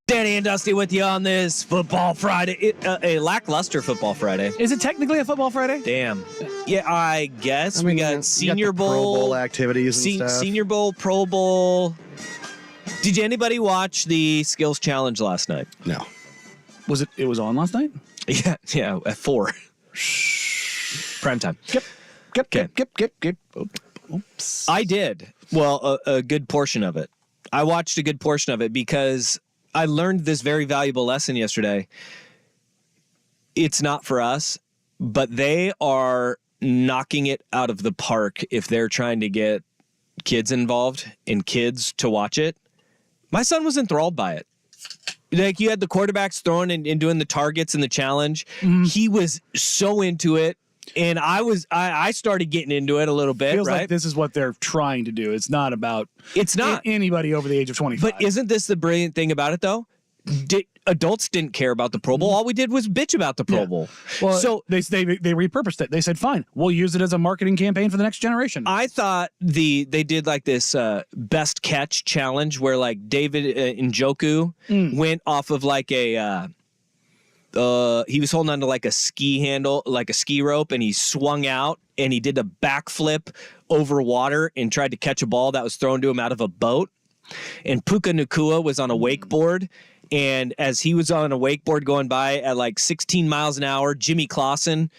Danny and Dusty with you on this Football Friday. A lackluster Football Friday. Is it technically a Football Friday? Damn. Yeah, I guess. We got Senior Bowl. Pro Bowl activities and stuff. Senior Bowl, Pro Bowl. Did anybody watch the Skills Challenge last night? No. Was it was on last night? Yeah, at 4. Prime time. Yep. Oops. I did. Well, a good portion of it. I watched a good portion of it because I learned this very valuable lesson yesterday. It's not for us, but they are knocking it out of the park if they're trying to get kids involved and kids to watch it. My son was enthralled by it. Like, you had the quarterbacks throwing and doing the targets in the challenge. Mm-hmm. He was so into it. And I started getting into it a little bit. Feels right? like this is what they're trying to do. It's not about anybody over the age of 25. But isn't this the brilliant thing about it, though? Adults didn't care about the Pro Bowl. All we did was bitch about the Pro Bowl. Well, so they repurposed it. They said, fine, we'll use it as a marketing campaign for the next generation. I thought they did like this best catch challenge where like David Njoku went off of like a he was holding onto like a ski handle, like a ski rope, and he swung out and he did a backflip over water and tried to catch a ball that was thrown to him out of a boat. And Puka Nacua was on a wakeboard, and as he was on a wakeboard going by at like 16 miles an hour, Jimmy Clausen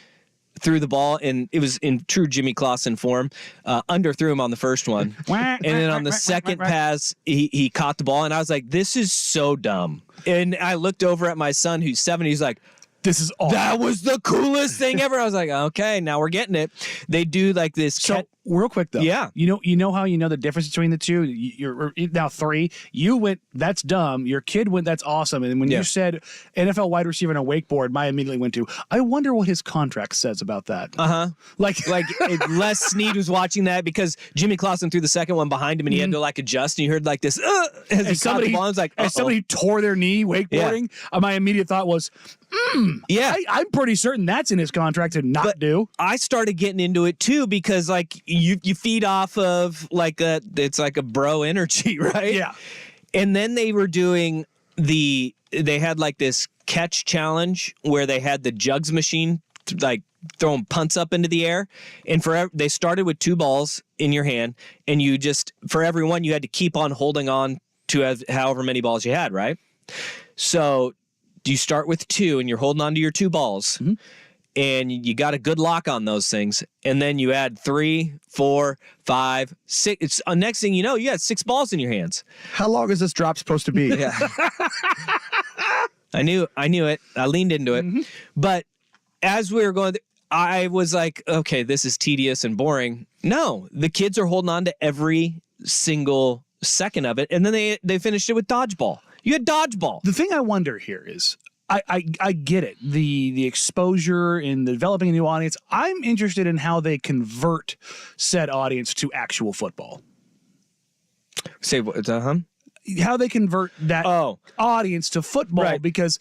threw the ball, and it was in true Jimmy Clausen form, underthrew him on the first one. And then on the second pass, he caught the ball, and I was like, this is so dumb. And I looked over at my son, who's 7, he's like, this is awesome. That was the coolest thing ever. I was like, okay, now we're getting it. They do like this. So real quick though, yeah, you know how you know the difference between the two. You're now 3. You went, that's dumb. Your kid went, that's awesome. And when you said NFL wide receiver on a wakeboard, I immediately went to, I wonder what his contract says about that. Like Les Snead was watching that because Jimmy Clausen threw the second one behind him, and he had to like adjust, and you heard like this as he caught the ball. I was like, as somebody tore their knee wakeboarding, my immediate thought was, I'm pretty certain that's in his contract to not do. I started getting into it too because like you feed off of like it's like a bro energy, right? Yeah. And then they were doing they had like this catch challenge where they had the jugs machine like throwing punts up into the air, and they started with 2 balls in your hand, and you just, for every one, you had to keep on holding on to however many balls you had, right? So you start with 2 and you're holding on to your 2 balls, and you got a good lock on those things. And then you add 3, 4, 5, 6. It's next thing you know, you got 6 balls in your hands. How long is this drop supposed to be? Yeah. I knew it. I leaned into it. But as we were going, I was like, okay, this is tedious and boring. No, the kids are holding on to every single second of it. And then they finished it with dodgeball. You had dodgeball. The thing I wonder here is, I get it, the exposure in the developing a new audience. I'm interested in how they convert said audience to actual football. Say what? How they convert that audience to football, right? Because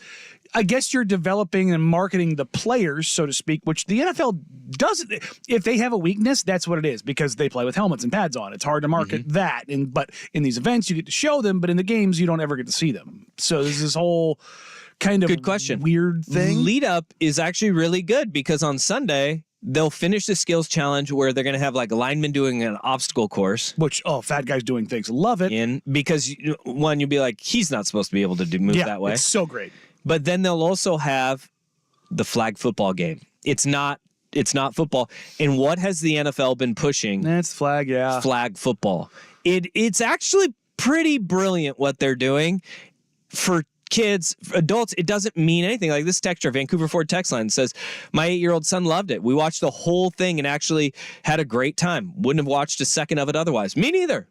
I guess you're developing and marketing the players, so to speak, which the NFL doesn't. If they have a weakness, that's what it is, because they play with helmets and pads on. It's hard to market that. But in these events, you get to show them, but in the games, you don't ever get to see them. So there's this whole kind of good question, weird thing. Lead up is actually really good because on Sunday, they'll finish the skills challenge where they're going to have like a lineman doing an obstacle course. Which, fat guys doing things. Love it. Because one, you'll be like, he's not supposed to be able to move that way. It's so great. But then they'll also have the flag football game. It's not football. And what has the NFL been pushing? That's flag, yeah. Flag football. It's actually pretty brilliant what they're doing for kids. For adults, it doesn't mean anything. Like this texture, Vancouver Ford text line says, my 8-year-old son loved it. We watched the whole thing and actually had a great time. Wouldn't have watched a second of it otherwise. Me neither.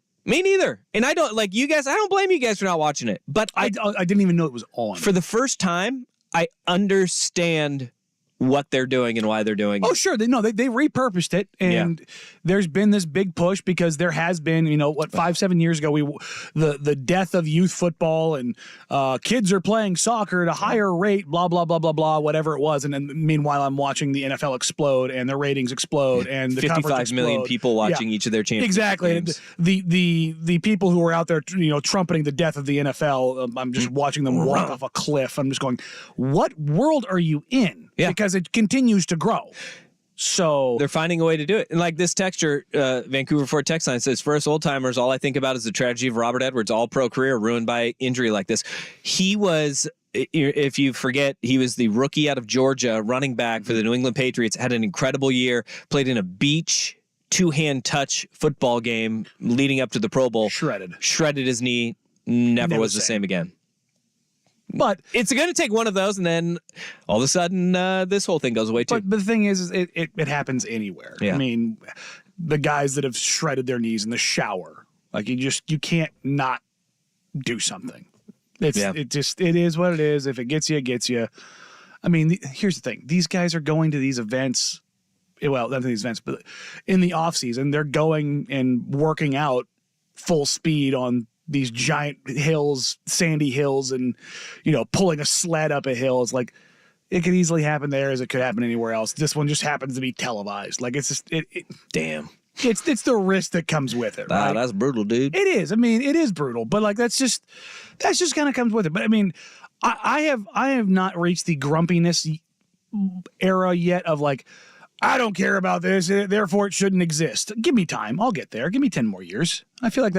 And I don't like you guys. I don't blame you guys for not watching it. But I didn't even know it was on. For the first time, I understand what they're doing and why they're doing it. Oh, sure. They repurposed it, and there's been this big push because there has been, 5-7 years ago, the death of youth football, and kids are playing soccer at a higher rate, blah, blah, blah, blah, blah, whatever it was. And then meanwhile, I'm watching the NFL explode and their ratings explode and the 55 million people watching each of their championship exactly. games. The people who are out there, trumpeting the death of the NFL, I'm just watching them walk off a cliff. I'm just going, what world are you in? Yeah. Because it continues to grow. So they're finding a way to do it. And like this texture, Vancouver Ford text line says, for us old timers, all I think about is the tragedy of Robert Edwards' all-pro career ruined by injury like this. He was, if you forget, he was the rookie out of Georgia, running back for the New England Patriots, had an incredible year, played in a beach two-hand touch football game leading up to the Pro Bowl. Shredded his knee, never was the same again. But it's going to take one of those, and then all of a sudden, this whole thing goes away too. But the thing is it happens anywhere. Yeah. I mean, the guys that have shredded their knees in the shower, like you can't not do something. It is what it is. If it gets you, it gets you. I mean, here's the thing: these guys are going to these events. Well, not these events, but in the off season, they're going and working out full speed on these giant hills, sandy hills, and, pulling a sled up a hill. It's like, it could easily happen there as it could happen anywhere else. This one just happens to be televised. Like, it's just, damn. It's the risk that comes with it, right? That's brutal, dude. It is. I mean, it is brutal, but like, that's just kind of comes with it. But I mean, I have not reached the grumpiness era yet of like, I don't care about this, therefore it shouldn't exist. Give me time. I'll get there. Give me 10 more years. I feel like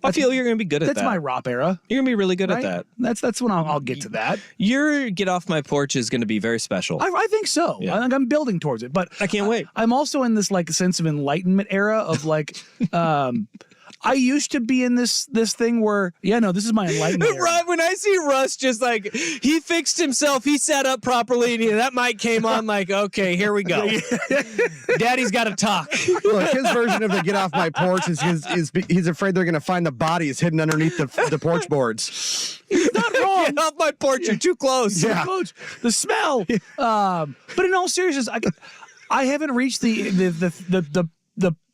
I feel you're going to be good at that. That's my ROP era. You're going to be really good at that. That's when I'll get to that. Your get off my porch is going to be very special. I think so. Yeah. I think I'm building towards it, but I can't wait. I'm also in this like sense of enlightenment era of like, I used to be in this thing where, this is my enlightenment era. When I see Russ just like, he fixed himself, he sat up properly, and that mic came on like, okay, here we go. Daddy's got to talk. Look, his version of the get off my porch is he's afraid they're going to find the bodies hidden underneath the porch boards. He's not wrong. Get off my porch, you're too close. Yeah. Too close. The smell. But in all seriousness, I haven't reached the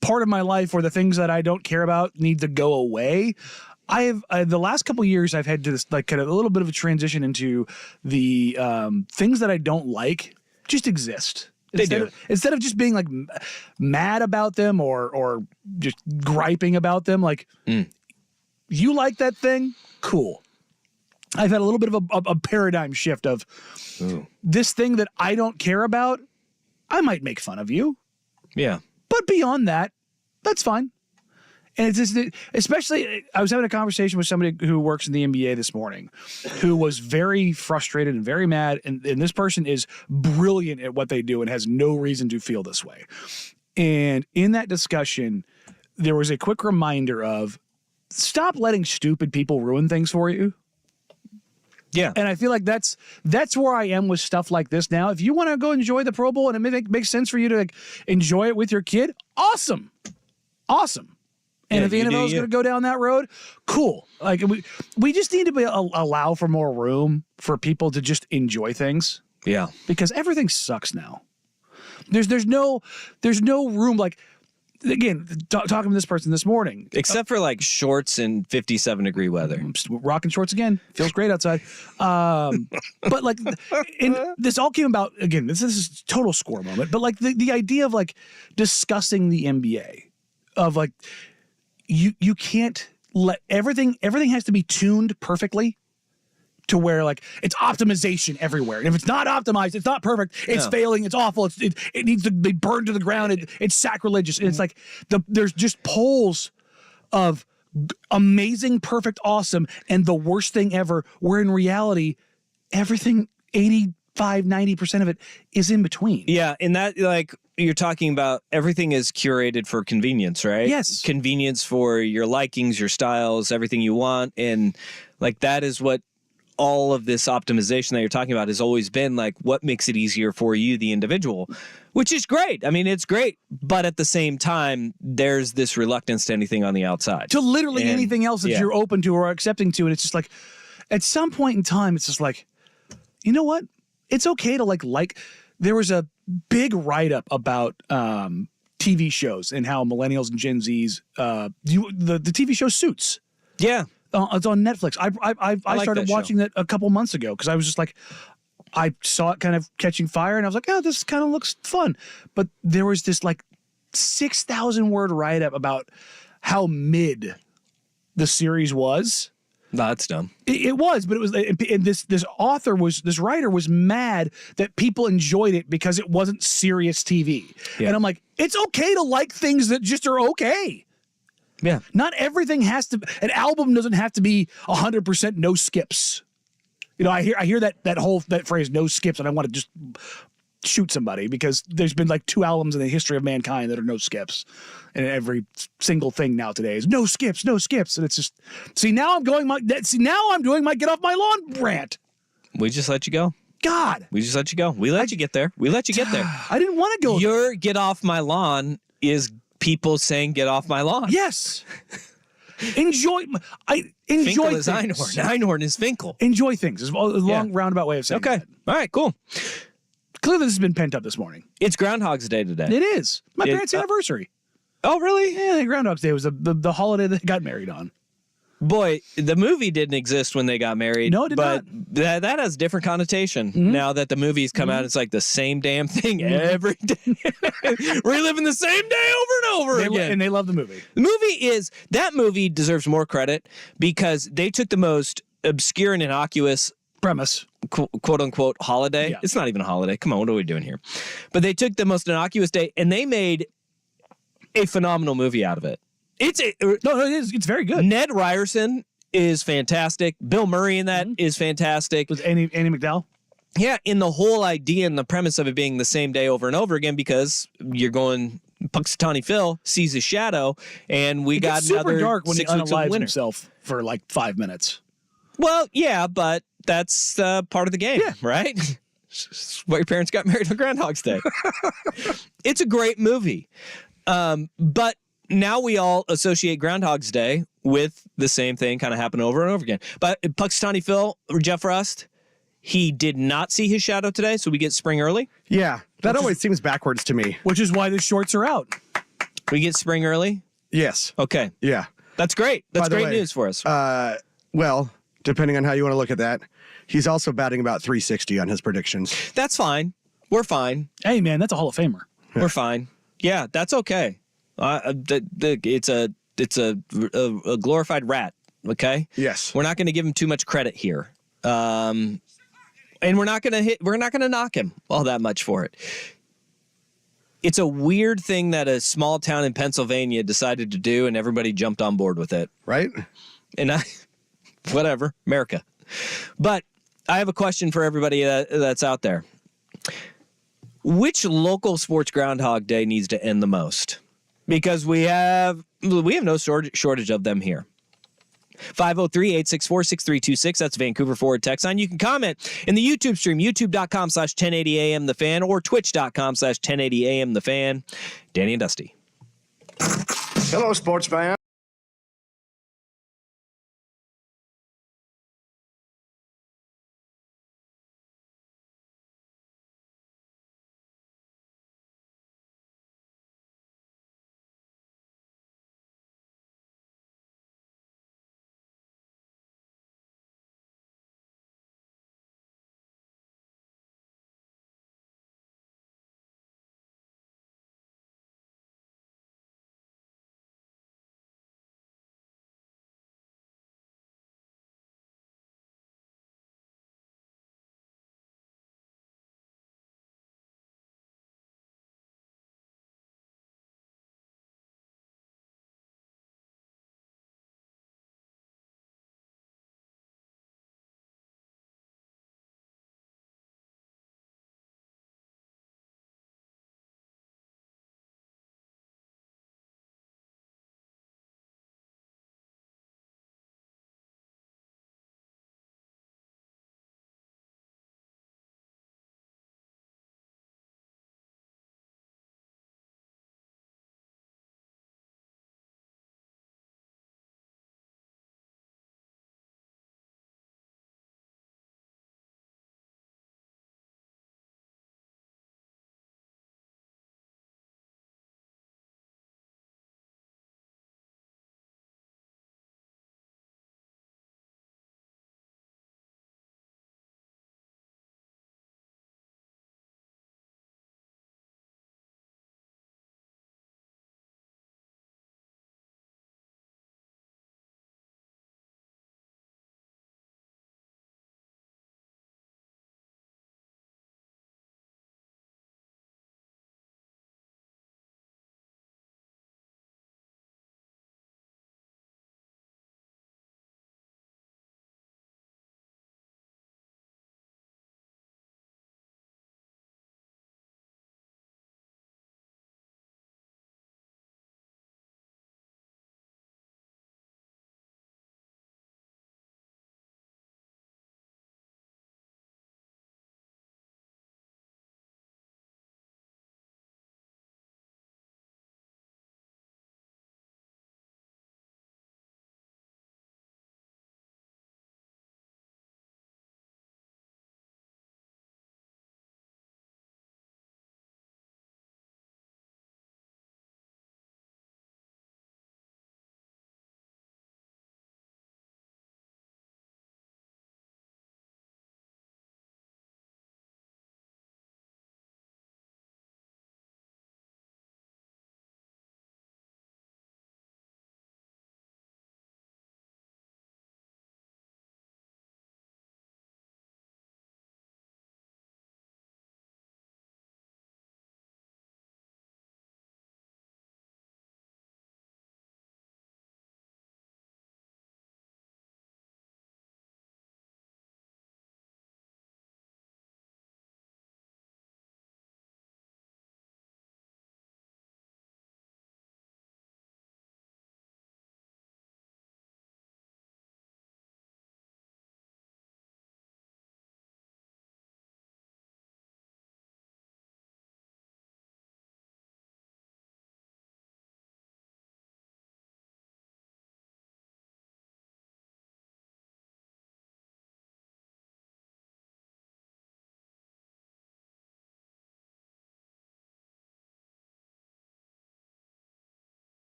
part of my life where the things that I don't care about need to go away. I have the last couple of years I've had to this like kind of a little bit of a transition into the things that I don't like just exist. Instead of just being like mad about them or just griping about them, like you like that thing, cool. I've had a little bit of a paradigm shift of this thing that I don't care about. I might make fun of you. Yeah. But beyond that, that's fine. And it's just, especially, I was having a conversation with somebody who works in the NBA this morning who was very frustrated and very mad. And this person is brilliant at what they do and has no reason to feel this way. And in that discussion, there was a quick reminder of stop letting stupid people ruin things for you. Yeah. And I feel like that's where I am with stuff like this now. If you want to go enjoy the Pro Bowl and it makes sense for you to like, enjoy it with your kid, awesome. And if the NFL is going to go down that road, cool. Like we just need to allow for more room for people to just enjoy things. Yeah. Because everything sucks now. There's no room like. Again, talking to this person this morning. Except for like shorts and 57-degree weather. I'm just rocking shorts again. Feels great outside. But like, this all came about, again, this is a total score moment, but like the idea of like discussing the NBA, of like, you can't let everything has to be tuned perfectly to where like it's optimization everywhere. And if it's not optimized, it's not perfect, it's failing, it's awful, it needs to be burned to the ground, it's sacrilegious. And it's like there's just poles of amazing, perfect, awesome, and the worst thing ever, where in reality, everything 85-90% of it is in between. Yeah, and that like you're talking about everything is curated for convenience, right? Yes. Convenience for your likings, your styles, everything you want. And like that is what all of this optimization that you're talking about has always been, like what makes it easier for you, the individual, which is great. I mean, it's great. But at the same time, there's this reluctance to anything on the outside. To literally anything else that you're open to or accepting to. And it's just like, at some point in time, it's just like, you know what? It's okay to like there was a big write-up about TV shows and how millennials and Gen Zs the TV show Suits. Yeah. It's on Netflix. I started watching that a couple months ago because I was just like, I saw it kind of catching fire and I was like, oh, this kind of looks fun. But there was this like 6,000 word write-up about how mid the series was. No, that's dumb. It was, but it was, and this writer was mad that people enjoyed it because it wasn't serious TV. Yeah. And I'm like, it's okay to like things that just are okay. Yeah. Not everything has to, an album doesn't have to be 100% no skips. You know, I hear that phrase, no skips, and I want to just shoot somebody because there's been like 2 albums in the history of mankind that are no skips. And every single thing now today is no skips, no skips. And it's just, now I'm doing my get off my lawn rant. We just let you go. God. We just let you go. We let you get there. We let you get there. I didn't want to go. Your get off my lawn is people saying get off my lawn. Yes. Enjoy Finkel things. is Einhorn. Einhorn is Finkel. Enjoy things. It's a long roundabout way of saying okay. that. All right, cool. Clearly this has been pent up this morning. It's Groundhog's Day today. It is. My parents' anniversary. Oh, really? Yeah, Groundhog's Day was the holiday they got married on. Boy, the movie didn't exist when they got married. No, it did but not. That has different connotation. Now that the movies come out, it's like the same damn thing every day. Reliving the same day over and over again. And they love the movie. That movie deserves more credit because they took the most obscure and innocuous premise, quote unquote holiday. Yeah. It's not even a holiday. Come on, what are we doing here? But they took the most innocuous day and they made a phenomenal movie out of it. It is. It's very good. Ned Ryerson is fantastic. Bill Murray in that is fantastic. With Annie McDowell? Yeah, in the whole idea and the premise of it being the same day over and over again because you're going Punxsutawney Phil sees his shadow and we got super another dark when 6 he weeks of unalives winter. himself for like 5 minutes. Well, yeah, but that's part of the game, right? Why your parents got married on Groundhog's Day. It's a great movie. But now we all associate Groundhog's Day with the same thing kind of happen over and over again. But Punxsutawney Phil, or Jeff Rust, he did not see his shadow today, so we get spring early. Yeah, that always seems backwards to me. Which is why the shorts are out. We get spring early? Yes. Okay. Yeah. That's great. That's great news for us. Well, depending on how you want to look at that, he's also batting about 360 on his predictions. That's fine. We're fine. Hey, man, that's a Hall of Famer. Yeah. We're fine. Yeah, that's okay. It's a glorified rat. Okay. Yes. We're not going to give him too much credit here, and we're not going to knock him all that much for it. It's a weird thing that a small town in Pennsylvania decided to do, and everybody jumped on board with it. Right. And whatever, America. But I have a question for everybody that's out there. Which local sports Groundhog Day needs to end the most? Because we have no shortage of them here. 503-864-6326. That's Vancouver Forward text line. You can comment in the YouTube stream, youtube.com/1080am the fan or twitch.com/1080am the fan. Danny and Dusty. Hello, sports fan.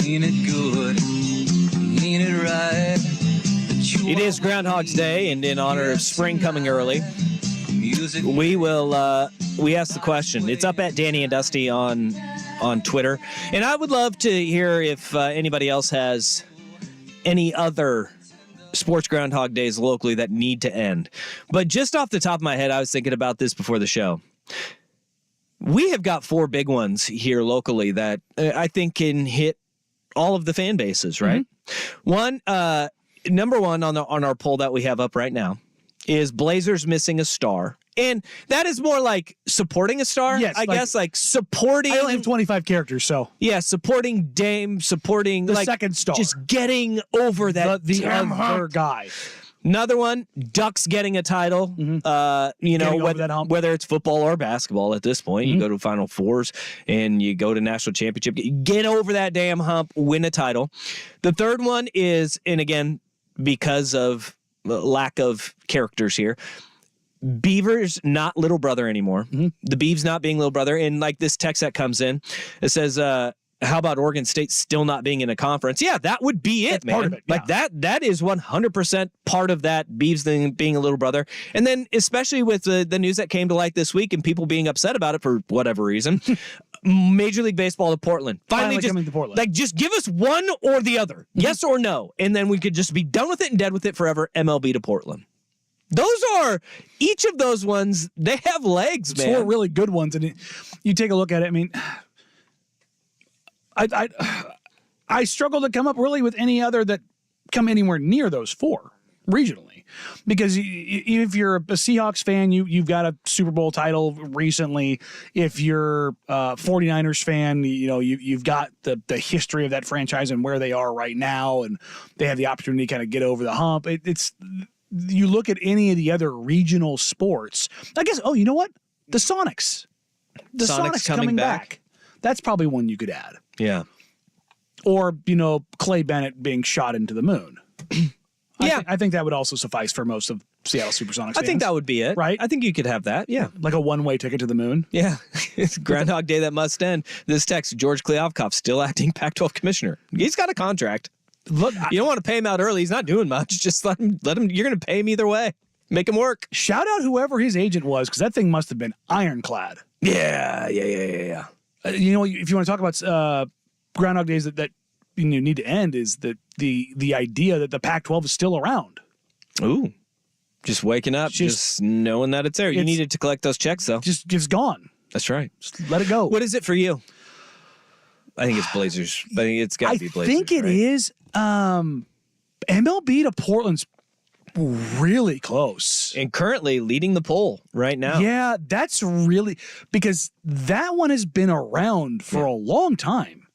mean it good, mean it right. It is Groundhog's Day, and in honor of spring coming early, we will we ask the question. It's up at Danny and Dusty on Twitter, and I would love to hear if anybody else has any other sports Groundhog Days locally that need to end. But just off the top of my head, I was thinking about this before the show. We have got 4 big ones here locally that I think can hit all of the fan bases, right? One, number one on our poll that we have up right now is Blazers missing a star. And that is more like supporting a star, yes, I guess, like supporting. I only have 25 characters, so. Yeah, supporting Dame, supporting the second star. Just getting over that. The other guy. Another one, Ducks getting a title. Whether it's football or basketball at this point, you go to Final Fours and you go to national championship. Get over that damn hump, win a title. The third one is, and again, because of lack of characters here, Beaver's not little brother anymore. The Beavs not being little brother. And like this text that comes in, it says, how about Oregon State still not being in a conference? Yeah, that would be it, man. Part of it, yeah. Like that is 100% part of that Beavs thing being a little brother. And then especially with the news that came to light this week and people being upset about it for whatever reason, Major League Baseball to Portland. Finally just coming to Portland. Like just give us one or the other. Yes or no. And then we could just be done with it and dead with it forever. MLB to Portland. Those are, each of those ones, they have legs, man. 4 really good ones. And you take a look at it, I mean, I struggle to come up really with any other that come anywhere near those 4 regionally. Because if you're a Seahawks fan, you've got a Super Bowl title recently. If you're a 49ers fan, you've got the history of that franchise and where they are right now, and they have the opportunity to kind of get over the hump. You look at any of the other regional sports, I guess, you know what? The Sonics. The Sonics coming back. That's probably one you could add. Yeah. Or, Clay Bennett being shot into the moon. I think that would also suffice for most of Seattle Supersonics fans. I think that would be it. Right? I think you could have that. Yeah. Like a one-way ticket to the moon. Yeah. It's Groundhog Day that must end. This text, George Kliavkoff still acting Pac-12 commissioner. He's got a contract. Look, you don't want to pay him out early. He's not doing much. Just let him. You're going to pay him either way. Make him work. Shout out whoever his agent was, because that thing must have been ironclad. Yeah. If you want to talk about Groundhog Days that need to end, is that the idea that the Pac-12 is still around. Ooh. Just waking up, just knowing that it's there. You needed to collect those checks, though. Just gone. That's right. Just let it go. What is it for you? I think it's Blazers. I think it's got to be Blazers. I think it is. MLB to Portland's really close. And currently leading the poll right now. Yeah, that's really, because that one has been around for a long time.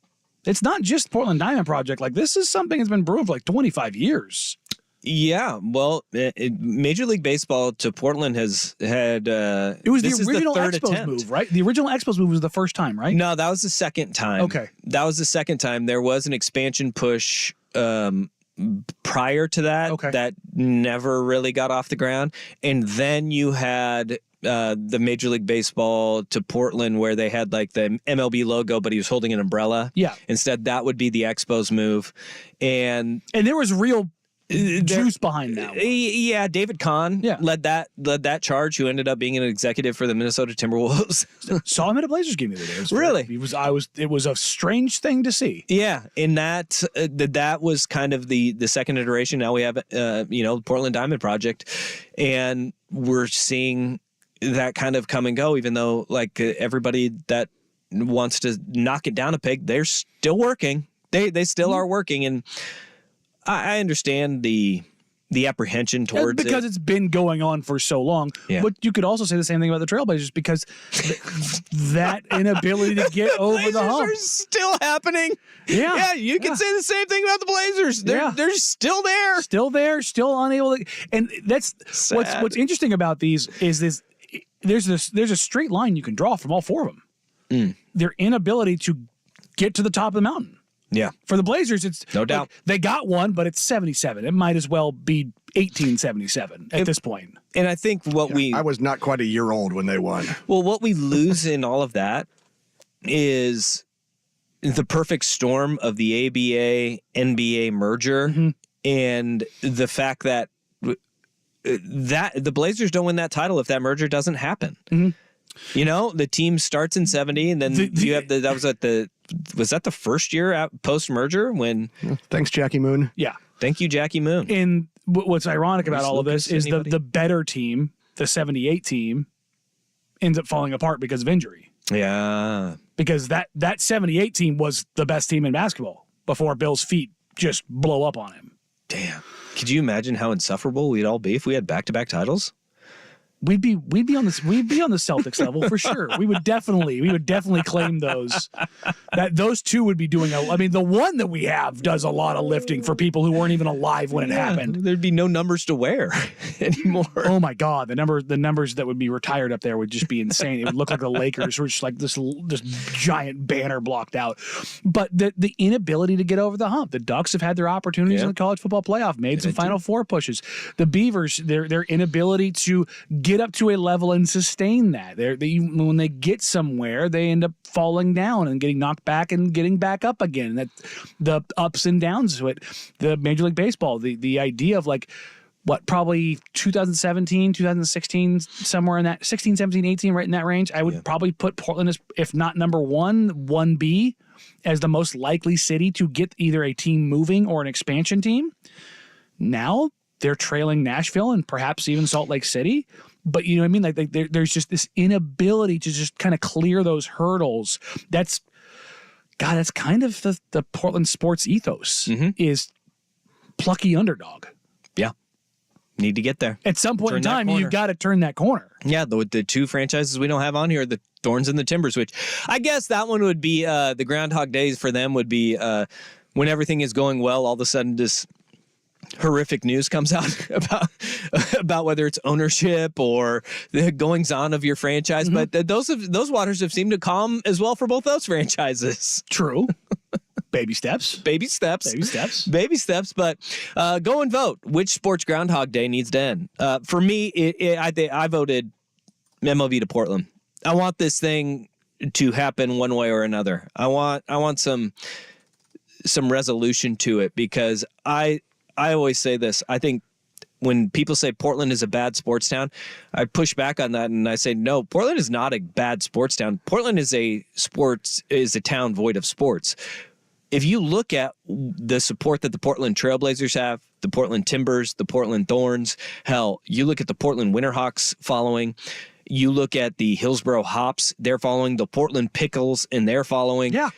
It's not just Portland Diamond Project. Like, this is something that's been brewing for like 25 years. Yeah, well, Major League Baseball to Portland has had. It was the original Expos move, right? The original Expos move was the first time, right? No, that was the second time. Okay, that was the second time. There was an expansion push prior to that that never really got off the ground, and then you had the Major League Baseball to Portland, where they had like the MLB logo, but he was holding an umbrella. Yeah. Instead, that would be the Expos move, and there was real juice behind that one. Yeah, David Kahn led that charge, who ended up being an executive for the Minnesota Timberwolves. Saw him at a Blazers game the other day. Really? It was a strange thing to see. Yeah, in that was kind of the second iteration. Now we have the Portland Diamond Project, and we're seeing that kind of come and go, even though like everybody that wants to knock it down a peg, they're still working. They still are working, and I understand the apprehension towards it. Because it's been going on for so long. Yeah. But you could also say the same thing about the Trailblazers, because that inability to get over the hump. Blazers are still happening. Yeah. You can say the same thing about the Blazers. They're still there. Still there, still unable to. And that's sad. What's interesting about these is there's a straight line you can draw from all 4 of them. Their inability to get to the top of the mountain. Yeah. For the Blazers, it's no doubt. Like, they got one, but it's 77. It might as well be 1877 at this point. And I think I was not quite a year old when they won. Well, what we lose in all of that is the perfect storm of the ABA NBA merger and the fact that the Blazers don't win that title if that merger doesn't happen. You know, the team starts in 70 and then you have was that the first year post merger when Thanks, Jackie Moon. Yeah. Thank you, Jackie Moon. And what's ironic about all of this is anybody? the better team, the 78 team, ends up falling apart because of injury. Yeah. Because that 78 team was the best team in basketball before Bill's feet just blow up on him. Damn. Could you imagine how insufferable we'd all be if we had back-to-back titles? We'd be on the Celtics level for sure. We would definitely claim those. That those two would be doing I mean, the one that we have does a lot of lifting for people who weren't even alive when it happened. There'd be no numbers to wear anymore. Oh my God, the numbers that would be retired up there would just be insane. It would look like the Lakers were just like this giant banner blocked out. But the inability to get over the hump. The Ducks have had their opportunities in the college football playoff, made some Final Four pushes. The Beavers, their inability to get up to a level and sustain that. When they get somewhere, they end up falling down and getting knocked back and getting back up again. That the ups and downs to it. The Major League Baseball, the idea of like probably 2017, 2016, somewhere in that 16, 17, 18, right in that range. I would probably put Portland as, if not number 1B, as the most likely city to get either a team moving or an expansion team. Now they're trailing Nashville and perhaps even Salt Lake City. But you know what I mean? Like there's just this inability to just kind of clear those hurdles. That's kind of the Portland sports ethos is plucky underdog. Yeah. Need to get there. At some point in time, you've got to turn that corner. Yeah, the two franchises we don't have on here are the Thorns and the Timbers, which I guess that one would be the Groundhog Days for them would be when everything is going well, all of a sudden this horrific news comes out about whether it's ownership or the goings on of your franchise. But those waters have seemed to calm as well for both those franchises. True. Baby steps. Baby steps. Baby steps. Baby steps. But go and vote. Which sports Groundhog Day needs to end? For me, I voted MLB to Portland. I want this thing to happen one way or another. I want some resolution to it because I always say this. I think when people say Portland is a bad sports town, I push back on that and I say, no, Portland is not a bad sports town. Portland is a town void of sports. If you look at the support that the Portland Trailblazers have, the Portland Timbers, the Portland Thorns, hell, you look at the Portland Winterhawks following, you look at the Hillsboro Hops, they're following, the Portland Pickles, and they're following. Yeah.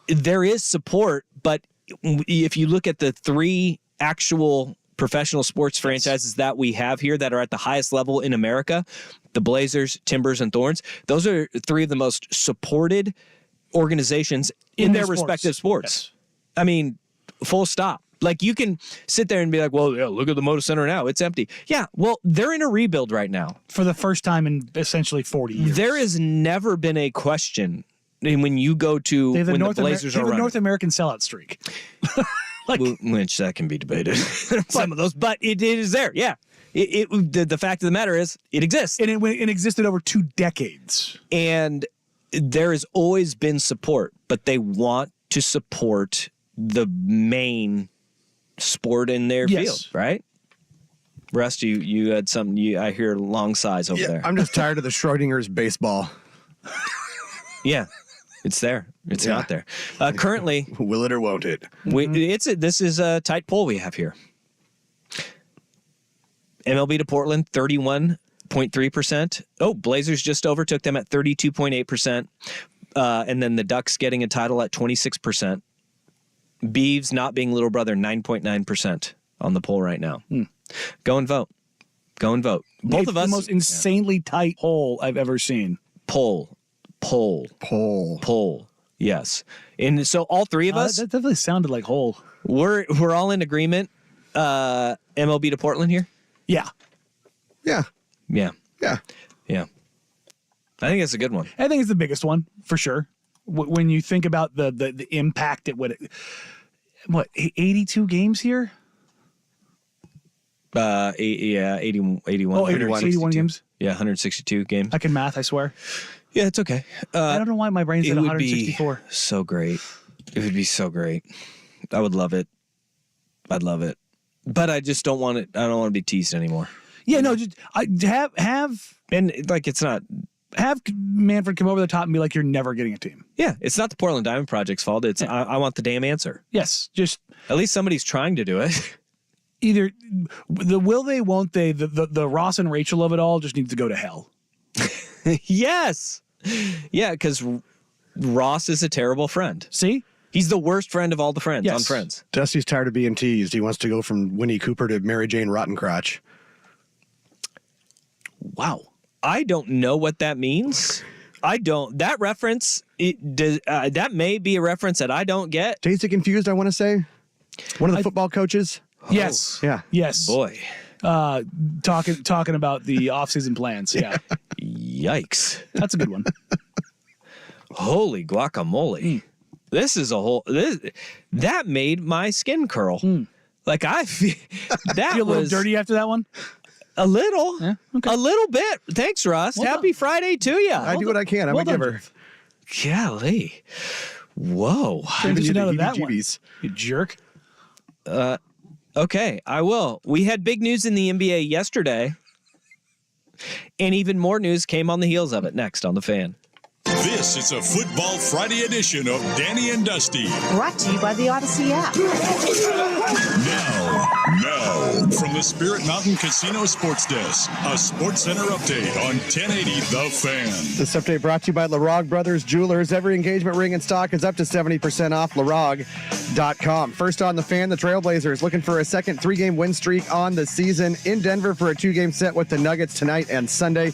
There is support, but if you look at the three actual professional sports franchises that we have here that are at the highest level in America, the Blazers, Timbers, and Thorns, those are three of the most supported organizations in their respective sports. Yes. I mean, full stop. Like you can sit there and be like, well, yeah, look at the Moda Center now. It's empty. Yeah, well, they're in a rebuild right now. For the first time in essentially 40 years. There has never been a question when you go to when the Blazers are running. North American sellout streak. Which that can be debated. Some of those, but it is there. Yeah. The fact of the matter is it exists. And it existed over 2 decades. And there has always been support, but they want to support the main sport in their field, right? Rust, you had something. I hear long sighs over there. I'm just tired of the Schrodinger's baseball. Yeah, it's there. It's not there. Currently, will it or won't it? This is a tight poll we have here. MLB to Portland, 31.3%. Oh, Blazers just overtook them at 32.8%. And then the Ducks getting a title at 26%. Beavs not being little brother, 9.9% on the poll right now. Go and vote. Go and vote. Both of us. The most insanely tight poll I've ever seen. Poll. Yes. And so all three of us. That definitely sounded like whole. We're all in agreement. MLB to Portland here. Yeah. I think it's a good one. I think it's the biggest one for sure. When you think about the impact it would, 82 games here? 81 games. Yeah, 162 games. I can math, I swear. Yeah, it's okay. I don't know why my brain's at 164. So great. It would be so great. I would love it. I'd love it. But I just don't want it. I don't want to be teased anymore. Yeah, no, just have And like, it's not. have Manfred come over the top and be like, "You're never getting a team." Yeah, it's not the Portland Diamond Project's fault. It's I want the damn answer. Yes, just At least somebody's trying to do it. either the will they, won't they, the Ross and Rachel of it all just needs to go to hell. Yes. Yeah, because Ross is a terrible friend. See? He's the worst friend of all the friends Yes. on Friends. Dusty's tired of being teased. He wants to go from Winnie Cooper to Mary Jane Rottencrotch. Wow. I don't know what that means. I don't. That reference, that may be a reference that I don't get. Daisy Confused, I want to say. One of the football coaches. Yes. Yeah. Yes. Boy, Talking about the off-season plans. Yeah. yikes. That's a good one. Holy guacamole. This is a whole, that made my skin curl. Like I feel, that Feel a little was dirty after that one? a little, Yeah, okay. a little bit. Thanks, Russ. Well Happy Friday to you. I do what I can. I'm well a done, giver. Jeff. Golly. Whoa. Transition out of that one. heebie-jeebies. You jerk. Okay, I will. We had big news in the NBA yesterday, and even more news came on the heels of it next on The Fan. This is a Football Friday edition of Danny and Dusty. Brought to you by the Odyssey app. Now, from the Spirit Mountain Casino Sports Desk, a Sports Center update on 1080 The Fan. This update brought to you by LaRog Brothers Jewelers. Every engagement ring in stock is up to 70% off. LaRog.com. First on The Fan, the Trailblazers looking for a second 3-game win streak on the season in Denver for a 2-game set with the Nuggets tonight and Sunday.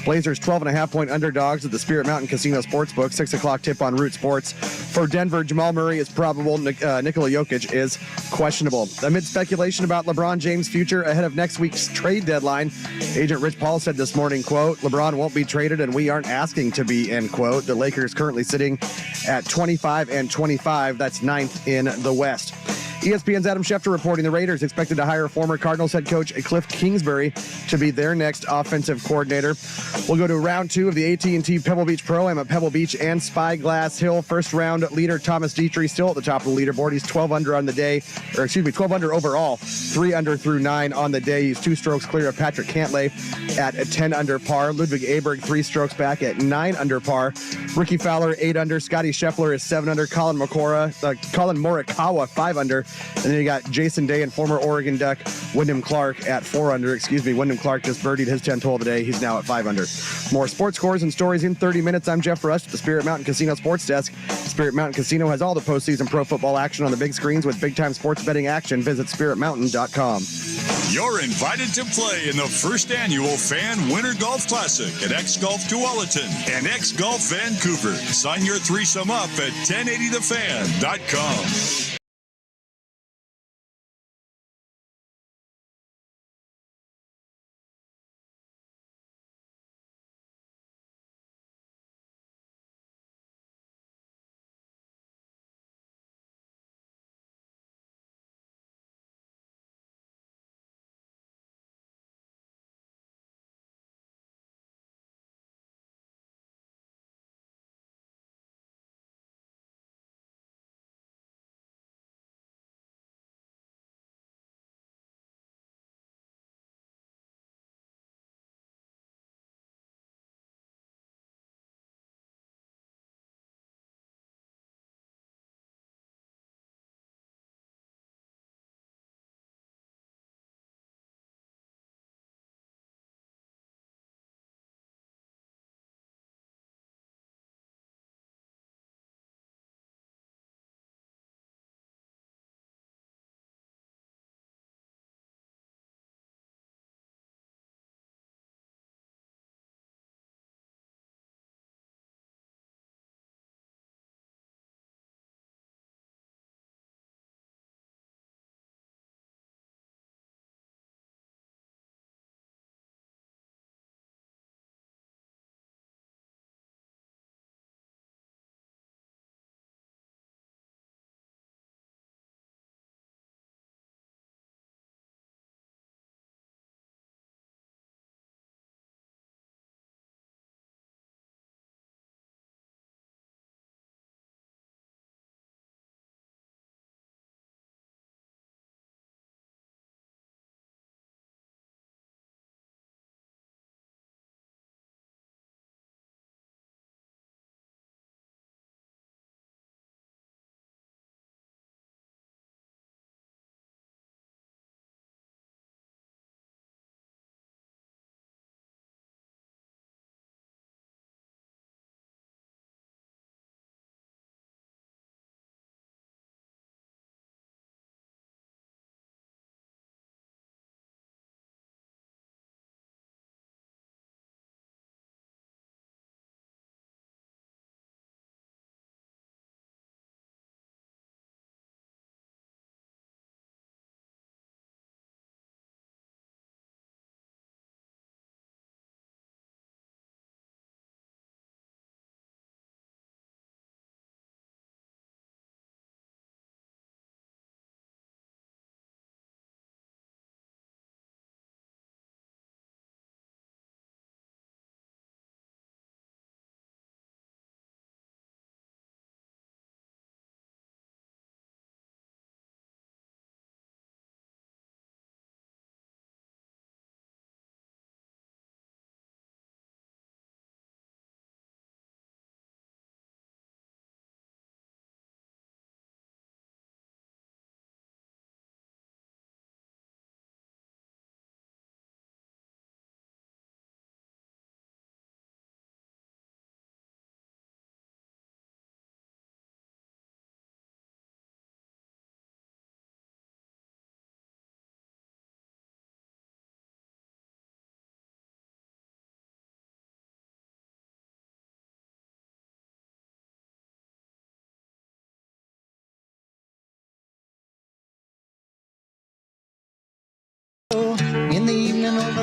Blazers 12.5-point underdogs at the Spirit Mountain Casino Sportsbook. 6 o'clock tip on Root Sports. For Denver, Jamal Murray is probable. Nikola Jokic is questionable. Amid speculation about LeBron James' future ahead of next week's trade deadline, agent Rich Paul said this morning, quote, "LeBron won't be traded and we aren't asking to be," end quote. The Lakers currently sitting at 25-25. That's 9th in the West. ESPN's Adam Schefter reporting the Raiders expected to hire former Cardinals head coach Cliff Kingsbury to be their next offensive coordinator. We'll go to round 2 of the AT&T Pebble Beach Pro-Am at Pebble Beach and Spyglass Hill. First round leader Thomas Dietrich still at the top of the leaderboard. He's 12 under on the day, 12 under overall, 3 under through 9 on the day. He's 2 strokes clear of Patrick Cantlay at a 10 under par. Ludwig Aberg 3 strokes back at 9 under par. Ricky Fowler 8 under. Scotty Scheffler is 7 under. Colin Morikawa 5 under. And then you got Jason Day and former Oregon Duck Wyndham Clark at 4 under. Wyndham Clark just birdied his 10th hole today. He's now at 5 under. More sports scores and stories in 30 minutes. I'm Jeff Rust at the Spirit Mountain Casino Sports Desk. Spirit Mountain Casino has all the postseason pro football action on the big screens with big-time sports betting action. Visit spiritmountain.com. You're invited to play in the first annual Fan Winter Golf Classic at X Golf Tualatin and X Golf Vancouver. Sign your threesome up at 1080thefan.com.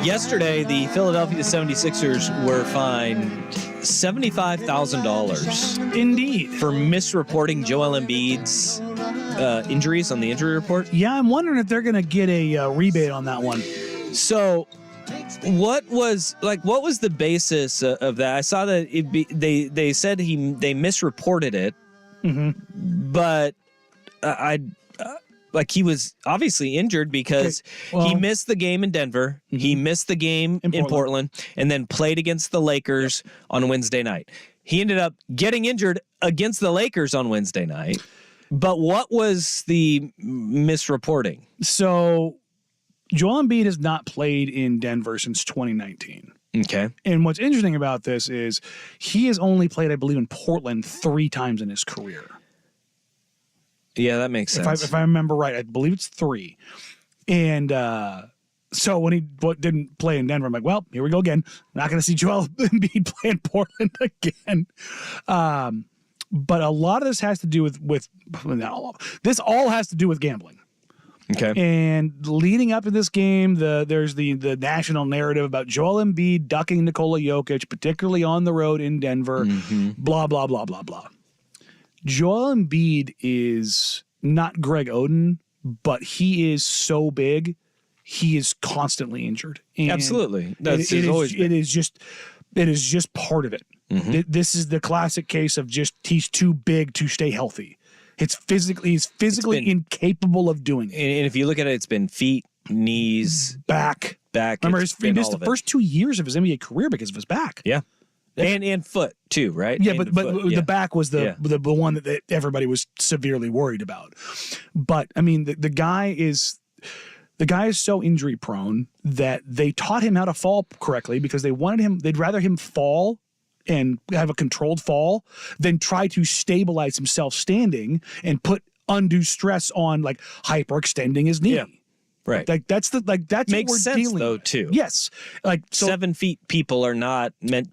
Yesterday, the Philadelphia 76ers were fined $75,000 Indeed. for misreporting Joel Embiid's injuries on the injury report. Yeah, I'm wondering if they're going to get a rebate on that one. So, what was the basis of that? I saw that they said they misreported it, but he was obviously injured because he missed the game in Denver, he missed the game in Portland, and then played against the Lakers on Wednesday night. He ended up getting injured against the Lakers on Wednesday night. But what was the misreporting? So, Joel Embiid has not played in Denver since 2019. Okay. And what's interesting about this is he has only played, I believe, in Portland 3 times in his career. Yeah, that makes sense. If I remember right, I believe it's 3. And so when he didn't play in Denver, I'm like, well, here we go again. Not going to see Joel Embiid play in Portland again. But a lot of this has to do with this all has to do with gambling. Okay. And leading up to this game, there's the national narrative about Joel Embiid ducking Nikola Jokic, particularly on the road in Denver, blah, blah, blah, blah, blah. Joel Embiid is not Greg Oden, but he is so big, he is constantly injured. And absolutely. It is just part of it. This is the classic case of just he's too big to stay healthy. He's physically incapable of doing it. And if you look at it, it's been feet, knees, back. Remember, he missed the first 2 years of his NBA career because of his back. Yeah. And foot too, right? Yeah, and but the back was the one that everybody was severely worried about. But I mean, the guy is so injury prone that they taught him how to fall correctly because they'd rather him fall and have a controlled fall than try to stabilize himself standing and put undue stress on like hyperextending his knee. Yeah. Right. That's makes what we're sense dealing though with. too. Yes. Like 7 feet people are not meant.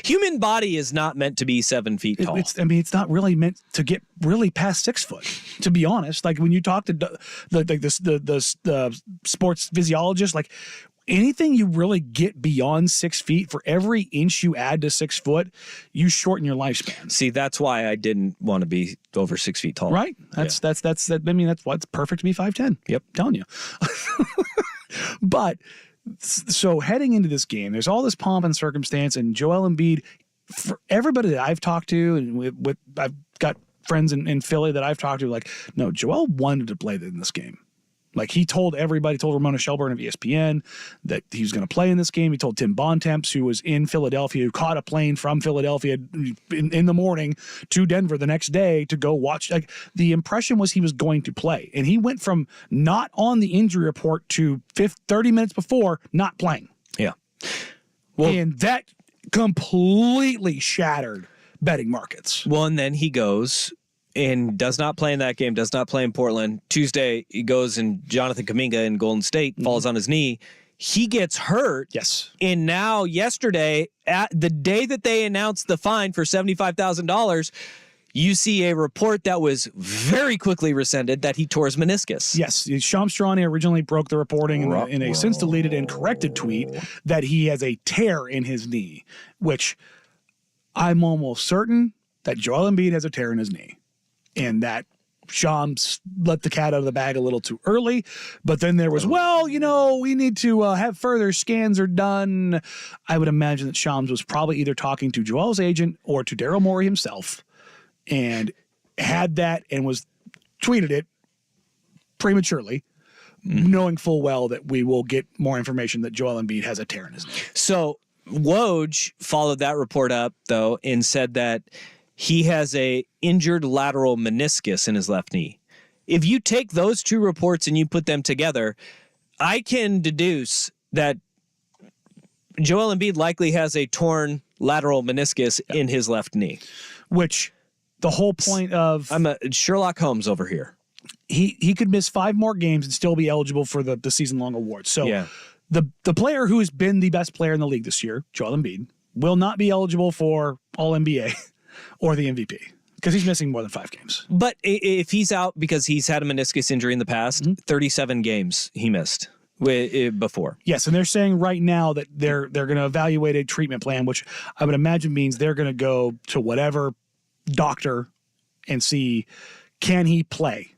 Human body is not meant to be 7 feet tall. It's not really meant to get really past 6 foot. To be honest, like when you talk to the sports physiologist, like anything you really get beyond 6 feet, for every inch you add to 6 foot, you shorten your lifespan. See, that's why I didn't want to be over 6 feet tall. Right. That's why it's perfect to be 5'10". Yep. I'm telling you. But so heading into this game, there's all this pomp and circumstance, and Joel Embiid, for everybody that I've talked to, and I've got friends in Philly that I've talked to, like, no, Joel wanted to play in this game. Like he told Ramona Shelburne of ESPN that he was going to play in this game. He told Tim Bontemps, who was in Philadelphia, who caught a plane from Philadelphia in the morning to Denver the next day to go watch. Like the impression was he was going to play. And he went from not on the injury report to 30 minutes before not playing. Yeah. Well, and that completely shattered betting markets. Well, and then he goes and does not play in that game, does not play in Portland. Tuesday, he goes and Jonathan Kuminga in Golden State falls on his knee. He gets hurt. Yes. And now yesterday, at the day that they announced the fine for $75,000, you see a report that was very quickly rescinded that he tore his meniscus. Yes. Shams Charania originally broke the reporting in a since deleted and corrected tweet that he has a tear in his knee, which I'm almost certain that Joel Embiid has a tear in his knee. And that Shams let the cat out of the bag a little too early. But then there was, we need to have further scans are done. I would imagine that Shams was probably either talking to Joel's agent or to Daryl Morey himself and had that and was tweeted it prematurely, knowing full well that we will get more information that Joel Embiid has a tear in his knee. So Woj followed that report up, though, and said that he has a injured lateral meniscus in his left knee. If you take those two reports and you put them together, I can deduce that Joel Embiid likely has a torn lateral meniscus in his left knee. Which the whole point of... I'm a Sherlock Holmes over here. He could miss 5 more games and still be eligible for the season-long award. So yeah. The player who has been the best player in the league this year, Joel Embiid, will not be eligible for All-NBA or the MVP because he's missing more than 5 games. But if he's out because he's had a meniscus injury in the past, 37 games he missed before. Yes, and they're saying right now that they're going to evaluate a treatment plan, which I would imagine means they're going to go to whatever doctor and see, can he play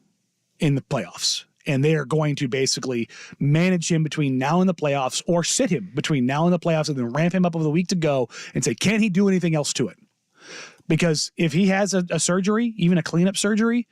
in the playoffs? And they are going to basically manage him between now and the playoffs, or sit him between now and the playoffs, and then ramp him up over the week to go and say, can he do anything else to it? Because if he has a surgery, even a cleanup surgery,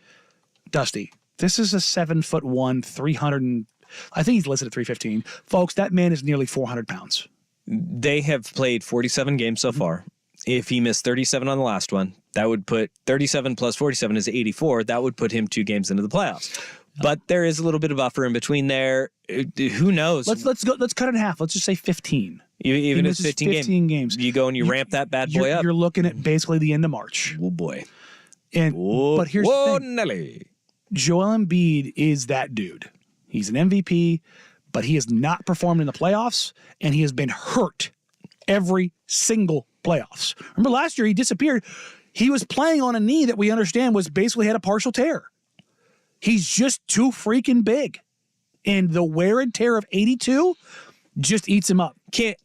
Dusty, this is a 7'1", 300. I think he's listed at 315. Folks, that man is nearly 400 pounds. They have played 47 games so far. If he missed 37 on the last one, that would put 37 plus 47 is 84. That would put him 2 games into the playoffs. But there is a little bit of buffer in between there. Who knows? Let's cut it in half. Let's just say 15. Even if it's 15 games. You go and you ramp that bad boy up. You're looking at basically the end of March. Oh, boy. But here's the thing. Nelly. Joel Embiid is that dude. He's an MVP, but he has not performed in the playoffs, and he has been hurt every single playoffs. Remember last year he disappeared. He was playing on a knee that we understand was basically had a partial tear. He's just too freaking big. And the wear and tear of 82 just eats him up.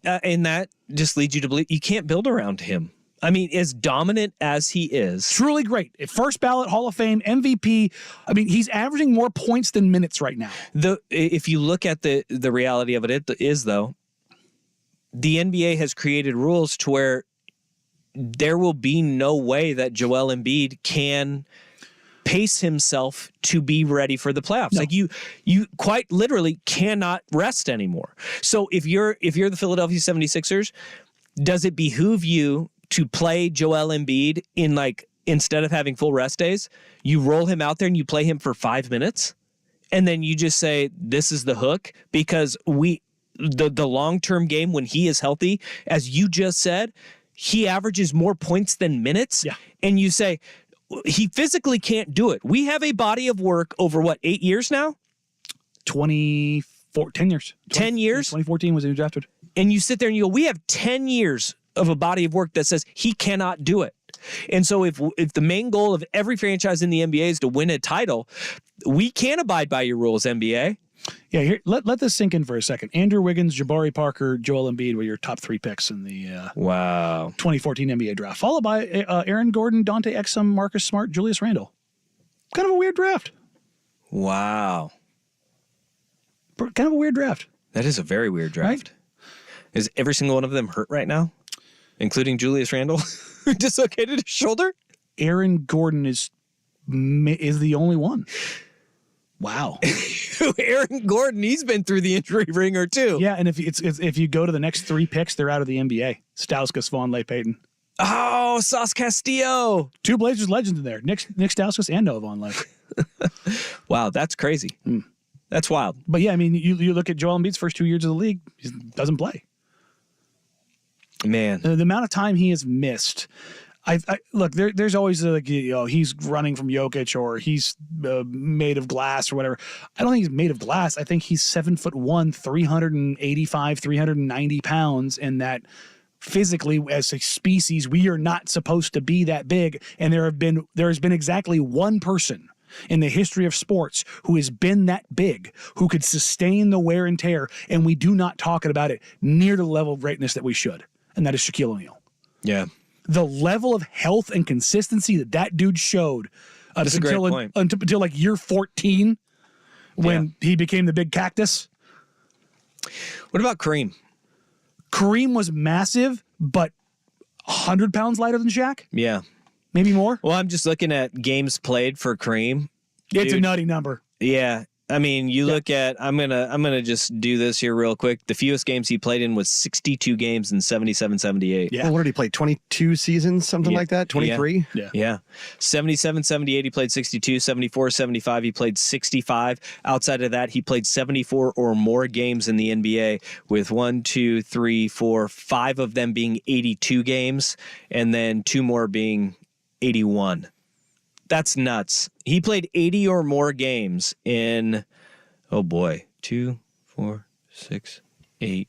And that just leads you to believe you can't build around him. I mean, as dominant as he is. Truly great. First ballot Hall of Fame, MVP. I mean, he's averaging more points than minutes right now. If you look at the reality of it is, though, the NBA has created rules to where there will be no way that Joel Embiid can pace himself to be ready for the playoffs. No. Like you quite literally cannot rest anymore. So if you're the Philadelphia 76ers, does it behoove you to play Joel Embiid instead of having full rest days, you roll him out there and you play him for 5 minutes? And then you just say, this is the hook? Because the long-term game when he is healthy, as you just said, he averages more points than minutes. Yeah. And you say, he physically can't do it. We have a body of work over 8 years now? 10 years. 10 years? 2014 was when he drafted. And you sit there and you go, we have 10 years of a body of work that says he cannot do it. And so if the main goal of every franchise in the NBA is to win a title, we can't abide by your rules, NBA. Yeah, here, let this sink in for a second. Andrew Wiggins, Jabari Parker, Joel Embiid were your top 3 picks in the 2014 NBA draft, followed by Aaron Gordon, Dante Exum, Marcus Smart, Julius Randle. Kind of a weird draft. Wow. Kind of a weird draft. That is a very weird draft. Right? Is every single one of them hurt right now? Including Julius Randle, who dislocated his shoulder? Aaron Gordon is the only one. Wow. Aaron Gordon, he's been through the injury ringer too. Yeah, and if you go to the next 3 picks, they're out of the NBA. Stauskas, Vonleh, Payton. Oh, Sauce Castillo. 2 Blazers legends in there. Nick Stauskas and Noah Vonleh. Wow, that's crazy. That's wild. But yeah, I mean, you look at Joel Embiid's first 2 years of the league, he doesn't play. Man. The amount of time he has missed. I look, there's always he's running from Jokic or he's made of glass or whatever. I don't think he's made of glass. I think he's 7'1", 385, 390 pounds, and that physically as a species we are not supposed to be that big. And there has been exactly one person in the history of sports who has been that big, who could sustain the wear and tear, and we do not talk about it near the level of greatness that we should, and that is Shaquille O'Neal. Yeah. The level of health and consistency that dude showed until like year 14 when he became the big cactus. What about Kareem? Kareem was massive, but 100 pounds lighter than Shaq? Yeah. Maybe more? Well, I'm just looking at games played for Kareem. It's a nutty number. Yeah. I mean, you look at, I'm gonna just do this here real quick. The fewest games he played in was 62 games in 77-78. Yeah. Well, what did he play? 22 seasons, something like that? 23? Yeah. 77-78, he played 62. 74-75, he played 65. Outside of that, he played 74 or more games in the NBA, with 5 of them being 82 games, and then 2 more being 81. That's nuts. He played 80 or more games in, 2, 4, 6, 8,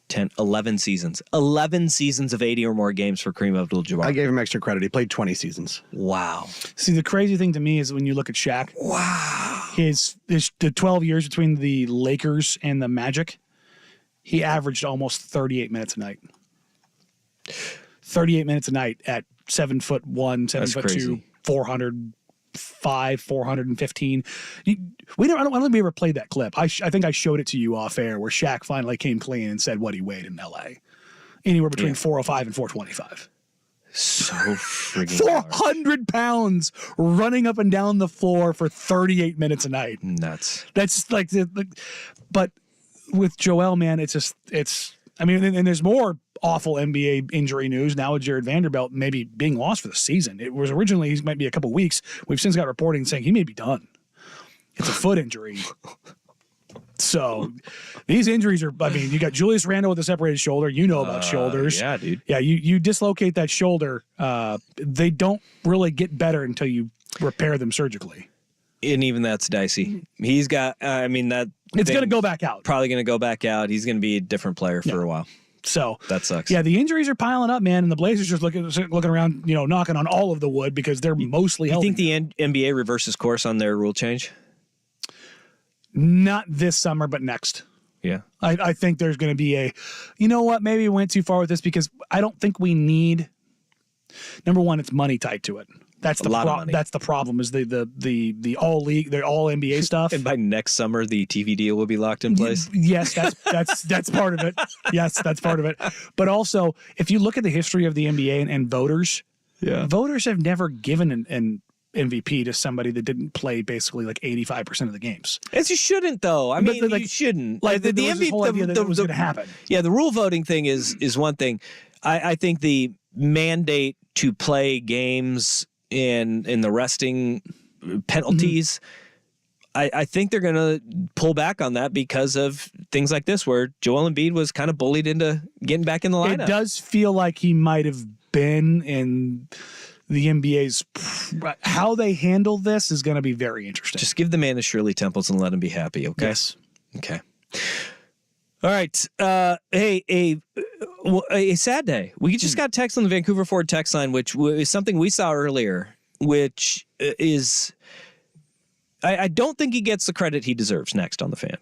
10, 11 seasons. 11 seasons of 80 or more games for Kareem Abdul-Jabbar. I gave him extra credit. He played 20 seasons. Wow. See, the crazy thing to me is when you look at Shaq. Wow. the 12 years between the Lakers and the Magic, he averaged almost 38 minutes a night. 38 minutes a night at 7'1", 7'2", 405, 415. I don't think we ever played that clip. I think I showed it to you off air where Shaq finally came clean and said what he weighed in LA. Anywhere between 405 and 425. So friggin' 400 pounds running up and down the floor for 38 minutes a night. Nuts. That's like but with Joel, man, and there's more awful NBA injury news now with Jared Vanderbilt maybe being lost for the season. It was originally he might be a couple weeks. We've since got reporting saying he may be done. It's a foot injury. So these injuries are, you got Julius Randle with a separated shoulder. You know about shoulders. Yeah, dude. Yeah, you dislocate that shoulder. They don't really get better until you repair them surgically. And even that's dicey. He's got, it's going to go back out. Probably going to go back out. He's going to be a different player for a while. So that sucks. Yeah, the injuries are piling up, man, and the Blazers just looking around, knocking on all of the wood because they're mostly healthy. You think the NBA reverses course on their rule change? Not this summer, but next. Yeah. I think there's going to be maybe we went too far with this because I don't think we need. Number one, it's money tied to it. That's the That's the problem. Is the all league, the all NBA stuff. And by next summer, the TV deal will be locked in place. Yes, that's part of it. Yes, that's part of it. But also, if you look at the history of the NBA and voters, voters have never given an MVP to somebody that didn't play basically like 85% of the games. As you shouldn't, though. You shouldn't. Like the NBA, whole idea that it was going to happen. Yeah, the rule voting thing is one thing. I think the mandate to play games in the resting penalties, I think they're going to pull back on that because of things like this, where Joel Embiid was kind of bullied into getting back in the lineup. It does feel like he might have been in the NBA's. How they handle this is going to be very interesting. Just give the man to Shirley Temples and let him be happy, okay? Yes. Okay. All right. Hey, a sad day. We just got text on the Vancouver Ford text line, which is something we saw earlier, which is, I don't think he gets the credit he deserves. Next on the Fan.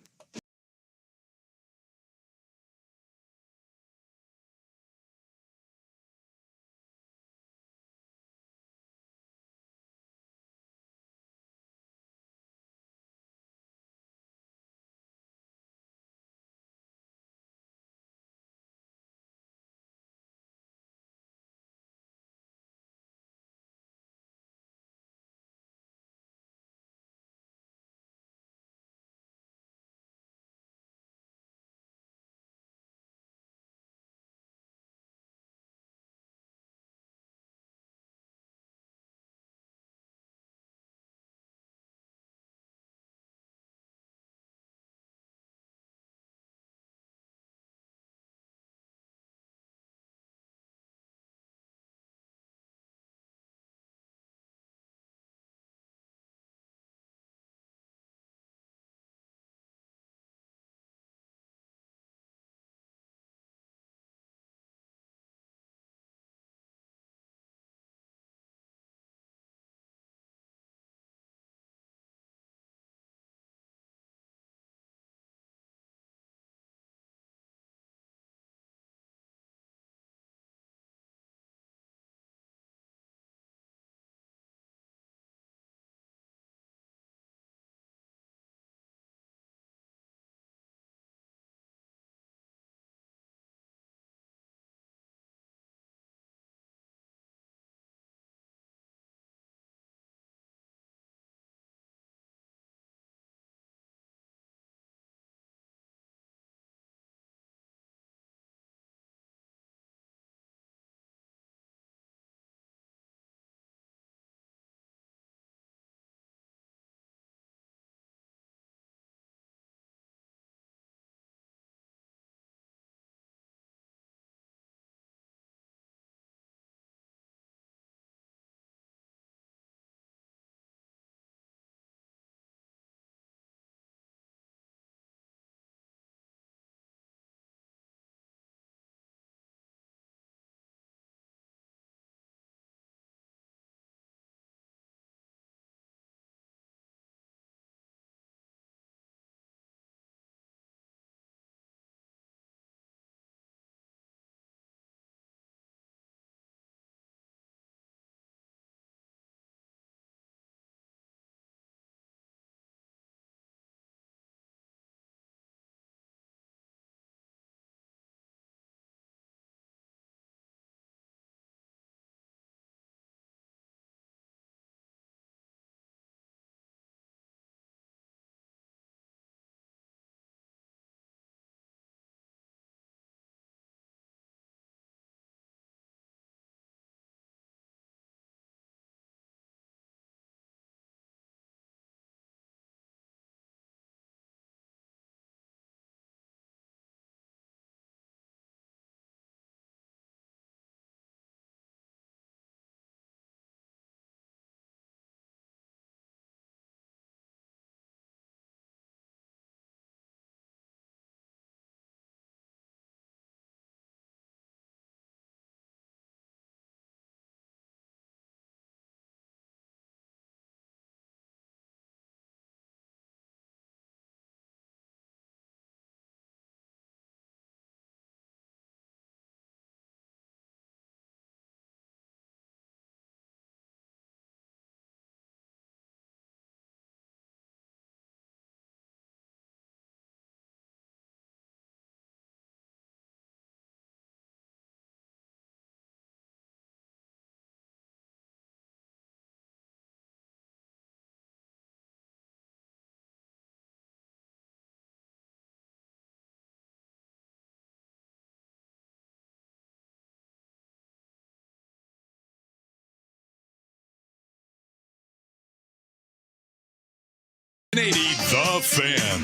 80 The Fan.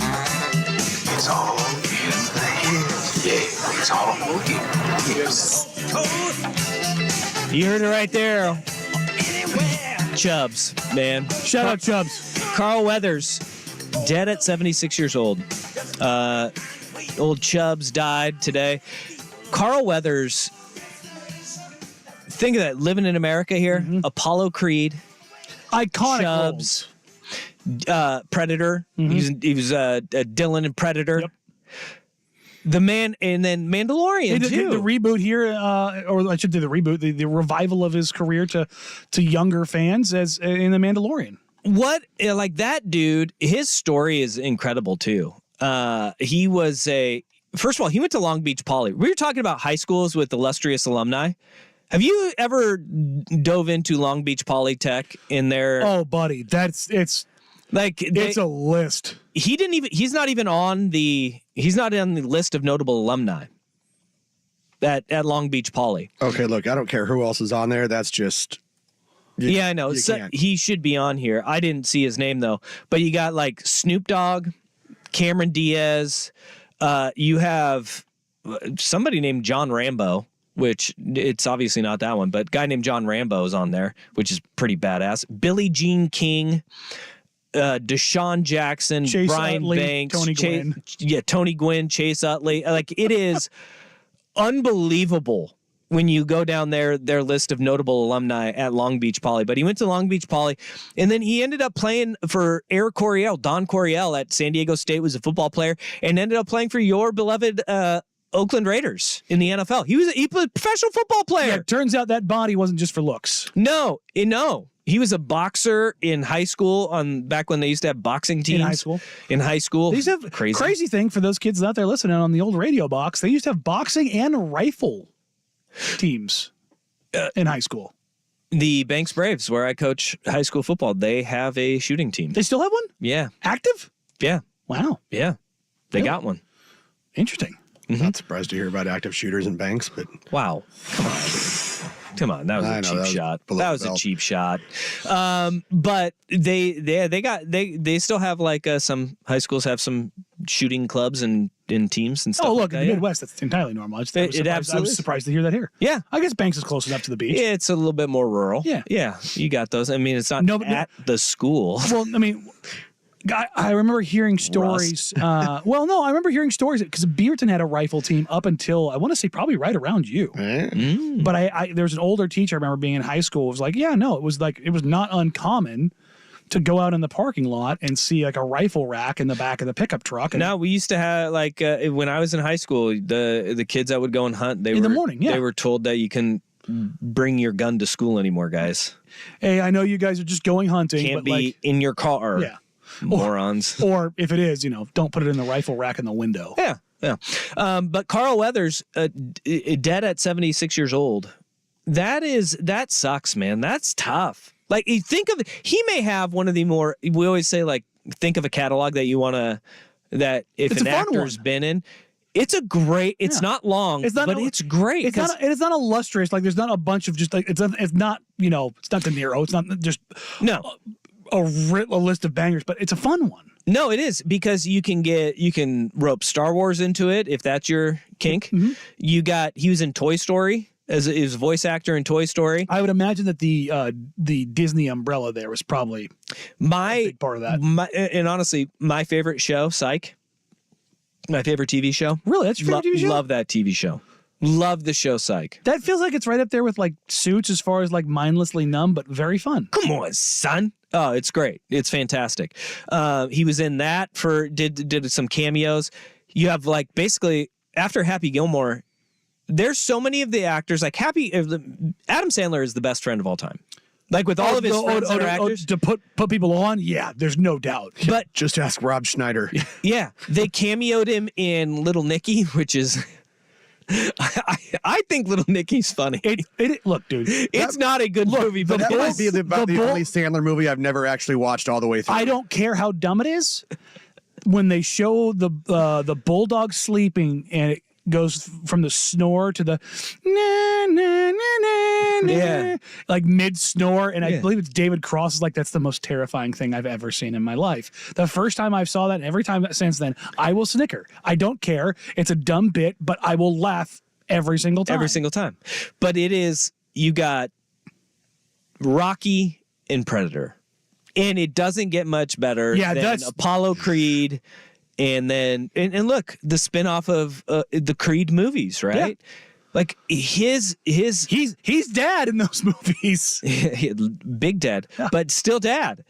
It's all in the hills. Yeah, it's all in the hills. You heard it right there. Chubbs, man. Shout out Chubbs. Carl Weathers, dead at 76 years old. Old Chubbs died today. Carl Weathers, think of that, living in America here. Apollo Creed, Iconic Chubbs, roles. Predator. He was Dylan in Predator. Yep. The man, and then Mandalorian too. The reboot here, or I should do the reboot, the revival of his career to younger fans as in The Mandalorian. What, like that dude, his story is incredible too. He was first of all, he went to Long Beach Poly. We were talking about high schools with illustrious alumni. Have you ever dove into Long Beach Polytech in there? Oh, buddy, it's a list. He's not on the list of notable alumni at Long Beach Poly. Okay, look, I don't care who else is on there. That's just... I know. So, he should be on here. I didn't see his name, though. But you got, like, Snoop Dogg, Cameron Diaz. You have somebody named John Rambo, which it's obviously not that one, but a guy named John Rambo is on there, which is pretty badass. Billie Jean King, Deshaun Jackson, Chase Brian Utley, Banks, Tony Gwynn. Tony Gwynn, Chase Utley. Like, it is unbelievable when you go down their list of notable alumni at Long Beach Poly. But he went to Long Beach Poly, and then he ended up playing for Air Coryell. Don Coryell at San Diego State was a football player, and ended up playing for your beloved Oakland Raiders in the NFL. He was a professional football player. Yeah, it turns out that body wasn't just for looks. No. He was a boxer in high school back when they used to have boxing teams. In high school. They used to have crazy thing for those kids out there listening on the old radio box. They used to have boxing and rifle teams in high school. The Banks Braves, where I coach high school football, they have a shooting team. They still have one? Yeah. Active? Yeah. Wow. Yeah. They got one. Interesting. Not surprised to hear about active shooters in banks, but... Wow. Come on. That was a cheap shot. That was a cheap shot. But they still have like some high schools have some shooting clubs and in teams and stuff. Oh, look, like that, in the Midwest, that's entirely normal. I was surprised to hear that here. Yeah. I guess Banks is close enough to the beach. Yeah, it's a little bit more rural. Yeah. Yeah. You got those. I mean, it's not at the school. Well, I mean, I remember hearing stories. I remember hearing stories because Beaverton had a rifle team up until, I want to say, probably right around you. But there was an older teacher I remember being in high school. It was like, it was not uncommon to go out in the parking lot and see like a rifle rack in the back of the pickup truck. No, we used to have like when I was in high school, the kids that would go and hunt, in the morning, they were told that you can bring your gun to school anymore, guys. Hey, I know you guys are just going hunting. Can't be in your car. Yeah. Morons. Or if it is, don't put it in the rifle rack in the window. Yeah. But Carl Weathers, dead at 76 years old. That sucks, man. That's tough. Like, you think of, he may have one of the more, we always say, like, think of a catalog that you want to, that if it's an actor's been in, it's a great, it's not long, it's great. It's not illustrious. Like, there's not a bunch of just like, it's not it's not De Niro. It's not just a list of bangers, but it's a fun one. No, it is, because you can rope Star Wars into it if that's your kink. Mm-hmm. He was in Toy Story as a voice actor in Toy Story. I would imagine that the Disney umbrella there was probably a big part of that. And honestly, my favorite show, Psych. My favorite TV show. Really? That's your favorite TV show? Love that TV show. Love the show Psych. That feels like it's right up there with like Suits as far as like mindlessly numb, but very fun. Come on, son. Oh, it's great. It's fantastic. He was in that did some cameos. You have like basically after Happy Gilmore, there's so many of the actors like Adam Sandler is the best friend of all time. Like with all of his friends that are actors. To put people on, yeah, there's no doubt. But just ask Rob Schneider. Yeah, they cameoed him in Little Nicky, which is I think Little Nicky's funny. Look, dude, it's not a good movie, but that might be the only Sandler movie I've never actually watched all the way through. I don't care how dumb it is. When they show the bulldog sleeping and it goes from the snore to the na na na na na. Yeah. like mid snore, and I believe it's David Cross is like, that's the most terrifying thing I've ever seen in my life. The first time I saw that, and every time since then, I will snicker. I don't care. It's a dumb bit, but I will laugh every single time. Every single time. But it is, you got Rocky and Predator. And it doesn't get much better than Apollo Creed. And then, and look, the spinoff of the Creed movies, right? Yeah. Like he's dad in those movies. Big dad, but still dad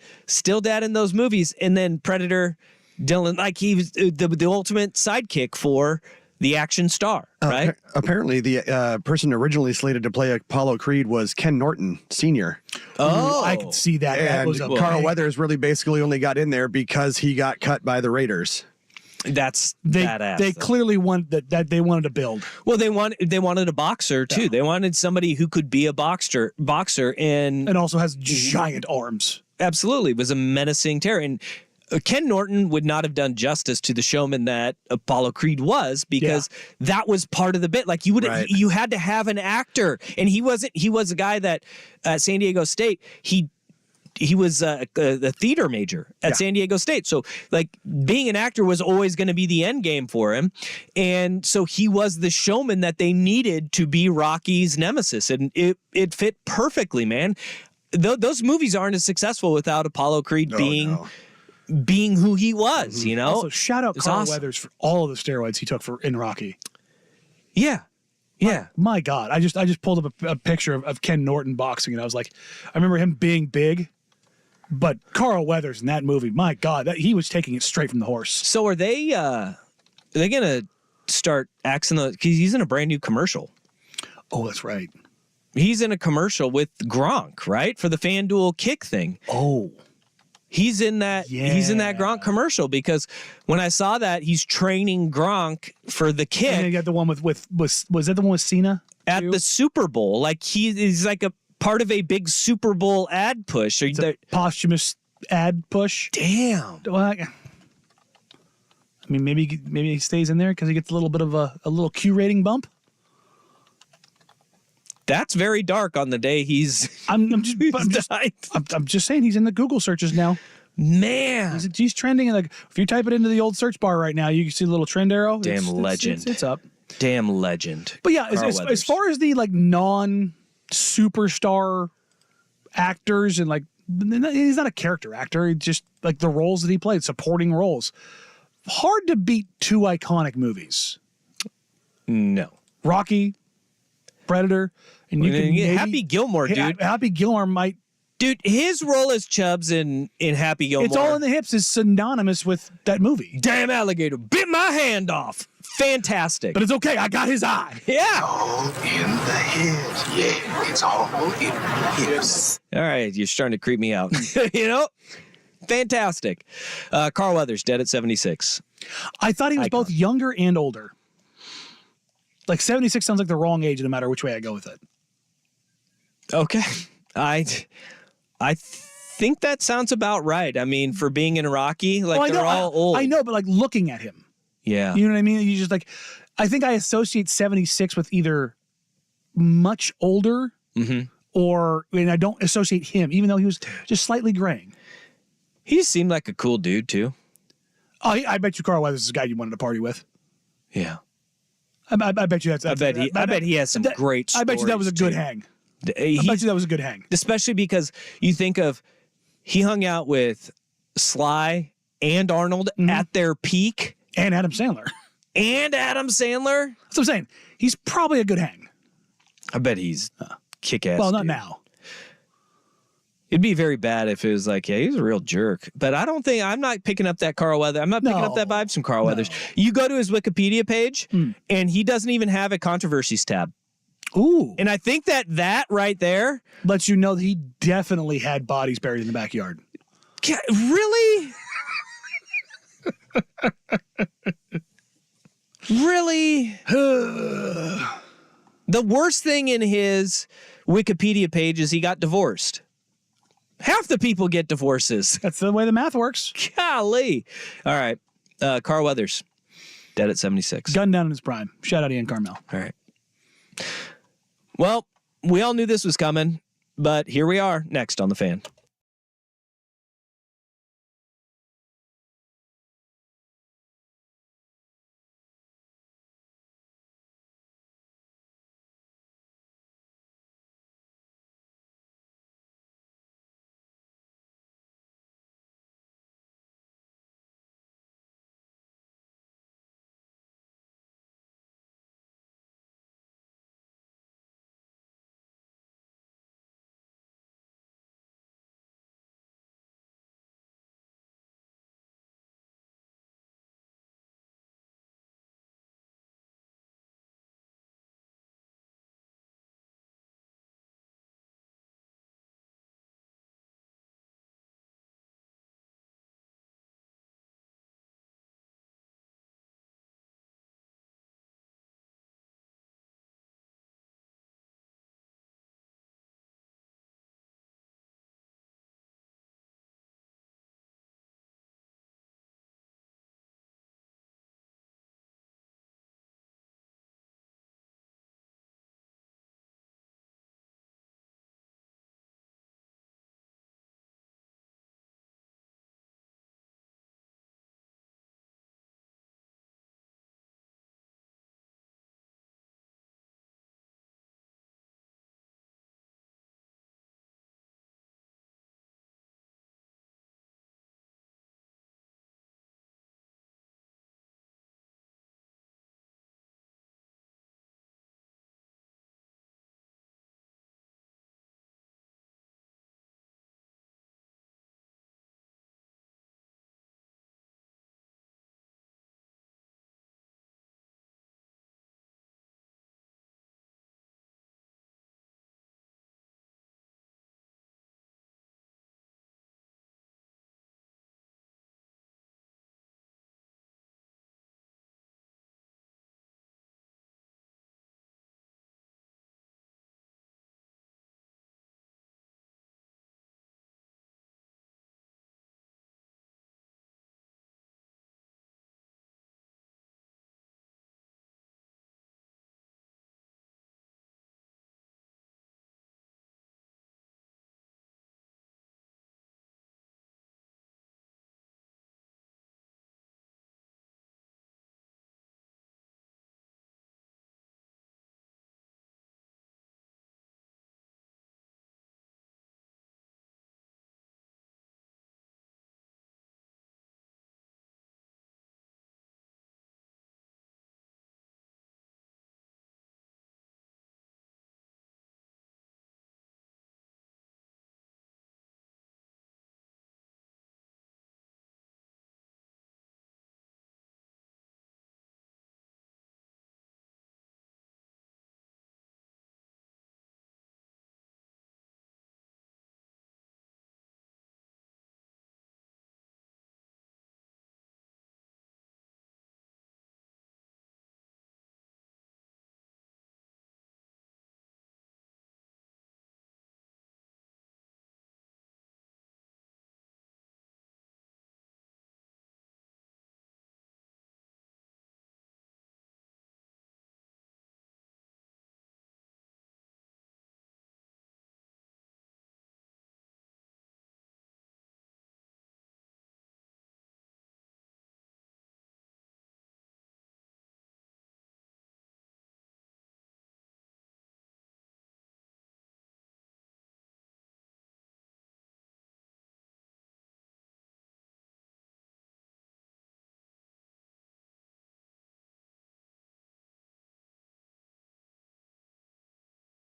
in those movies. And then Predator, Dylan, like he was the ultimate sidekick for the action star, right? Apparently, the person originally slated to play Apollo Creed was Ken Norton Sr. Oh, I could see that. And Carl Weathers really basically only got in there because he got cut by the Raiders. That's badass. They clearly want that they wanted to build. Well, they wanted a boxer too. Yeah. They wanted somebody who could be a boxer and also has giant arms. Absolutely, was a menacing terror. And Ken Norton would not have done justice to the showman that Apollo Creed was, because that was part of the bit. Like you had to have an actor, and he was a guy that at San Diego State he was a theater major at San Diego State. So like being an actor was always going to be the end game for him. And so he was the showman that they needed to be Rocky's nemesis. And it fit perfectly, man. Those movies aren't as successful without Apollo Creed being who he was, you know? Also, shout out Carl Weathers for all of the steroids he took in Rocky. Yeah. Yeah. My God. I just pulled up a picture of Ken Norton boxing, and I was like, I remember him being big. But Carl Weathers in that movie, my God, he was taking it straight from the horse. So are they going to start axing because he's in a brand new commercial. Oh, that's right. He's in a commercial with Gronk, right? For the FanDuel Kick thing. Oh. He's in that Gronk commercial, because when I saw that, he's training Gronk for the Kick. And you got the one with was that the one with Cena? At the Super Bowl. Like he's like a part of a big Super Bowl ad push. It's a posthumous ad push. Damn. Well, I mean, maybe he stays in there because he gets a little bit of a little Q rating bump. That's very dark on the day I'm just saying he's in the Google searches now. Man, he's trending. Like if you type it into the old search bar right now, you can see the little trend arrow. Damn legend. It's up. Damn legend. But yeah, as far as the like non-superstar actors, and like he's not a character actor. He just like the roles that he played, supporting roles. Hard to beat two iconic movies. No. Rocky, Predator, and you can Happy Gilmore, dude. Happy Gilmore might. Dude, his role as Chubbs in Happy Gilmore. It's All in the Hips is synonymous with that movie. Damn alligator bit my hand off. Fantastic. But it's okay. I got his eye. Yeah. All in the hips. Yeah, it's all in the hips. All right, you're starting to creep me out. You know? Fantastic. Carl Weathers, dead at 76. I thought he was both younger and older. Like 76 sounds like the wrong age no matter which way I go with it. Okay. I think that sounds about right. I mean, for being in Rocky, like they're all old. I know, but like looking at him. Yeah. You know what I mean? You just like, I think I associate 76 with either much older and I don't associate him, even though he was just slightly graying. He seemed like a cool dude too. Oh, I bet you Carl Weathers is a guy you wanted to party with. Yeah. I bet you that's I bet he has some great stories. I bet you that was a good hang. I bet you that was a good hang. Especially because you think of, he hung out with Sly and Arnold at their peak. And Adam Sandler. That's what I'm saying. He's probably a good hang. I bet he's kick-ass. Well, not now. It'd be very bad if it was like, yeah, he's a real jerk. But I'm not picking up that Carl Weathers. I'm not picking up that vibes from Carl Weathers. You go to his Wikipedia page, and he doesn't even have a controversies tab. Ooh. And I think that right there lets you know that he definitely had bodies buried in the backyard. Really? Really? The worst thing in his Wikipedia page is he got divorced. Half the people get divorces. That's the way the math works. Golly. All right. Carl Weathers, dead at 76. Gunned down in his prime. Shout out Ian Carmel. All right. Well, we all knew this was coming. But here we are, next on The Fan.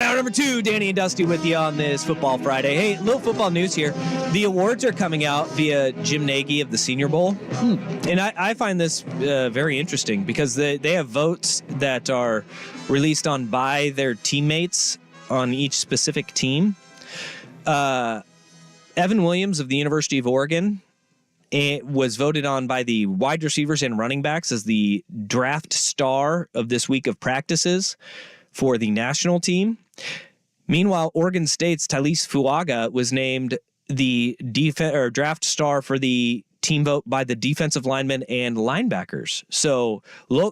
Hour number 2, Danny and Dusty with you on this Football Friday. Hey, little football news here. The awards are coming out via Jim Nagy of the Senior Bowl. And I find this very interesting because they have votes that are released on by their teammates on each specific team. Evan Williams of the University of Oregon was voted on by the wide receivers and running backs as the draft star of this week of practices for the national team. Meanwhile, Oregon State's Taliese Fuaga was named the draft star for the team vote by the defensive linemen and linebackers. So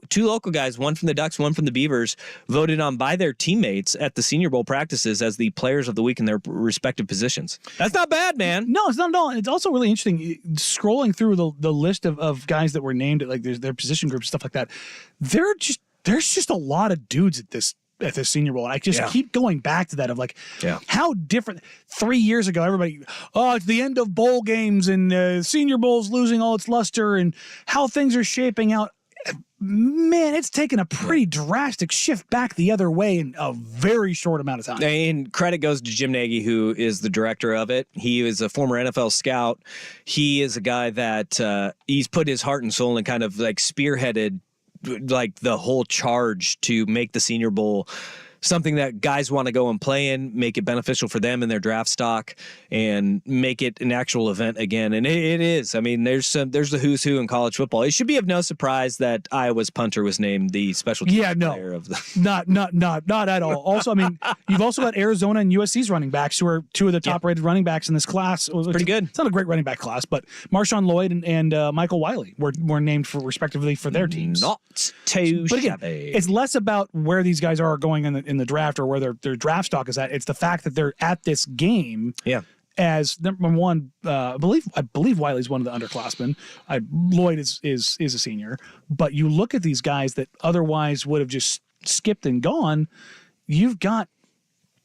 two local guys, one from the Ducks, one from the Beavers, voted on by their teammates at the Senior Bowl practices as the players of the week in their respective positions. That's not bad, man. No, it's not at all. It's also really interesting scrolling through the list of guys that were named at like their position groups, stuff like that. There's just a lot of dudes at this Senior Bowl. And I just keep going back to that of like how different 3 years ago, everybody, it's the end of bowl games and Senior Bowl's losing all its luster and how things are shaping out. Man, it's taken a pretty drastic shift back the other way in a very short amount of time. And credit goes to Jim Nagy, who is the director of it. He is a former NFL scout. He is a guy that he's put his heart and soul and kind of like spearheaded like the whole charge to make the Senior Bowl something that guys want to go and play in, make it beneficial for them in their draft stock, and make it an actual event again. And it is. I mean, there's the who's who in college football. It should be of no surprise that Iowa's punter was named the special teams player of the. Not at all. Also, I mean, you've also got Arizona and USC's running backs, who are two of the top-rated running backs in this class. Pretty good. It's not a great running back class, but Marshawn Lloyd and Michael Wiley were named respectively for their teams. Not too shabby. It's less about where these guys are going in the draft or where their draft stock is at. It's the fact that they're at this game. Yeah. As number one, I believe Wiley's one of the underclassmen. Lloyd is a senior. But you look at these guys that otherwise would have just skipped and gone. You've got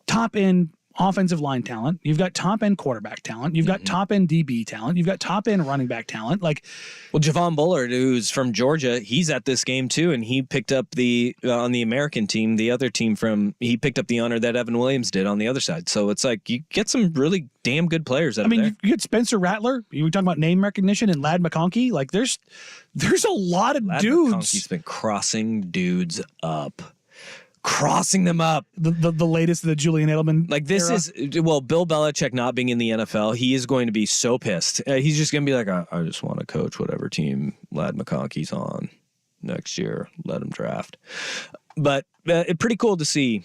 top end offensive line talent. You've got top end quarterback talent. You've got top end DB talent. You've got top end running back talent. Like, well, Javon Bullard, who's from Georgia, he's at this game too, and he picked up the on the American team, the other team he picked up the honor that Evan Williams did on the other side. So it's like you get some really damn good players out of there. You get Spencer Rattler. You were talking about name recognition and Ladd McConkey. Like, there's a lot of dudes. McConkey's been crossing dudes up. Crossing them up. The latest of the Julian Edelman. Like this era. is Bill Belichick not being in the NFL, he is going to be so pissed. He's just going to be like, I just want to coach whatever team Ladd McConkey's on next year. Let him draft. But pretty cool to see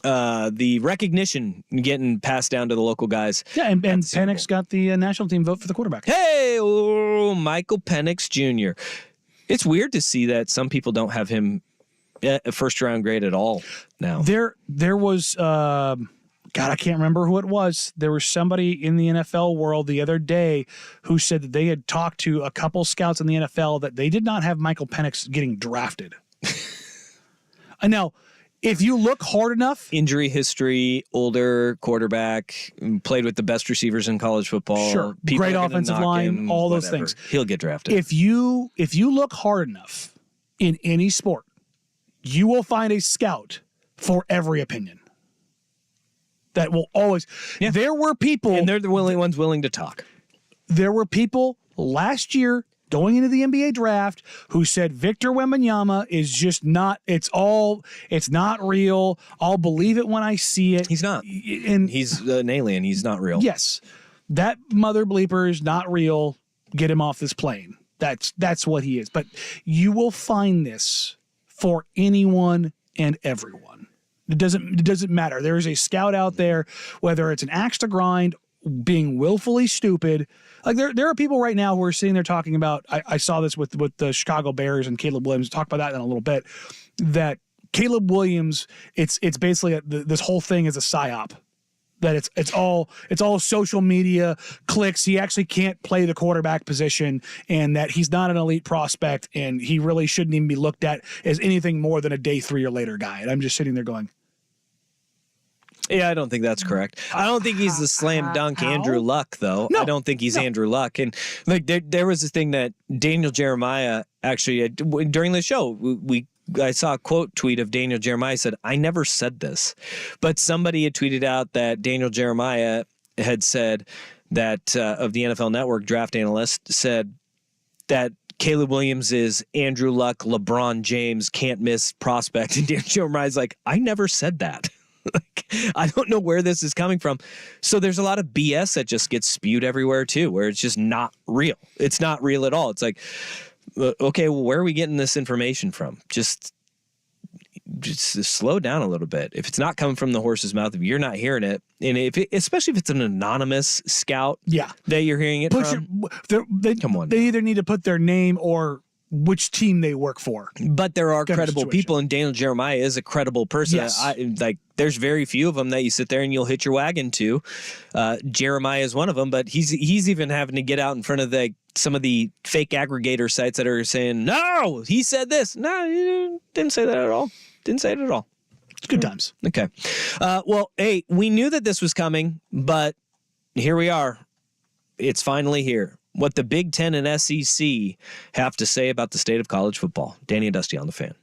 the recognition getting passed down to the local guys. Yeah, and Penix got the national team vote for the quarterback. Hey, Michael Penix Jr. It's weird to see that some people don't have him a first round grade at all now. There was God, I can't remember who it was. There was somebody in the NFL world the other day who said that they had talked to a couple scouts in the NFL that they did not have Michael Penix getting drafted. And now, if you look hard enough, injury history, older quarterback, played with the best receivers in college football. Sure, great offensive line, all those things. He'll get drafted. If you look hard enough in any sport, you will find a scout for every opinion. That will always. Yeah. There were people, and they're the ones willing to talk. There were people last year going into the NBA draft who said Victor Wembanyama is just not. It's not real. I'll believe it when I see it. He's not. And he's an alien. He's not real. Yes, that mother bleeper is not real. Get him off this plane. That's what he is. But you will find this for anyone and everyone. It doesn't matter. There is a scout out there, whether it's an axe to grind, being willfully stupid. Like there are people right now who are sitting there talking about, I saw this with the Chicago Bears and Caleb Williams, talk about that in a little bit, that Caleb Williams, it's basically this whole thing is a psyop. That it's all social media clicks. He actually can't play the quarterback position, and that he's not an elite prospect, and he really shouldn't even be looked at as anything more than a day 3 or later guy. And I'm just sitting there going, yeah, I don't think that's correct. I don't think he's the slam dunk Andrew Luck, though. No, I don't think he's Andrew Luck. And like there was this thing that Daniel Jeremiah actually during the show I saw a quote tweet of Daniel Jeremiah said, I never said this. But somebody had tweeted out that Daniel Jeremiah had said that of the NFL Network draft analyst said that Caleb Williams is Andrew Luck, LeBron James, can't miss prospect. And Daniel Jeremiah's like, I never said that. Like, I don't know where this is coming from. So there's a lot of BS that just gets spewed everywhere too, where it's just not real. It's not real at all. It's like, okay, well, where are we getting this information from? Just just slow down a little bit. If it's not coming from the horse's mouth, if you're not hearing it, and especially if it's an anonymous scout, that you're hearing it from, come on, they either need to put their name or which team they work for. But there are credible people, and Daniel Jeremiah is a credible person. Yes. There's very few of them that you sit there and you'll hit your wagon to. Jeremiah is one of them, but he's even having to get out in front of some of the fake aggregator sites that are saying, no, he said this. No, he didn't say that at all. Didn't say it at all. It's good times. Okay. Well, hey, we knew that this was coming, but here we are. It's finally here. What the Big Ten and SEC have to say about the state of college football. Danny and Dusty on the Fan.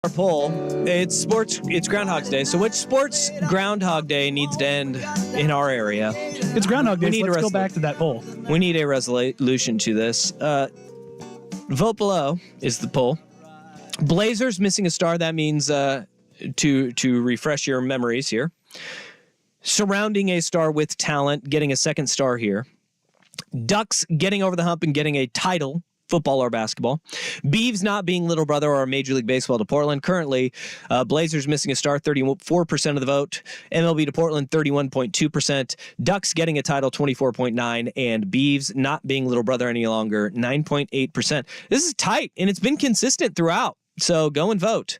Our poll, it's Groundhog's Day. So which sports Groundhog Day needs to end in our area? It's Groundhog Day. So let's go back to that poll. We need a resolution to this. Vote below is the poll. Blazers missing a star. That means to refresh your memories here. Surrounding a star with talent, getting a second star here. Ducks getting over the hump and getting a title. Football or basketball. Beavs not being little brother or Major League Baseball to Portland. Currently, Blazers missing a star, 34% of the vote. MLB to Portland, 31.2%. Ducks getting a title, 24.9%. And Beavs not being little brother any longer, 9.8%. This is tight, and it's been consistent throughout. So go and vote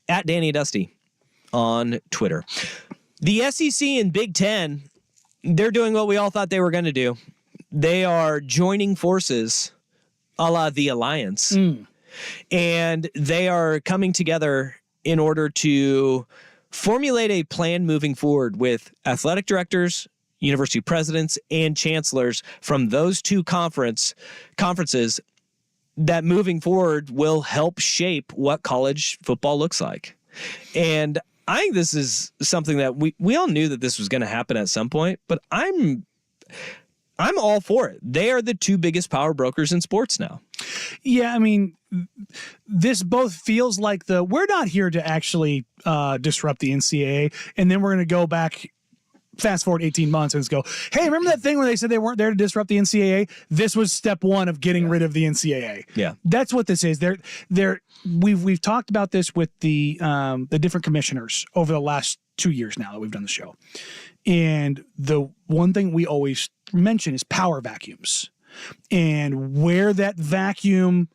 at Danny Dusty on Twitter. The SEC and Big Ten, they're doing what we all thought they were going to do. They are joining forces a la the Alliance. And they are coming together in order to formulate a plan moving forward with athletic directors, university presidents, and chancellors from those two conferences that moving forward will help shape what college football looks like. And I think this is something that we all knew that this was going to happen at some point, but I'm all for it. They are the two biggest power brokers in sports now. Yeah, I mean, this both feels like we're not here to actually disrupt the NCAA, and then we're going to go back, fast forward 18 months, and just go, hey, remember that thing where they said they weren't there to disrupt the NCAA? This was step one of getting rid of the NCAA. Yeah, that's what this is. We've talked about this with the different commissioners over the last 2 years now that we've done the show. And the one thing we always mention is power vacuums and where that vacuum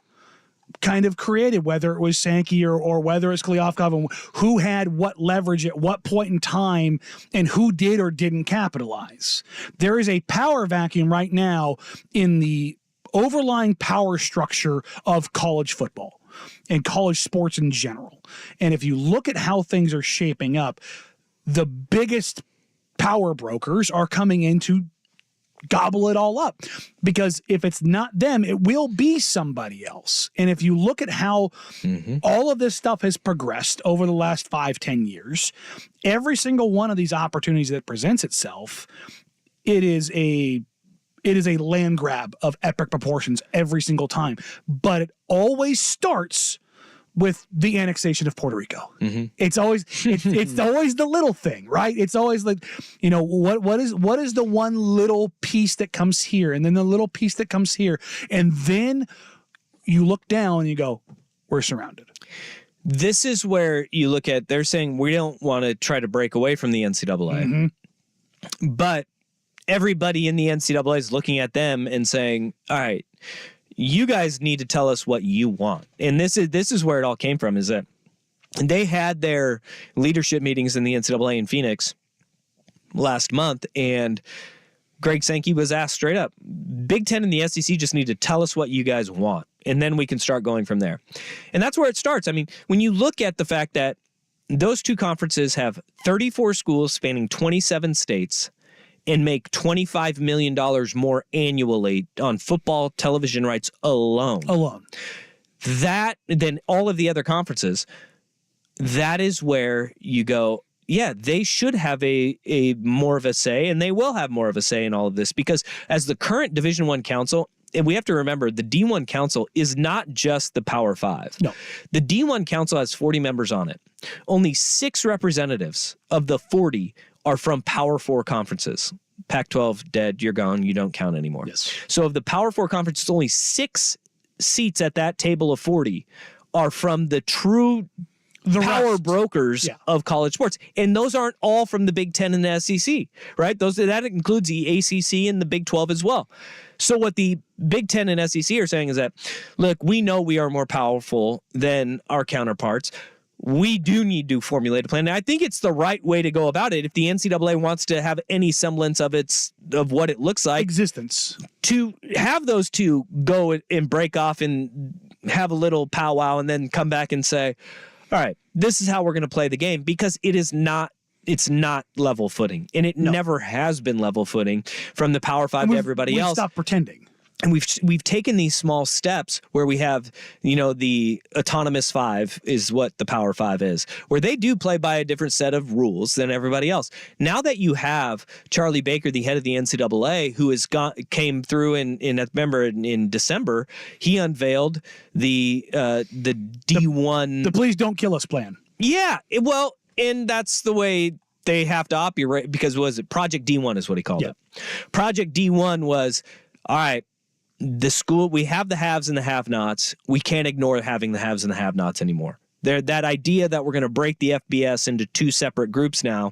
kind of created, whether it was Sankey or whether it's Kliavkov, and who had what leverage at what point in time and who did or didn't capitalize. There is a power vacuum right now in the overlying power structure of college football and college sports in general. And if you look at how things are shaping up, the biggest power brokers are coming in to gobble it all up, because if it's not them, it will be somebody else. And if you look at how all of this stuff has progressed over the last 5-10 years, every single one of these opportunities that presents itself, it is a land grab of epic proportions every single time. But it always starts with the annexation of Puerto Rico. It's always it's always the little thing, right? It's always like, what is the one little piece that comes here, and then the little piece that comes here, and then you look down and you go, we're surrounded. This is where you look at, they're saying we don't want to try to break away from the NCAA, but everybody in the NCAA is looking at them and saying, all right, you guys need to tell us what you want. And this is where it all came from, is that they had their leadership meetings in the NCAA in Phoenix last month, and Greg Sankey was asked straight up, Big Ten and the SEC just need to tell us what you guys want, and then we can start going from there. And that's where it starts. I mean, when you look at the fact that those two conferences have 34 schools spanning 27 states and make $25 million more annually on football television rights alone. That, than all of the other conferences, that is where you go, yeah, they should have a more of a say, and they will have more of a say in all of this, because as the current Division I council, and we have to remember, the D1 council is not just the Power Five. No. The D1 council has 40 members on it. Only 6 representatives of the 40 are from Power 4 conferences. Pac-12, dead, you're gone, you don't count anymore. Yes. So of the Power 4 conferences, only 6 seats at that table of 40 are from the true power brokers of college sports. And those aren't all from the Big Ten and the SEC, right? That includes the ACC and the Big 12 as well. So what the Big Ten and SEC are saying is that, look, we know we are more powerful than our counterparts. We do need to formulate a plan. And I think it's the right way to go about it. If the NCAA wants to have any semblance of what it looks like, existence, to have those two go and break off and have a little powwow and then come back and say, all right, this is how we're going to play the game, because it's not level footing, and it never has been level footing from the Power Five to everybody else. Stop pretending. And we've taken these small steps where we have, the autonomous 5 is what the Power 5 is, where they do play by a different set of rules than everybody else. Now that you have Charlie Baker, the head of the NCAA, who came through in December, he unveiled the D1, the Please Don't Kill Us plan. Yeah, and that's the way they have to operate, because Project D1 is what he called it. Project D1 was, all right, the school, we have the haves and the have-nots. We can't ignore having the haves and the have-nots anymore. That idea that we're going to break the FBS into 2 separate groups now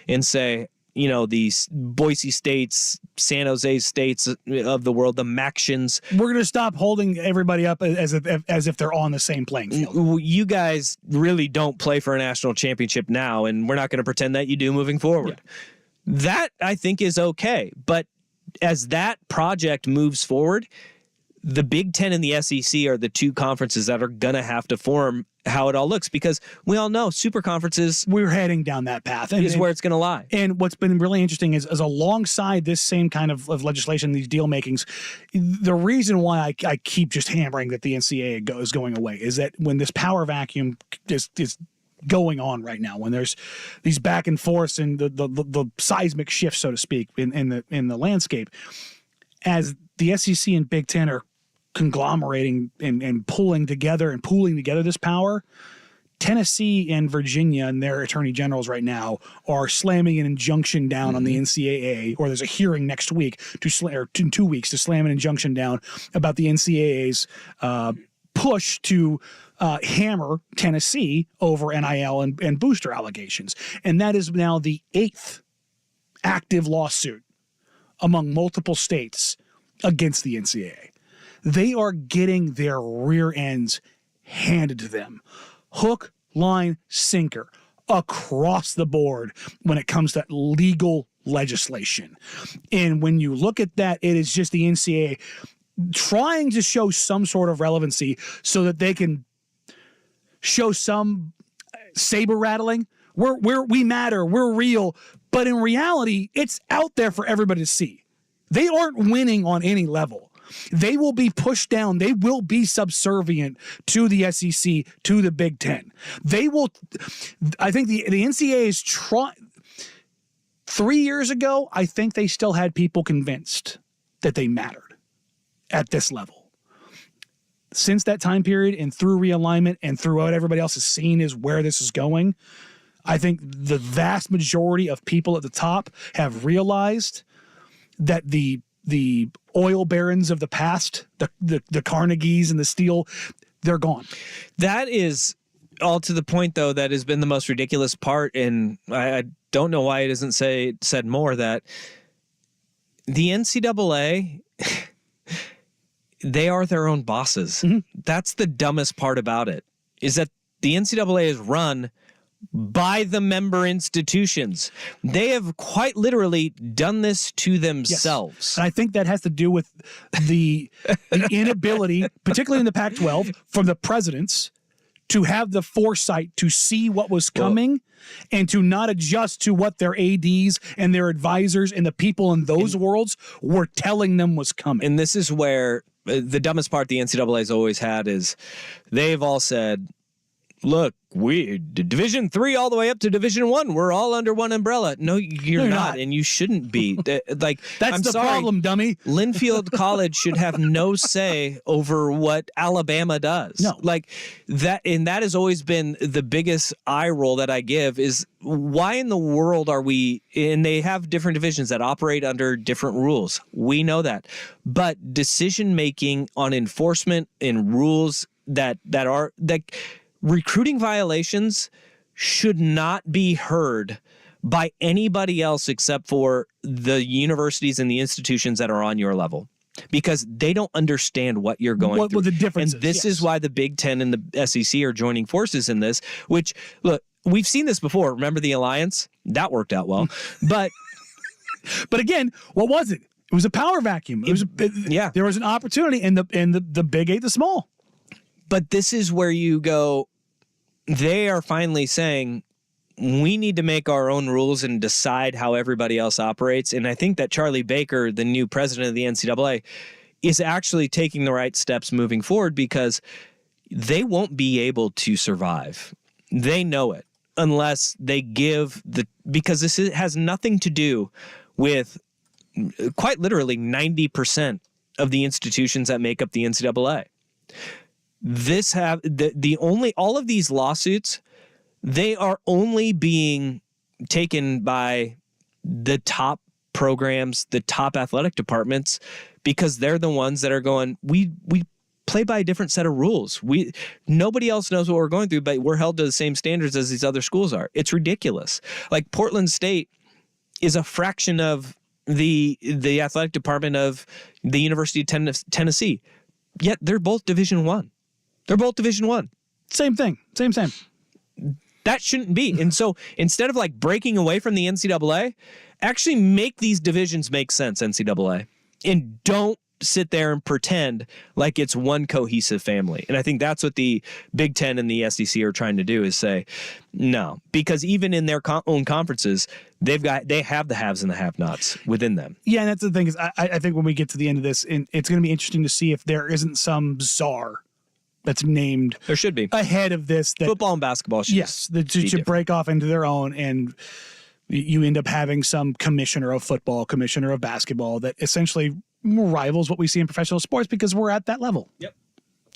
and say, these Boise States, San Jose States of the world, the Maxions. We're going to stop holding everybody up as if they're on the same playing field. You guys really don't play for a national championship now, and we're not going to pretend that you do moving forward. Yeah. That, I think, is okay. But as that project moves forward, the Big Ten and the SEC are the 2 conferences that are going to have to form how it all looks, because we all know super conferences, we're heading down that path, is where it's going to lie. And what's been really interesting is alongside this same kind of legislation, these deal makings, the reason why I keep just hammering that the NCAA is going away is that when this power vacuum is going on right now, when there's these back and forths and the seismic shifts, so to speak, in the landscape, as the SEC and Big Ten are conglomerating and pooling together this power, Tennessee and Virginia and their attorney generals right now are slamming an injunction down on the NCAA, or there's a hearing next week in 2 weeks to slam an injunction down about the NCAA's push to hammer Tennessee over NIL and booster allegations. And that is now the 8th active lawsuit among multiple states against the NCAA. They are getting their rear ends handed to them. Hook, line, sinker across the board when it comes to legal legislation. And when you look at that, it is just the NCAA trying to show some sort of relevancy so that they can show some saber rattling. We matter, we're real, but in reality, it's out there for everybody to see. They aren't winning on any level. They will be pushed down. They will be subservient to the SEC, to the Big Ten. They will. I think the NCAA is trying. 3 years ago, I think they still had people convinced that they mattered at this level. Since that time period and through realignment and through what everybody else has seen is where this is going, I think the vast majority of people at the top have realized that the oil barons of the past, the Carnegies and the Steele, they're gone. That is all to the point, though, that has been the most ridiculous part, and I don't know why it isn't said more, that the NCAA, they are their own bosses. Mm-hmm. That's the dumbest part about it, is that the NCAA is run by the member institutions. They have quite literally done this to themselves. Yes. And I think that has to do with the inability, particularly in the Pac-12, from the presidents to have the foresight to see what was coming and to not adjust to what their ADs and their advisors and the people in those worlds were telling them was coming. And this is where the dumbest part the NCAA has always had is they've all said, look, we Division III all the way up to Division I, we're all under one umbrella. No, you're not, and you shouldn't be. Like, that's the problem, dummy. Linfield College should have no say over what Alabama does. No, like that, and that has always been the biggest eye roll that I give is why in the world are we? And they have different divisions that operate under different rules. We know that, but decision making on enforcement and rules that recruiting violations should not be heard by anybody else except for the universities and the institutions that are on your level, because they don't understand what you're going through. What the difference and this is why the Big Ten and the SEC are joining forces in this, which, look, we've seen this before. Remember the alliance? That worked out well. But again, what was it? It was a power vacuum. There was an opportunity, and the big ate the small. But this is where you go, they are finally saying, we need to make our own rules and decide how everybody else operates. And I think that Charlie Baker, the new president of the NCAA, is actually taking the right steps moving forward, because they won't be able to survive. They know it unless they give because has nothing to do with quite literally 90% of the institutions that make up the NCAA. All of these lawsuits, they are only being taken by the top programs, the top athletic departments, because they're the ones that are going, we play by a different set of rules. Nobody else knows what we're going through, but we're held to the same standards as these other schools are. It's ridiculous. Like Portland State is a fraction of the athletic department of the University of Tennessee, yet they're both Division I. They're both Division I. Same thing. Same. That shouldn't be. And so instead of like breaking away from the NCAA, actually make these divisions make sense, NCAA, and don't sit there and pretend like it's one cohesive family. And I think that's what the Big Ten and the SEC are trying to do, is say no, because even in their own conferences, they have the haves and the have-nots within them. Yeah, and that's the thing is, I think when we get to the end of this, it's going to be interesting to see if there isn't some czar that's named. There should be ahead of this. Football and basketball should should break off into their own, and you end up having some commissioner of football, commissioner of basketball that essentially rivals what we see in professional sports, because we're at that level.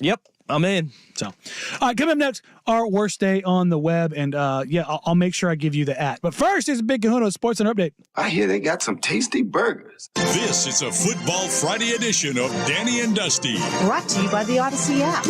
Yep. I'm in. So, all right, coming up next, our worst day on the web. And I'll make sure I give you the @ But first, here's a Big Kahuna Sports Center update. I hear they got some tasty burgers. This is a Football Friday edition of Danny and Dusty. Brought to you by the Odyssey app.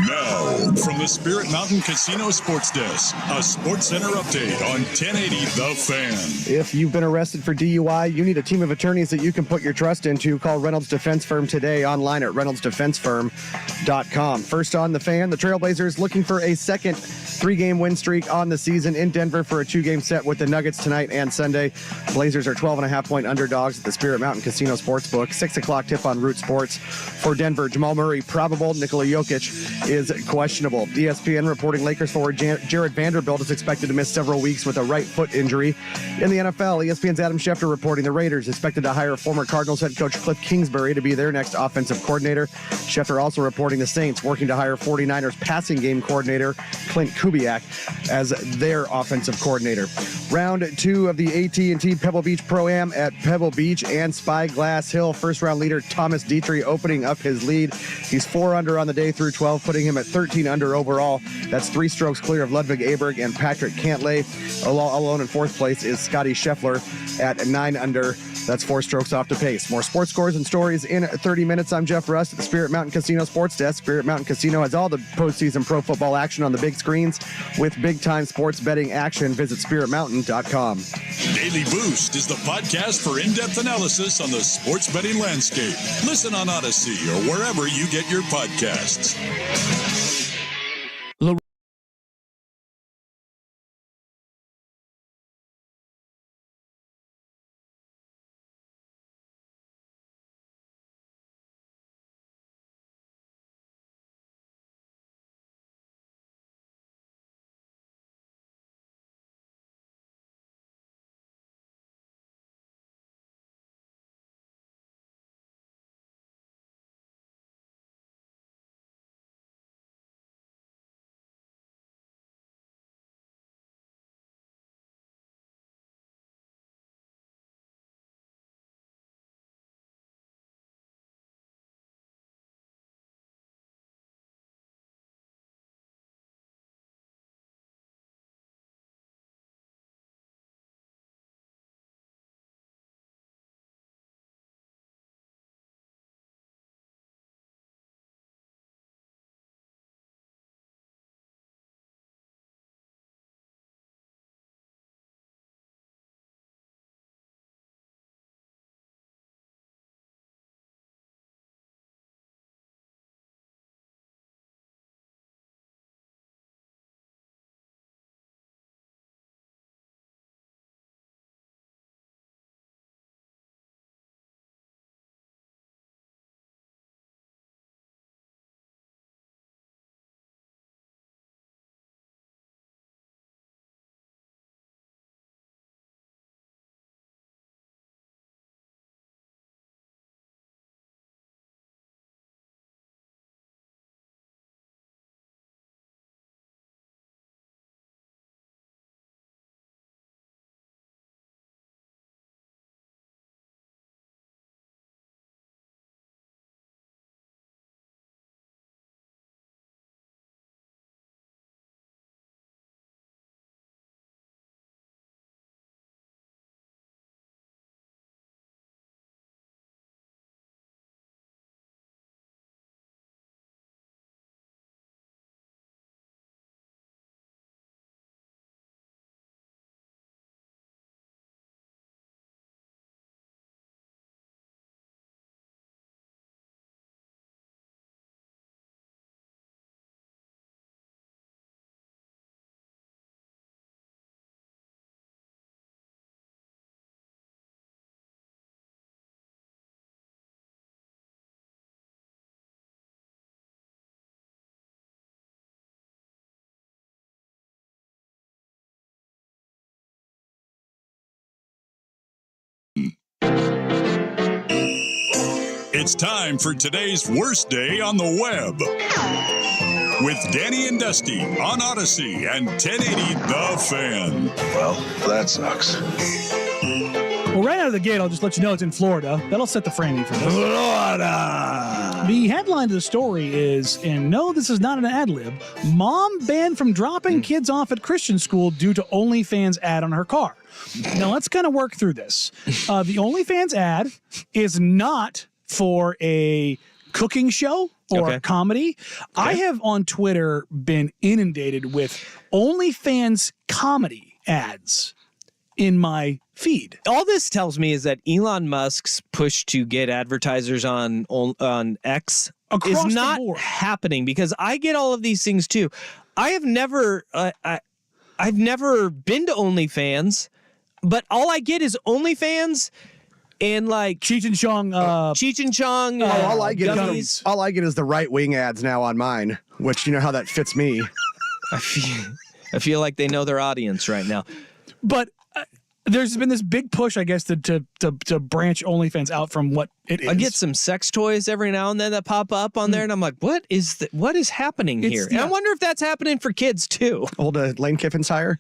Now, from the Spirit Mountain Casino Sports Desk, a Sports Center update on 1080 The Fan. If you've been arrested for DUI, you need a team of attorneys that you can put your trust into. Call Reynolds Defense Firm today, online at reynoldsdefensefirm.com. First on The Fan, the Trailblazers looking for a second 3-game win streak on the season in Denver for a 2-game set with the Nuggets tonight and Sunday. Blazers are 12.5-point underdogs at the Spirit Mountain Casino Sportsbook. 6 o'clock tip on Root Sports. For Denver, Jamal Murray probable, Nikola Jokic is questionable. ESPN reporting Lakers forward Jared Vanderbilt is expected to miss several weeks with a right foot injury. In the NFL, ESPN's Adam Schefter reporting the Raiders expected to hire former Cardinals head coach Cliff Kingsbury to be their next offensive coordinator. Schefter also reporting the Saints working to hire 49ers passing game coordinator Clint Kubiak as their offensive coordinator. Round 2 of the AT&T Pebble Beach Pro-Am at Pebble Beach and Spyglass Hill. First round leader Thomas Dietrich opening up his lead. He's 4 under on the day through 12, putting him at 13 under overall. That's 3 strokes clear of Ludwig Aberg and Patrick Cantlay. Alone in 4th place is Scotty Scheffler at 9 under. That's 4 strokes off the pace. More sports scores and stories in 30 minutes. I'm Jeff Rust at the Spirit Mountain Casino Sports Desk. Spirit Mountain Casino has all the postseason pro football action on the big screens with big-time sports betting action. Visit spiritmountain.com. Daily Boost is the podcast for in-depth analysis on the sports betting landscape. Listen on Odyssey or wherever you get your podcasts. It's time for today's worst day on the web. With Danny and Dusty on Odyssey and 1080 The Fan. Well, that sucks. Well, right out of the gate, I'll just let you know it's in Florida. That'll set the framing for this. Florida. The headline of the story is, and no, this is not an ad lib, mom banned from dropping kids off at Christian school due to OnlyFans ad on her car. Now, let's kind of work through this. The OnlyFans ad is not for a cooking show or a comedy. I have on Twitter been inundated with OnlyFans comedy ads in my feed. All this tells me is that Elon Musk's push to get advertisers on X Across is the not board. happening, because I get all of these things too. I have never, I've never been to OnlyFans, but all I get is OnlyFans and like Cheech and Chong. Cheech and Chong. all I get gummies. is the right wing ads now on mine, which you know how that fits me. I feel like they know their audience right now. But there's been this big push, I guess, to branch OnlyFans out from what it is. I get some sex toys every now and then that pop up on there, and I'm like, what is happening here? And I wonder if that's happening for kids too. Old Lane Kiffin's hire.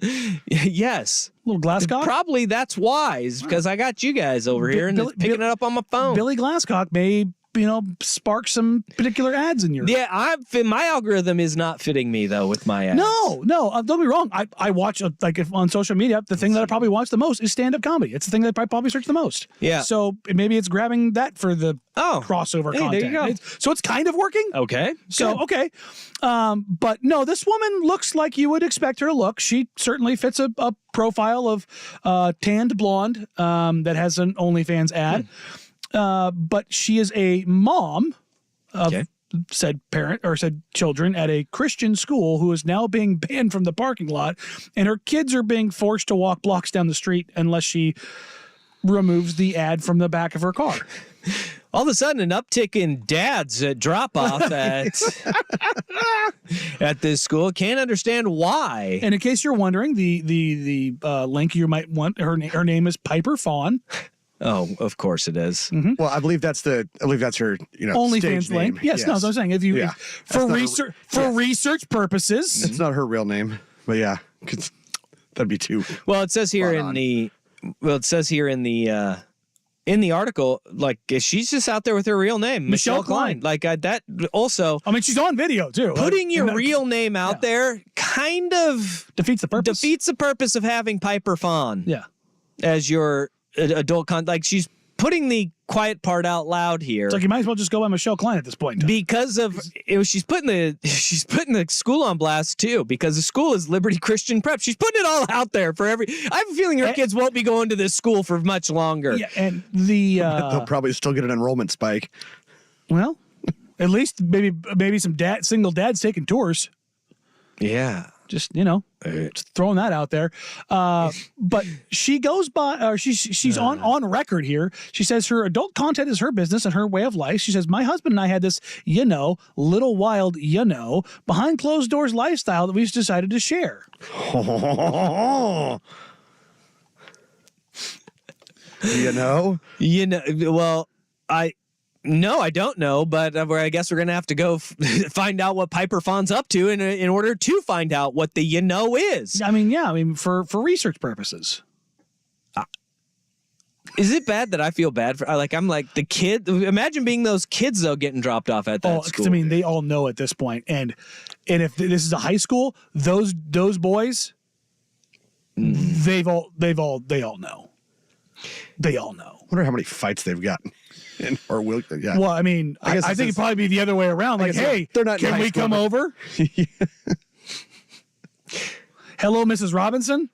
Yes. Little Glasscock. Probably that's wise, because I got you guys over here and it's picking it up on my phone. Billy Glasscock may, spark some particular ads in your. Yeah, my algorithm is not fitting me though with my ads. No, don't be wrong. I watch if on social media, the thing that I probably watch the most is stand-up comedy. It's the thing that I probably search the most. Yeah. So maybe it's grabbing that for the crossover content. There you go. So it's kind of working. Okay. So good. okay, but no, this woman looks like you would expect her to look. She certainly fits a profile of tanned blonde that has an OnlyFans ad. But she is a mom of said parent or said children at a Christian school who is now being banned from the parking lot, and her kids are being forced to walk blocks down the street unless she removes the ad from the back of her car. All of a sudden, an uptick in dads drop off at this school. Can't understand why. And in case you're wondering, the link you might want, her name is Piper Fawn. Oh, of course it is. Mm-hmm. Well, I believe that's her, OnlyFans stage link. name. Yes, no, as I was saying, for research purposes, It's not her real name, but yeah, that'd be too. Well, it says here in the article, like, she's just out there with her real name, Michelle Klein. Like that. Also, I mean, she's on video too. Putting your real name out there kind of defeats the purpose. Defeats the purpose of having Piper Fawn. Yeah. As your adult like she's putting the quiet part out loud here. It's like you might as well just go by Michelle Klein at this point. Because of she's putting the school on blast too, because the school is Liberty Christian Prep. She's putting it all out there for I have a feeling her kids won't be going to this school for much longer. Yeah, and they'll probably still get an enrollment spike. Well, at least maybe some single dads taking tours. Yeah. Just just throwing that out there. But she goes by, or she's on record here. She says her adult content is her business and her way of life. She says, my husband and I had this, little wild, behind closed doors lifestyle that we've decided to share. Well, No, I don't know, but I guess we're going to have to go find out what Piper Fawn's up to in order to find out what the is. I mean, for research purposes. Is it bad that I feel bad for, I'm like the kid? Imagine being those kids, though, getting dropped off at that school. I mean, they all know at this point. And if this is a high school, those boys, they all know. They all know. I wonder how many fights they've gotten. Yeah. Well, I mean, I think it'd probably be the other way around. Like, hey, they're not. Can we come over? Hello, Mrs. Robinson.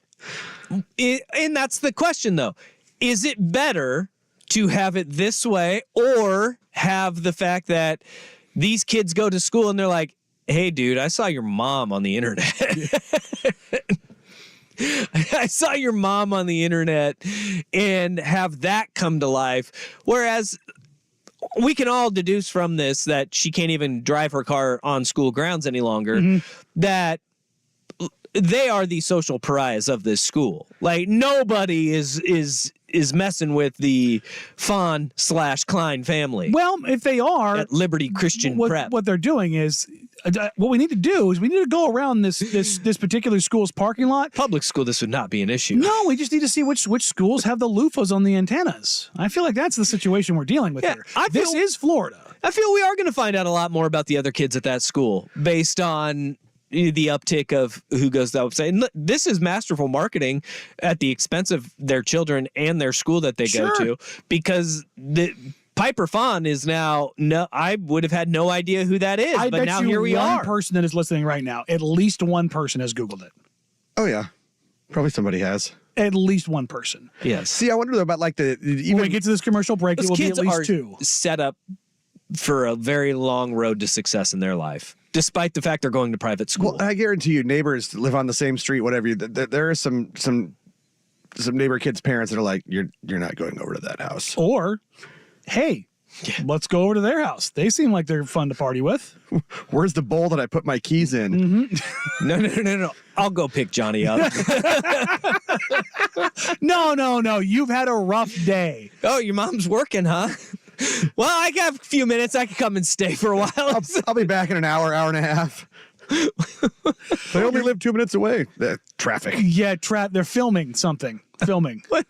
And that's the question, though. Is it better to have it this way, or have the fact that these kids go to school and they're like, hey, dude, I saw your mom on the internet. I saw your mom on the internet, and have that come to life. Whereas we can all deduce from this that she can't even drive her car on school grounds any longer, that they are the social pariahs of this school. Like, nobody is is messing with the Fawn/Klein family. Well, if they are at Liberty Christian Prep, what they're doing is what we need to do is we need to go around this particular school's parking lot. Public school, this would not be an issue. No, we just need to see which schools have the loofahs on the antennas. I feel like that's the situation we're dealing with here. This is Florida. I feel we are going to find out a lot more about the other kids at that school based on the uptick of who goes to that website. And this is masterful marketing at the expense of their children and their school that they go to, because the Piper Fawn is now, I would have had no idea who that is, but now here we are. One person that is listening right now, at least one person has Googled it. Oh, yeah. Probably somebody has. At least one person. Yes. See, I wonder about like when we get to this commercial break, it will be at least two. Set up for a very long road to success in their life, despite the fact they're going to private school. Well, I guarantee you, neighbors live on the same street, whatever. There are some neighbor kids' parents that are like, you're not going over to that house. Or, hey, let's go over to their house. They seem like they're fun to party with. Where's the bowl that I put my keys in? Mm-hmm. No. I'll go pick Johnny up. No. You've had a rough day. Oh, your mom's working, huh? Well, I got a few minutes. I can come and stay for a while. I'll be back in an hour and a half. They only live 2 minutes away. Traffic. Yeah, they're filming something. What?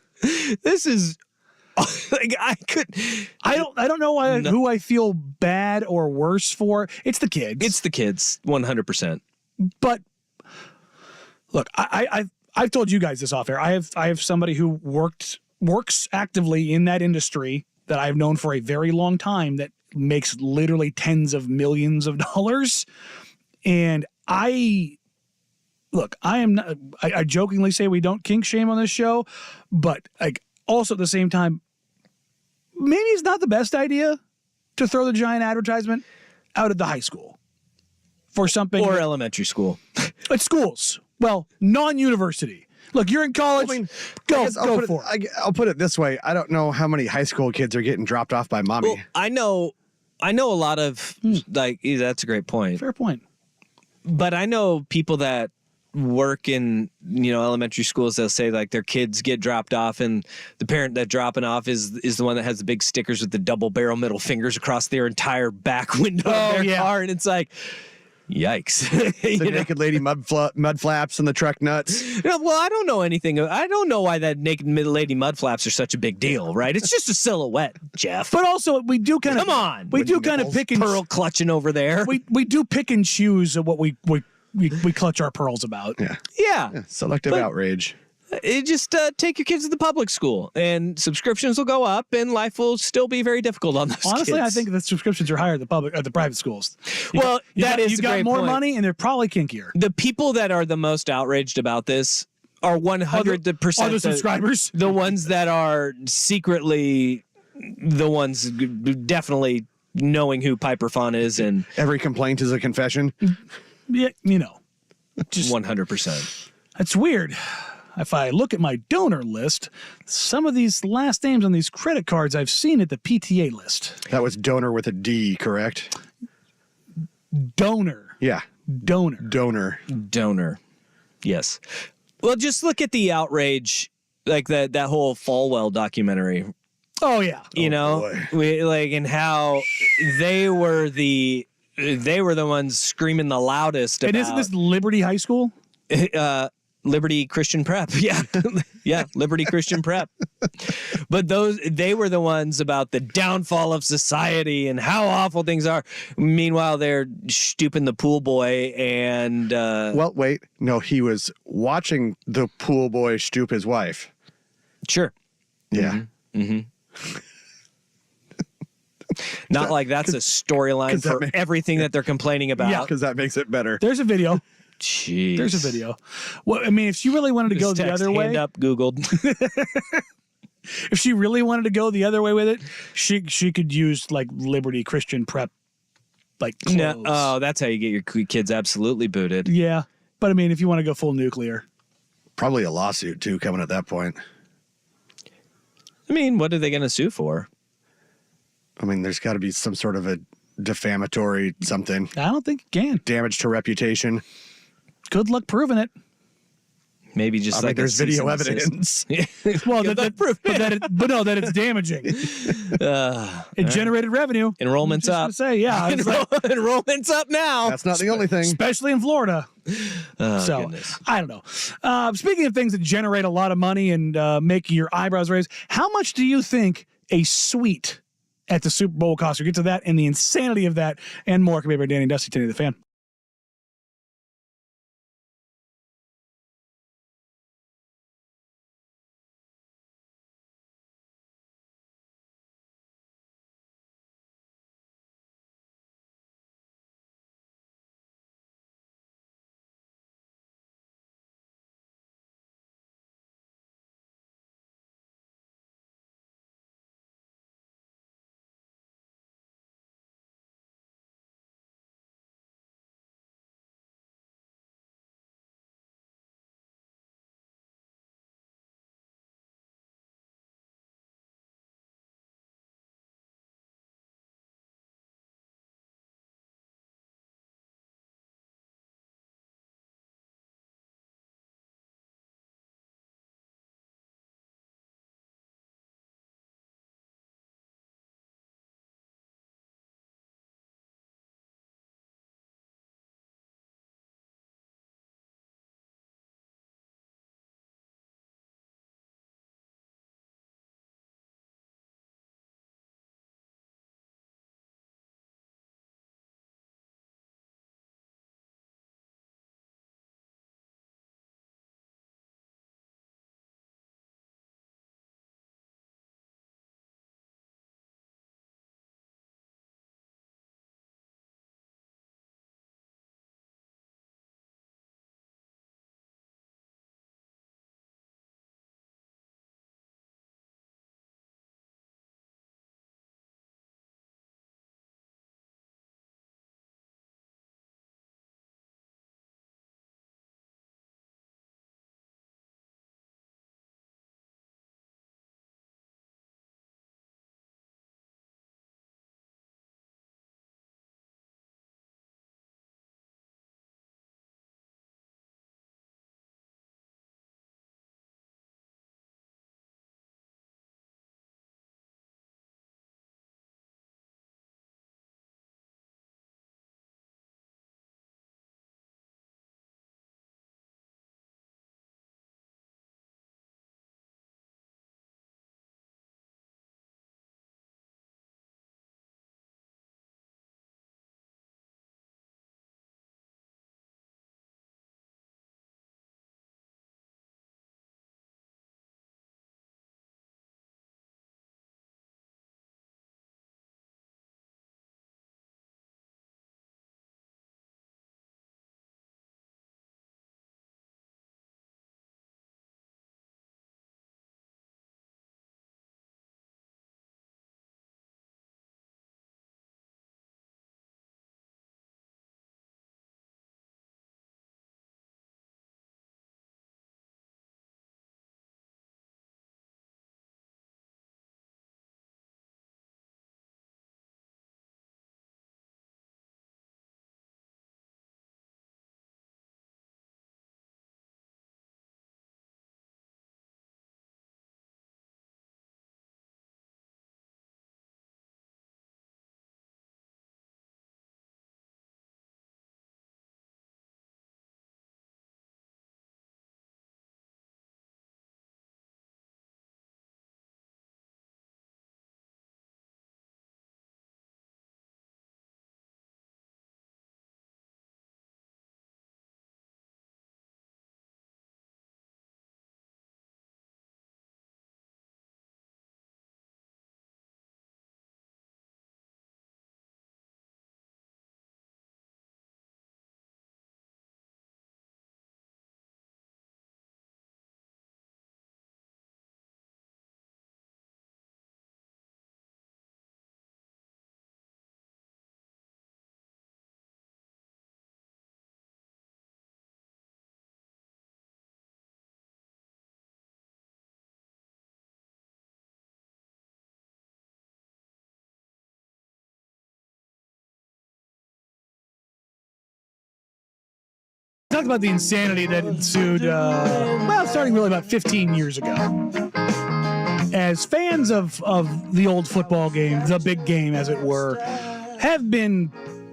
This is like I don't know who I feel bad or worse for. It's the kids. It's the kids, 100%. But look, I've told you guys this off air. I have somebody who works actively in that industry that I've known for a very long time that makes literally tens of millions of dollars. And I am not, I jokingly say we don't kink shame on this show, but like also at the same time, maybe it's not the best idea to throw the giant advertisement out at the high school for something. Or elementary school. At schools. Well, non-university. Look, you're in college. I mean, go for it. I'll put it this way. I don't know how many high school kids are getting dropped off by mommy. Well, I know a lot of like, that's a great point. Fair point. But I know people that work in, elementary schools. They'll say like their kids get dropped off and the parent that dropping off is the one that has the big stickers with the double barrel middle fingers across their entire back window of their car. And it's like, yikes. The naked lady mud flaps and the truck nuts. Well, I don't know anything. I don't know why that naked lady mud flaps are such a big deal, right? It's just a silhouette, Jeff. But also, we do kind of... Come on. We do kind of pick and... Pearl clutching over there. We do pick and choose what we clutch our pearls about. Yeah. Selective outrage. It just take your kids to the public school, and subscriptions will go up, and life will still be very difficult on those Honestly, kids. I think the subscriptions are higher at the private schools. You got more money, and they're probably kinkier. The people that are the most outraged about this are 100% other subscribers. The ones that are secretly the ones definitely knowing who Piper Fawn is, and every complaint is a confession. Yeah, just 100%. That's weird. If I look at my donor list, some of these last names on these credit cards I've seen at the PTA list. That was donor with a D, correct? Donor. Yeah. Donor. Yes. Well, just look at the outrage, like that whole Falwell documentary. Oh yeah. And how they were the ones screaming the loudest about. And isn't this Liberty High School? Liberty Christian Prep. Yeah. Yeah. Liberty Christian Prep. But they were the ones about the downfall of society and how awful things are. Meanwhile, they're stooping the pool boy and, well, wait, no, he was watching the pool boy stoop his wife. Sure. Yeah. Mm-hmm. Not like that's a storyline for everything that they're complaining about. Yeah, because that makes it better. There's a video. Jeez. There's a video. Well, I mean, if she really wanted to go the other way, hand up, Googled. If she really wanted to go the other way with it, she could use like Liberty Christian Prep, like clothes. No, oh, that's how you get your kids absolutely booted. Yeah, but I mean, if you want to go full nuclear, probably a lawsuit too coming at that point. I mean, what are they going to sue for? I mean, there's got to be some sort of a defamatory something. I don't think you can. Damage to reputation. Good luck proving it. Maybe just I like mean, there's a cease video and desist. evidence. Well, that it's damaging. It generated revenue. Enrollment's up. Say, yeah, it's like, Enrollment's up now. That's not the only thing. especially in Florida. So goodness. I don't know. Speaking of things that generate a lot of money and make your eyebrows raise, how much do you think a suite at the Super Bowl costs? We'll get to that and the insanity of that and more. Come here, Danny and Dusty, Tinny the Fan. talked about the insanity that ensued, starting really about 15 years ago. As fans of the old football game, the big game as it were, have been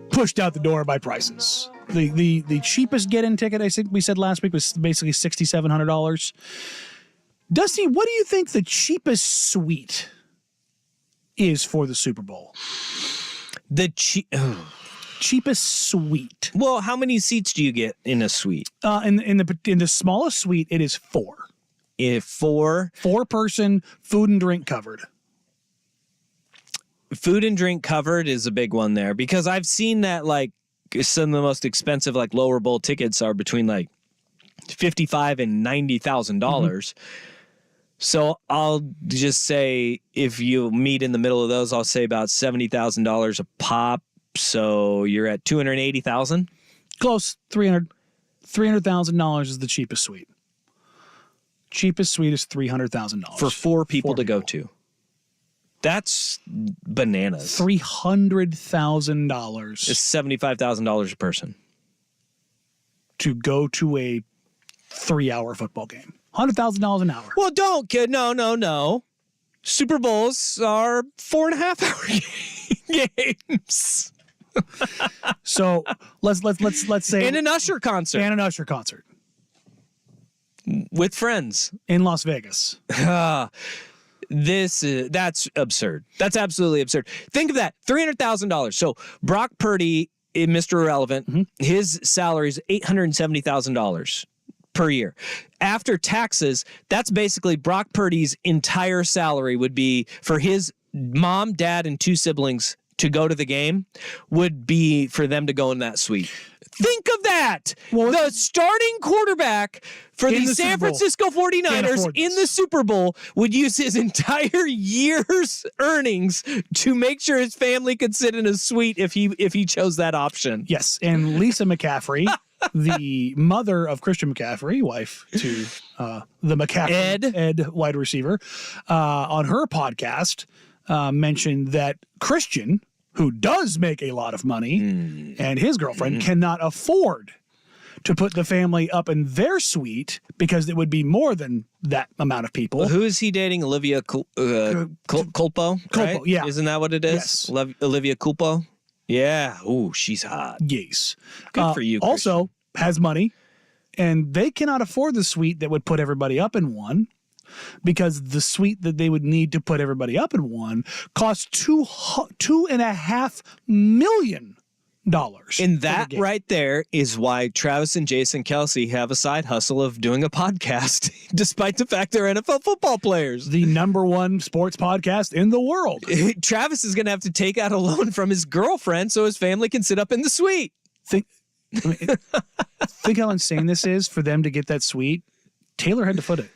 pushed out the door by prices. The cheapest get-in ticket, I think we said last week, was basically $6,700. Dusty, what do you think the cheapest suite is for the Super Bowl? Cheapest suite. Well, how many seats do you get in a suite? In the smallest suite, it is 4. If 4 person, food and drink covered. Food and drink covered is a big one there, because I've seen that like some of the most expensive like lower bowl tickets are between like $55,000 and $90,000. So I'll just say if you meet in the middle of those, I'll say about $70,000 a pop. So you're at $280,000. Close. $300,000 is the cheapest suite. Cheapest suite is $300,000 for 4 people to go to. That's bananas. $300,000 It's $75,000 a person to go to a 3-hour football game. $100,000 an hour. Well, don't kid. No. Super Bowls are 4.5-hour games. So let's say and an Usher concert with friends in Las Vegas. That's absurd. That's absolutely absurd. Think of that. $300,000. So Brock Purdy, Mr. Irrelevant, his salary is $870,000 per year. After taxes, that's basically Brock Purdy's entire salary would be for his mom, dad, and 2 siblings to go to the game would be for them to go in that suite. Think of that. Well, the starting quarterback for the San Francisco 49ers in the Super Bowl would use his entire year's earnings to make sure his family could sit in a suite if he chose that option. Yes, and Lisa McCaffrey, the mother of Christian McCaffrey, wife to the McCaffrey Ed wide receiver, on her podcast mentioned that Christian, who does make a lot of money, and his girlfriend cannot afford to put the family up in their suite because it would be more than that amount of people. Well, who is he dating? Olivia Culpo? Right? Yeah. Isn't that what it is? Yes. Olivia Culpo? Yeah. Ooh, she's hot. Yes. Good for you, Christian. Also has money, and they cannot afford the suite that would put everybody up in one, because the suite that they would need to put everybody up in one costs $2.5 million. And that right there is why Travis and Jason Kelce have a side hustle of doing a podcast, despite the fact they're NFL football players. The number1 sports podcast in the world. Travis is going to have to take out a loan from his girlfriend so his family can sit up in the suite. Think how insane this is for them to get that suite. Taylor had to foot it.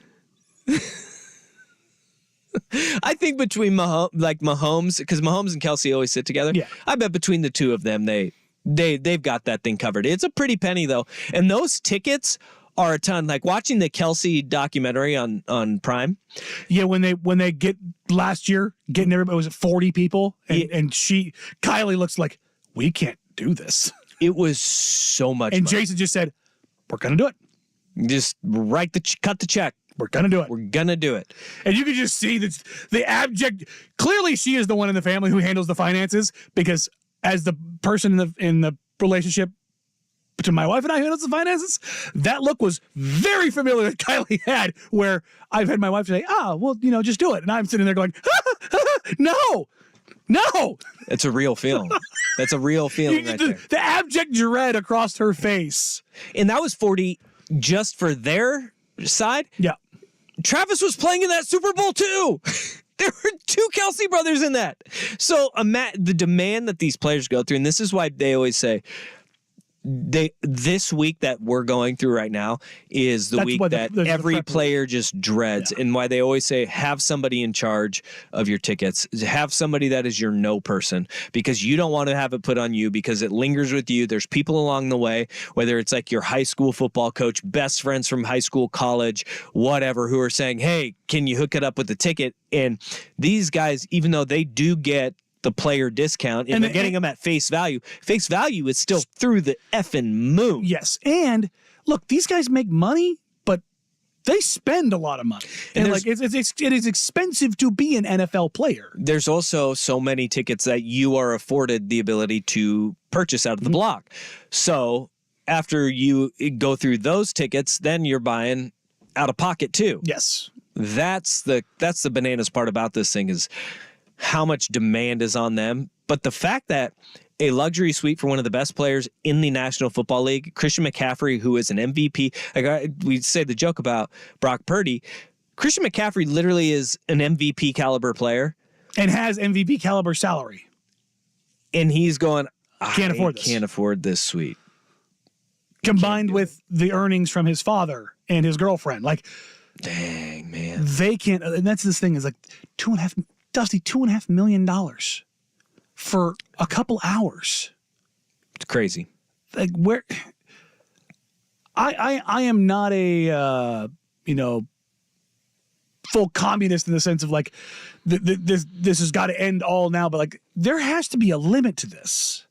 I think between Mahomes, because Mahomes and Kelce always sit together. Yeah. I bet between the two of them, they've got that thing covered. It's a pretty penny though, and those tickets are a ton. Like watching the Kelce documentary on Prime. Yeah, when they get last year getting everybody, was it 40 people, and Kylie looks like, we can't do this. It was so much. And money. Jason just said, we're gonna do it. Just cut the check. We're going to do it. We're going to do it. And you can just see the abject. Clearly, she is the one in the family who handles the finances, because as the person in the relationship to my wife and I who handles the finances, that look was very familiar that Kylie had, where I've had my wife say, just do it. And I'm sitting there going, no. It's a real feeling. That's a real feeling right there. The abject dread across her face. And that was 40 just for their side. Yeah. Travis was playing in that Super Bowl too. There were 2 Kelce brothers in that. So the demand that these players go through, and this is why they always say this week that we're going through right now is the week that every player just dreads, and why they always say have somebody in charge of your tickets, have somebody that is your no person, because you don't want to have it put on you, because it lingers with you. There's people along the way, whether it's like your high school football coach, best friends from high school, college, whatever, who are saying, hey, can you hook it up with the ticket? And these guys, even though they do get the player discount, and they're getting them at face value is still through the effing moon. Yes. And look, these guys make money, but they spend a lot of money. And like it is expensive to be an NFL player. There's also so many tickets that you are afforded the ability to purchase out of the block. So after you go through those tickets, then you're buying out of pocket too. Yes. That's the bananas part about this thing is how much demand is on them. But the fact that a luxury suite for one of the best players in the National Football League, Christian McCaffrey, who is an MVP. We say the joke about Brock Purdy. Christian McCaffrey literally is an MVP caliber player. And has MVP caliber salary. And he's going, Can't afford this. Can't afford this suite. Combined with the earnings from his father and his girlfriend. Like, dang, man. They can't, and that's this thing is like $2.5 million for a couple hours. It's crazy. Like where I am not a full communist in the sense of like this has got to end all now, but like there has to be a limit to this.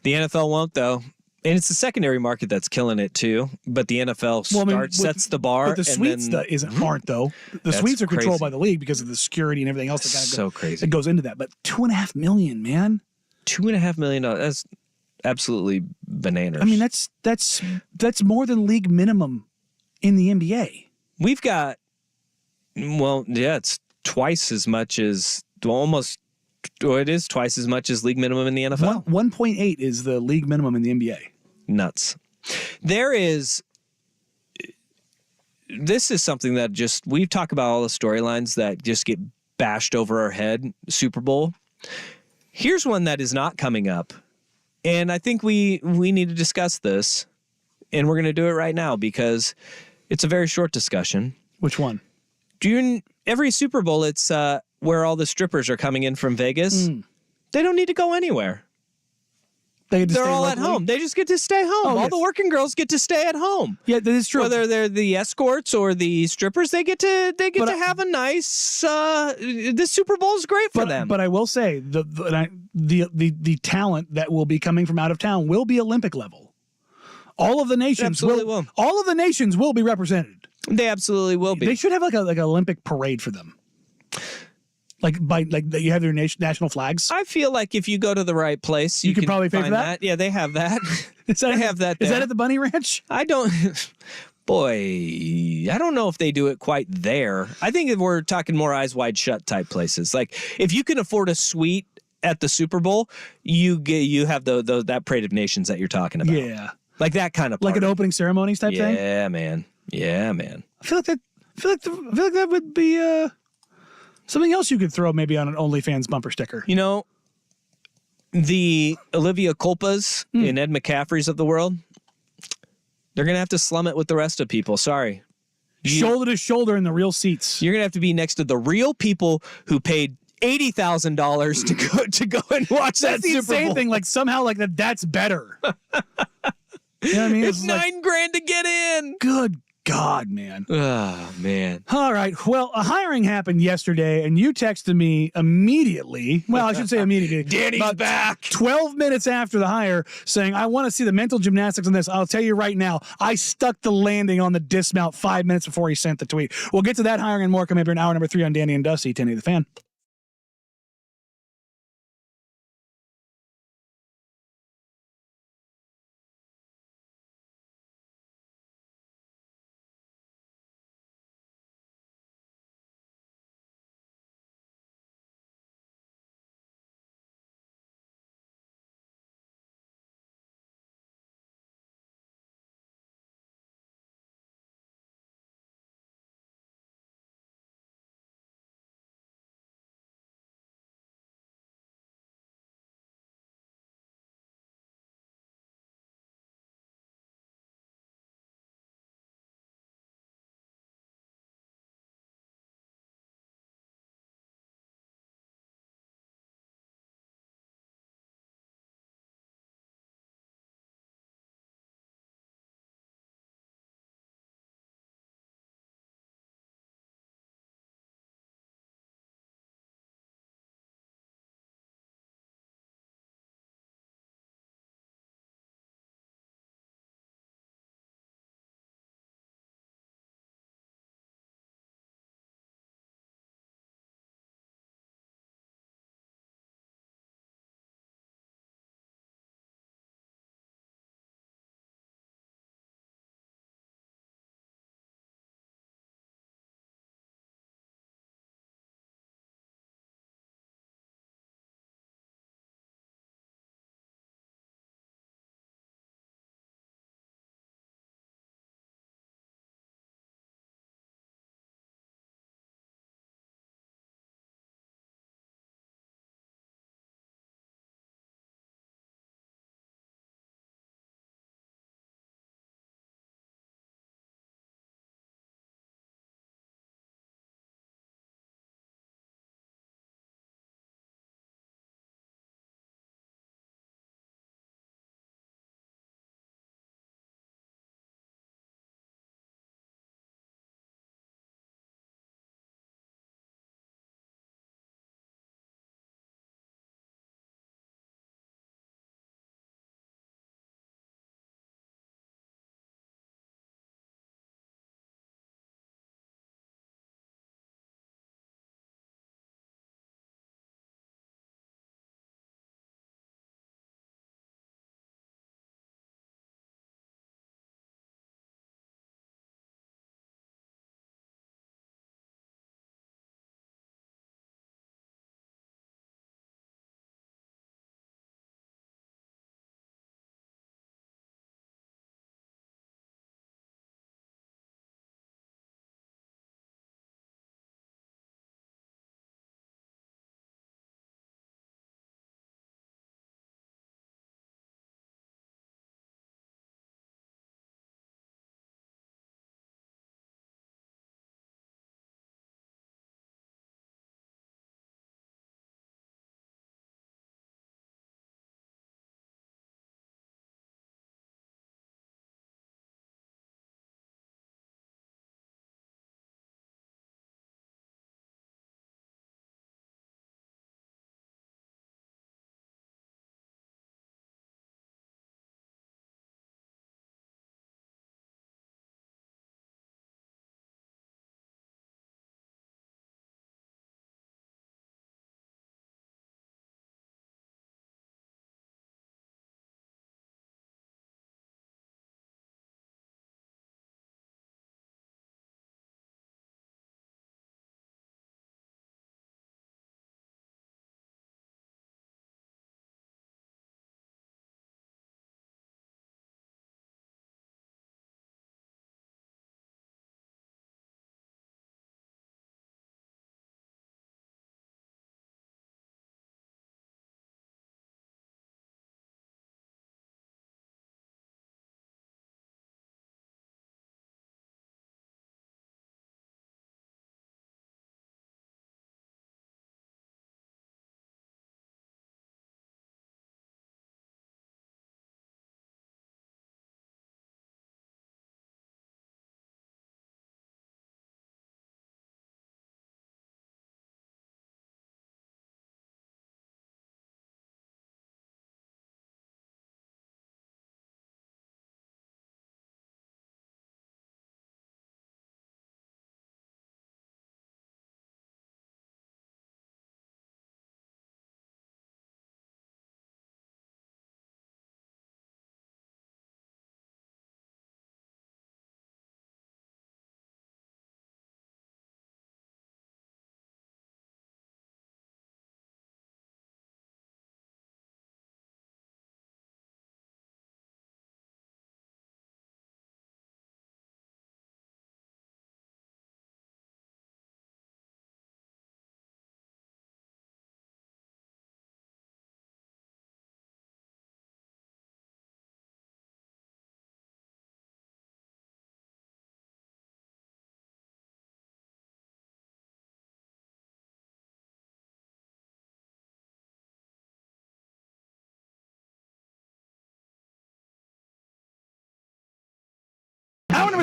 The NFL won't though. And it's the secondary market that's killing it too. But the NFL sets the bar. But the suites aren't though. The suites are controlled by the league because of the security and everything else that goes into that. But $2.5 million, man. $2.5 million. That's absolutely bananas. I mean, that's more than league minimum in the NBA. We've got, it's twice as much as it is twice as much as league minimum in the NFL. 1.8 is the league minimum in the NBA. Nuts. This is something that we've talked about all the storylines that just get bashed over our head. Super Bowl. Here's one that is not coming up. And I think we need to discuss this. And we're going to do it right now because it's a very short discussion. Which one? Every Super Bowl, it's where all the strippers are coming in from Vegas. They don't need to go anywhere. They're all at home. They just get to stay home. All the working girls get to stay at home. Yeah, that is true. Whether they're the escorts or the strippers, they get to have a nice. This Super Bowl is great for them. But I will say the talent that will be coming from out of town will be Olympic level. All of the nations will. All of the nations will be represented. They absolutely will be. They should have like an Olympic parade for them. Like you have their national flags. I feel like if you go to the right place, you can probably pay for that. Yeah, they have that. Is that at the Bunny Ranch? I don't. Boy, I don't know if they do it quite there. I think if we're talking more eyes wide shut type places, like if you can afford a suite at the Super Bowl, you have that parade of nations that you're talking about. Yeah, like that kind of party. Like an opening ceremonies type thing. Yeah, man. Yeah, man. I feel like that would be something else you could throw maybe on an OnlyFans bumper sticker. You know, the Olivia Culpas and Ed McCaffreys of the world, they're going to have to slum it with the rest of people. Sorry. Shoulder to shoulder in the real seats. You're going to have to be next to the real people who paid $80,000 to go and watch that Super Bowl. That's the insane thing. Like somehow like that's better. You know what I mean? It's $9,000 to get in. Good God, man. Oh, man. All right. Well, a hiring happened yesterday, and you texted me immediately. Well, I should say immediately. Danny's back. 12 minutes after the hire, saying, I want to see the mental gymnastics on this. I'll tell you right now, I stuck the landing on the dismount 5 minutes before he sent the tweet. We'll get to that hiring and more coming up in hour number 3 on Danny and Dusty, 1080 The Fan.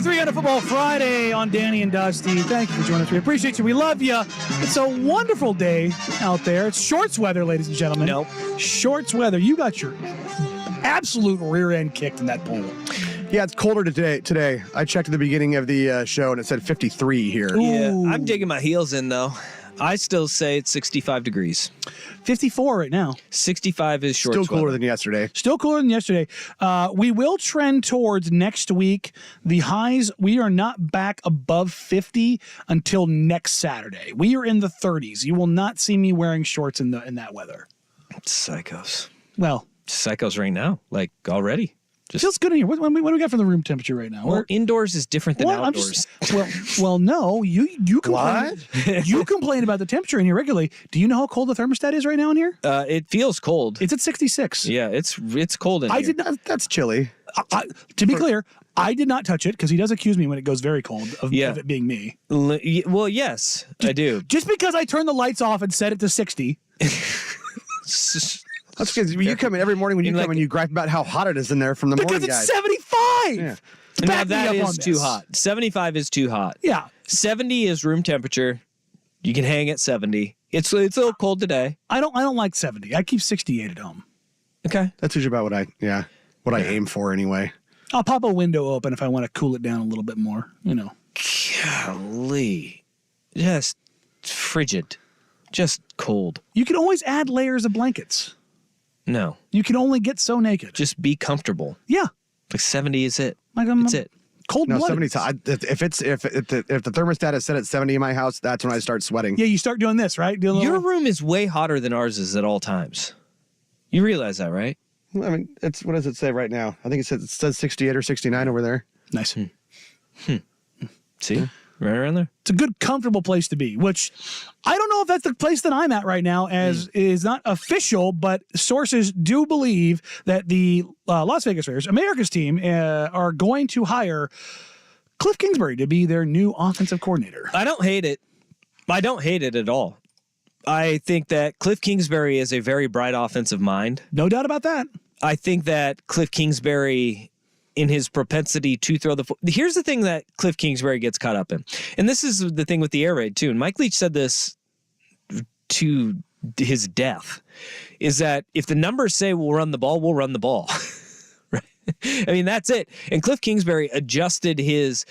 Number 3 on a Football Friday on Danny and Dusty. Thank you for joining us. We appreciate you. We love you. It's a wonderful day out there. It's shorts weather, ladies and gentlemen. Nope. Shorts weather. You got your absolute rear end kicked in that pool. Yeah, it's colder today. I checked at the beginning of the show, and it said 53 here. Yeah, Ooh. I'm digging my heels in, though. I still say it's 65 degrees. 54 right now. 65 is short. Still cooler than yesterday. Still cooler than yesterday. We will trend towards next week. The highs, we are not back above 50 until next Saturday. We are in the 30s. You will not see me wearing shorts in that weather. Psychos. Well, Psychos right now, like already. Just feels good in here. What do we got from the room temperature right now? well, indoors is different than Well, outdoors. well, no. You complain. You complain about the temperature in here regularly. Do you know how cold the thermostat is right now in here? It feels cold. It's at 66. Yeah, it's cold in I here. did not. That's chilly. To be clear, I did not touch it because he does accuse me when it goes very cold of it being me. Well, yes, I do. Just because I turned the lights off and set it to 60. That's because you come in every morning when you come in, you gripe about how hot it is in there from the Because morning it's guys. 75. Yeah. Now Back me that up is on too this. hot. 75 is too hot. Yeah. 70 is room temperature. You can hang at 70. It's a little cold today. I don't like 70. I keep 68 at home. Okay. That's usually about what I aim for anyway. I'll pop a window open if I want to cool it down a little bit more, Golly. Just frigid. Just cold. You can always add layers of blankets. No. You can only get so naked. Just be comfortable. Yeah. Like 70 is it. Like That's it. Cold No, blooded. 70. If the thermostat is set at 70 in my house, that's when I start sweating. Yeah, you start doing this, right? Do a Your little, room is way hotter than ours is at all times. You realize that, right? I mean, what does it say right now? I think it says 68 or 69 over there. nice. See? Right around there. It's a good, comfortable place to be, which I don't know if that's the place that I'm at right now, as is not official, but sources do believe that the Las Vegas Raiders, America's team, are going to hire Cliff Kingsbury to be their new offensive coordinator. I don't hate it. I don't hate it at all. I think that Cliff Kingsbury is a very bright offensive mind. No doubt about that. I think that Cliff Kingsbury, in his propensity to throw the football. Here's the thing that Cliff Kingsbury gets caught up in. And this is the thing with the air raid, too. And Mike Leach said this to his death, is that if the numbers say we'll run the ball, we'll run the ball. Right? I mean, that's it. And Cliff Kingsbury adjusted his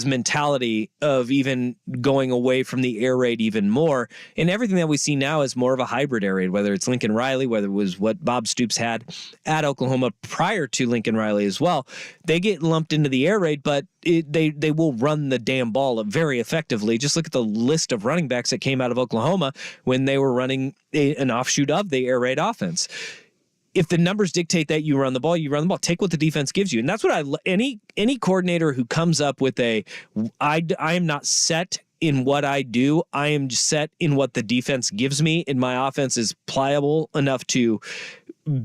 mentality of even going away from the air raid even more. And everything that we see now is more of a hybrid air raid, whether it's Lincoln Riley, whether it was what Bob Stoops had at Oklahoma prior to Lincoln Riley as well. They get lumped into the air raid, but they will run the damn ball very effectively. Just look at the list of running backs that came out of Oklahoma when they were running an offshoot of the air raid offense. If the numbers dictate that you run the ball, you run the ball. Take what the defense gives you. And that's what any coordinator who comes up with I am not set in what I do. I am set in what the defense gives me, and my offense is pliable enough to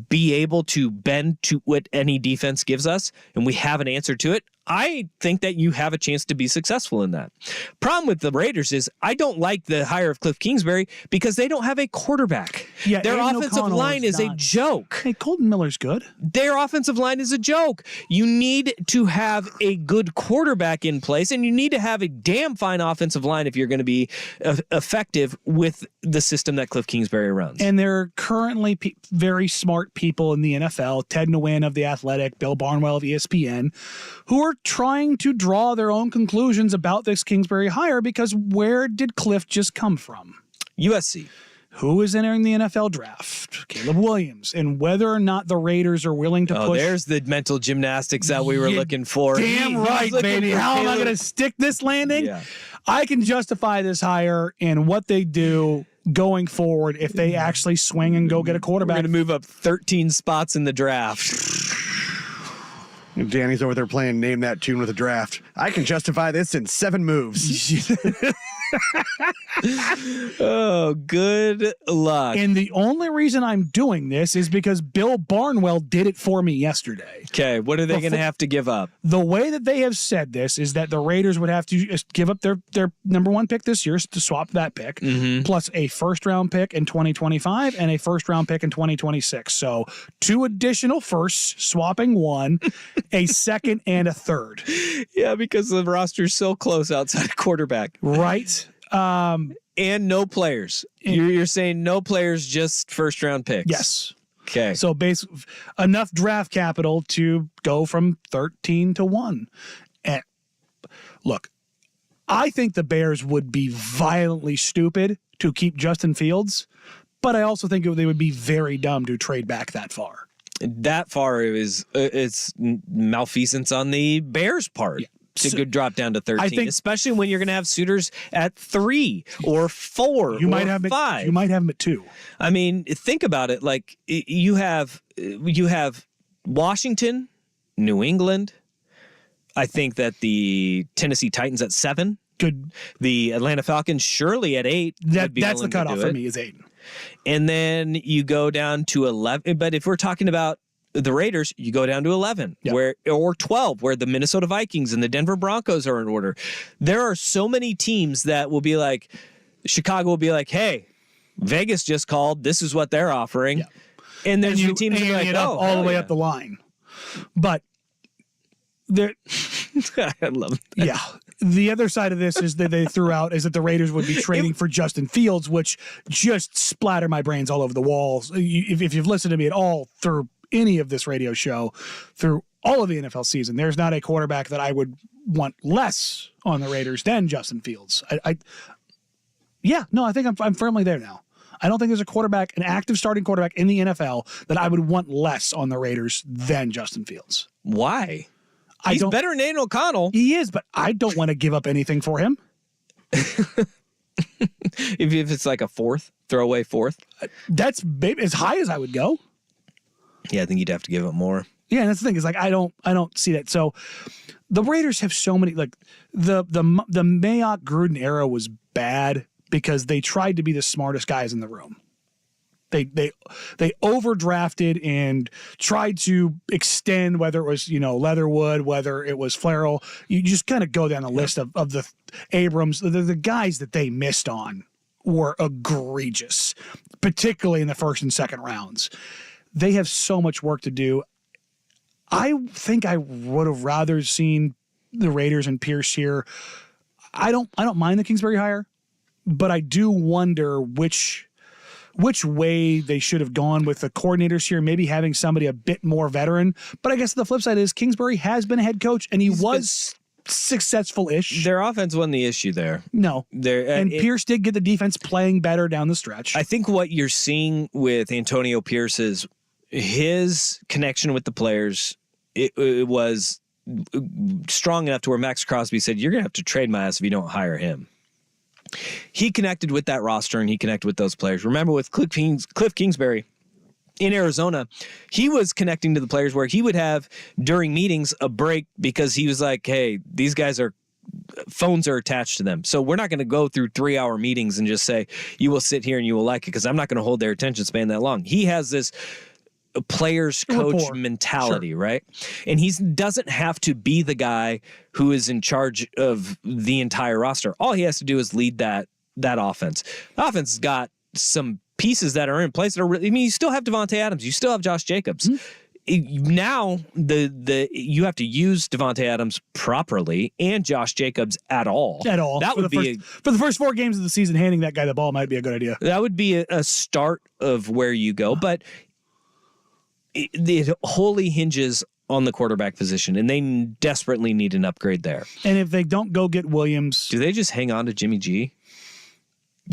be able to bend to what any defense gives us, and we have an answer to it. I think that you have a chance to be successful in that. Problem with the Raiders is I don't like the hire of Cliff Kingsbury because they don't have a quarterback. Yeah, their Aiden offensive O'Connell line is a not- joke. Hey, Colton Miller's good. Their offensive line is a joke. You need to have a good quarterback in place, and you need to have a damn fine offensive line if you're going to be effective with the system that Cliff Kingsbury runs. And there are currently very smart people in the NFL, Ted Nguyen of The Athletic, Bill Barnwell of ESPN, who are trying to draw their own conclusions about this Kingsbury hire, because where did Cliff just come from? USC. Who is entering the NFL draft? Caleb Williams. And whether or not the Raiders are willing to push. There's the mental gymnastics that we were looking for. Damn right, baby. How am I going to stick this landing? Yeah. I can justify this hire and what they do going forward if they actually swing and go get a We're quarterback. going to move up 13 spots in the draft. Danny's over there playing Name That Tune with a draft. I can justify this in 7 moves. Oh, good luck. And the only reason I'm doing this is because Bill Barnwell did it for me yesterday. Okay, what are they going to have to give up? The way that they have said this is that the Raiders would have to give up their number one pick this year to swap that pick, plus a first-round pick in 2025 and a first-round pick in 2026. So 2 additional firsts, swapping 1, a second, and a third. Yeah, because the roster's so close outside of quarterback. Right? And no players. You're saying no players, just first-round picks. Yes. Okay. So basically, enough draft capital to go from 13 to 1. And look, I think the Bears would be violently stupid to keep Justin Fields, but I also think they would be very dumb to trade back that far. That far it's malfeasance on the Bears' part. Yeah. To go drop down to 13, I think, especially when you're going to have suitors at 3 or 4 you might or have 5. You might have them at 2. I mean, think about it. Like you have Washington, New England. I think that the Tennessee Titans at 7. Good. The Atlanta Falcons surely at 8. That's the cutoff for me is 8. And then you go down to 11. But if we're talking about the Raiders, you go down to 11, or 12, where the Minnesota Vikings and the Denver Broncos are in order. There are so many teams that will be like, Chicago will be like, hey, Vegas just called. This is what they're offering. Yeah. And there's your teams that are like, all the way up the line. But there, I love that. Yeah. The other side of this is that they threw out is that the Raiders would be trading for Justin Fields, which just splatter my brains all over the walls. If you've listened to me at all through any of this radio show, through all of the NFL season, there's not a quarterback that I would want less on the Raiders than Justin Fields. I think I'm firmly there now. I don't think there's a quarterback, an active starting quarterback in the NFL that I would want less on the Raiders than Justin Fields. Why? He's better than Aiden O'Connell. He is, but I don't want to give up anything for him. If it's like a throwaway fourth. That's as high as I would go. Yeah, I think you'd have to give up more. Yeah, and that's the thing is like I don't see that. So the Raiders have so many like the Mayock Gruden era was bad because they tried to be the smartest guys in the room. They overdrafted and tried to extend, whether it was Leatherwood, whether it was Flairell. You just kind of go down the list of the Abrams. The guys that they missed on were egregious, particularly in the first and second rounds. They have so much work to do. I think I would have rather seen the Raiders and Pierce here. I don't mind the Kingsbury hire, but I do wonder which way they should have gone with the coordinators here, maybe having somebody a bit more veteran. But I guess the flip side is Kingsbury has been a head coach, and he was successful-ish. Their offense wasn't the issue there. No. Pierce did get the defense playing better down the stretch. I think what you're seeing with Antonio Pierce is his connection with the players, it was strong enough to where Max Crosby said, you're going to have to trade my ass if you don't hire him. He connected with that roster and he connected with those players. Remember with Cliff Kingsbury in Arizona, he was connecting to the players where he would have during meetings a break because he was like, hey, these guys phones are attached to them. So we're not going to go through 3-hour meetings and just say, you will sit here and you will like it because I'm not going to hold their attention span that long. He has this players coach mentality, sure. Right? And he doesn't have to be the guy who is in charge of the entire roster. All he has to do is lead that offense. The offense has got some pieces that are in place that are really, you still have Devontae Adams, you still have Josh Jacobs. Mm-hmm. Now you have to use Devontae Adams properly and Josh Jacobs at all. That would be for the first 4 games of the season, handing that guy the ball might be a good idea. That would be a start of where you go, but it wholly hinges on the quarterback position, and they desperately need an upgrade there. And if they don't go get Williams, do they just hang on to Jimmy G?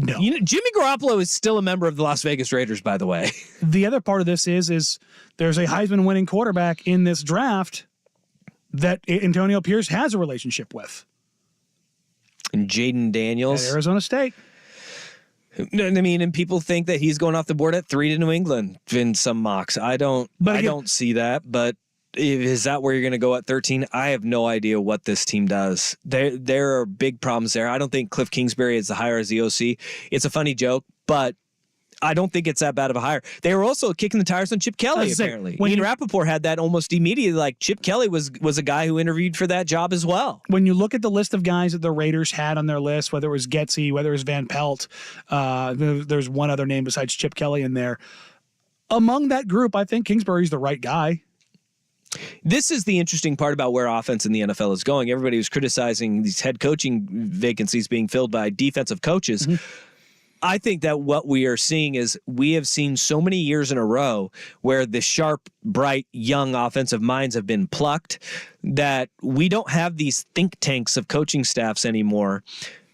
No. Jimmy Garoppolo is still a member of the Las Vegas Raiders, by the way. The other part of this is there's a Heisman winning quarterback in this draft that Antonio Pierce has a relationship with. And Jaden Daniels. At Arizona State. I mean, and people think that he's going off the board at 3 to New England in some mocks. I don't see that, but is that where you're going to go at 13? I have no idea what this team does. There are big problems there. I don't think Cliff Kingsbury is the hire as the OC. It's a funny joke, but I don't think it's that bad of a hire. They were also kicking the tires on Chip Kelly, apparently. Ian Rappaport had that almost immediately. Like, Chip Kelly was a guy who interviewed for that job as well. When you look at the list of guys that the Raiders had on their list, whether it was Getsy, whether it was Van Pelt, there's one other name besides Chip Kelly in there. Among that group, I think Kingsbury's the right guy. This is the interesting part about where offense in the NFL is going. Everybody was criticizing these head coaching vacancies being filled by defensive coaches. Mm-hmm. I think that what we are seeing is we have seen so many years in a row where the sharp, bright, young offensive minds have been plucked that we don't have these think tanks of coaching staffs anymore.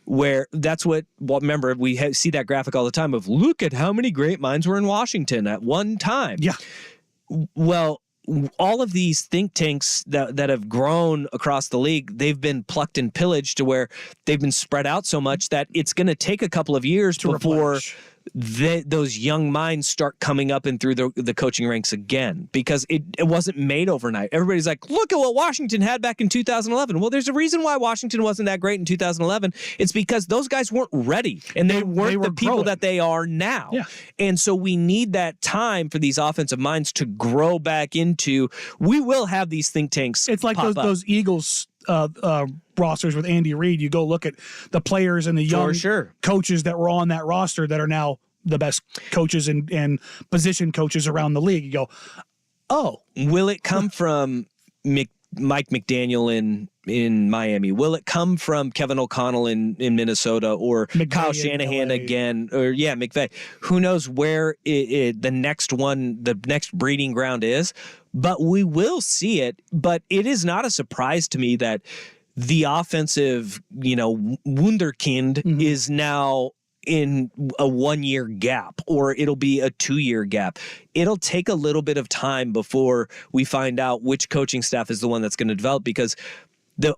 Where that's remember, we see that graphic all the time of look at how many great minds were in Washington at one time. Yeah. Well, all of these think tanks that have grown across the league, they've been plucked and pillaged to where they've been spread out so much that it's going to take a couple of years before those young minds start coming up and through the coaching ranks again, because it wasn't made overnight. Everybody's like, look at what Washington had back in 2011. Well, there's a reason why Washington wasn't that great in 2011. It's because those guys weren't ready, and they weren't the people that they are now. Yeah. And so we need that time for these offensive minds to grow back into. We will have these think tanks. It's like those Eagles rosters with Andy Reid. You go look at the players and the young coaches that were on that roster that are now the best coaches and position coaches around the league. You go, oh. Will it come from Mike McDaniel in Miami? Will it come from Kevin O'Connell in Minnesota, or McVay Kyle Shanahan again, or McVay? Who knows where the next breeding ground is, but we will see it. But it is not a surprise to me that the offensive, wunderkind is now in a 1-year gap, or it'll be a 2-year gap. It'll take a little bit of time before we find out which coaching staff is the one that's going to develop, because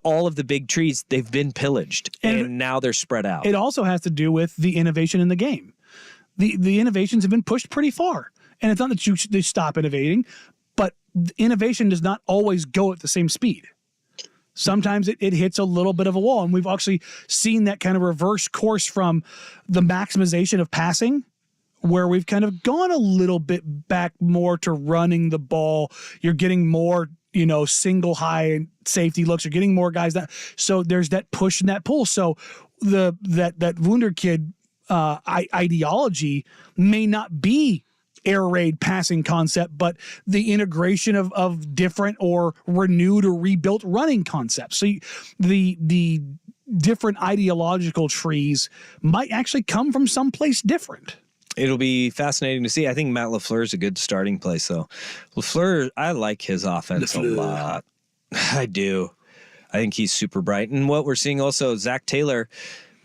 all of the big trees, they've been pillaged and now they're spread out. It also has to do with the innovation in the game. The innovations have been pushed pretty far, and it's not that they stop innovating, but innovation does not always go at the same speed. Sometimes it hits a little bit of a wall, and we've actually seen that kind of reverse course from the maximization of passing, where we've kind of gone a little bit back more to running the ball. You're getting more, single high safety looks. You're getting more guys so there's that push and that pull. So that Wunderkid ideology may not be air raid passing concept, but the integration of different or renewed or rebuilt running concepts. So the different ideological trees might actually come from someplace different. It'll be fascinating to see. I think Matt LaFleur is a good starting place, though. LaFleur, I like his offense a lot. I do. I think he's super bright. And what we're seeing also, Zach Taylor,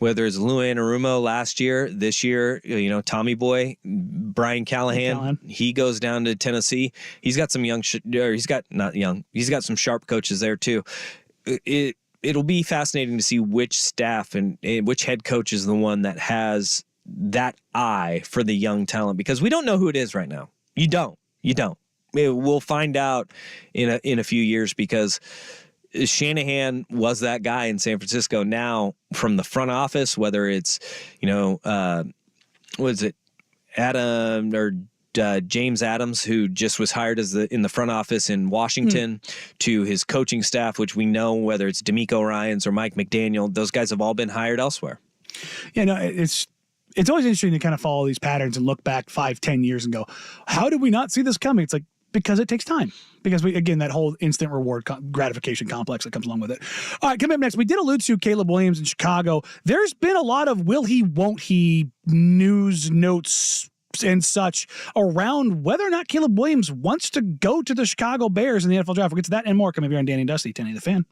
whether it's Lou Anarumo last year, this year, Tommy Boy, Brian Callahan, he goes down to Tennessee. He's got some he's got some sharp coaches there too. It'll be fascinating to see which staff and which head coach is the one that has that eye for the young talent, because we don't know who it is right now. You don't. We'll find out in a few years, because Shanahan was that guy in San Francisco. Now, from the front office, whether it's, Adam or James Adams, who just was hired in the front office in Washington, to his coaching staff, which we know, whether it's DeMeco Ryans or Mike McDaniel, those guys have all been hired elsewhere. It's always interesting to kind of follow these patterns and look back 5-10 years and go, how did we not see this coming? It's like, because it takes time. Because that whole instant reward gratification complex that comes along with it. All right, coming up next, we did allude to Caleb Williams in Chicago. There's been a lot of will he, won't he news notes and such around whether or not Caleb Williams wants to go to the Chicago Bears in the NFL draft. We'll get to that and more coming up here on Danny and Dusty, 1080 The Fan.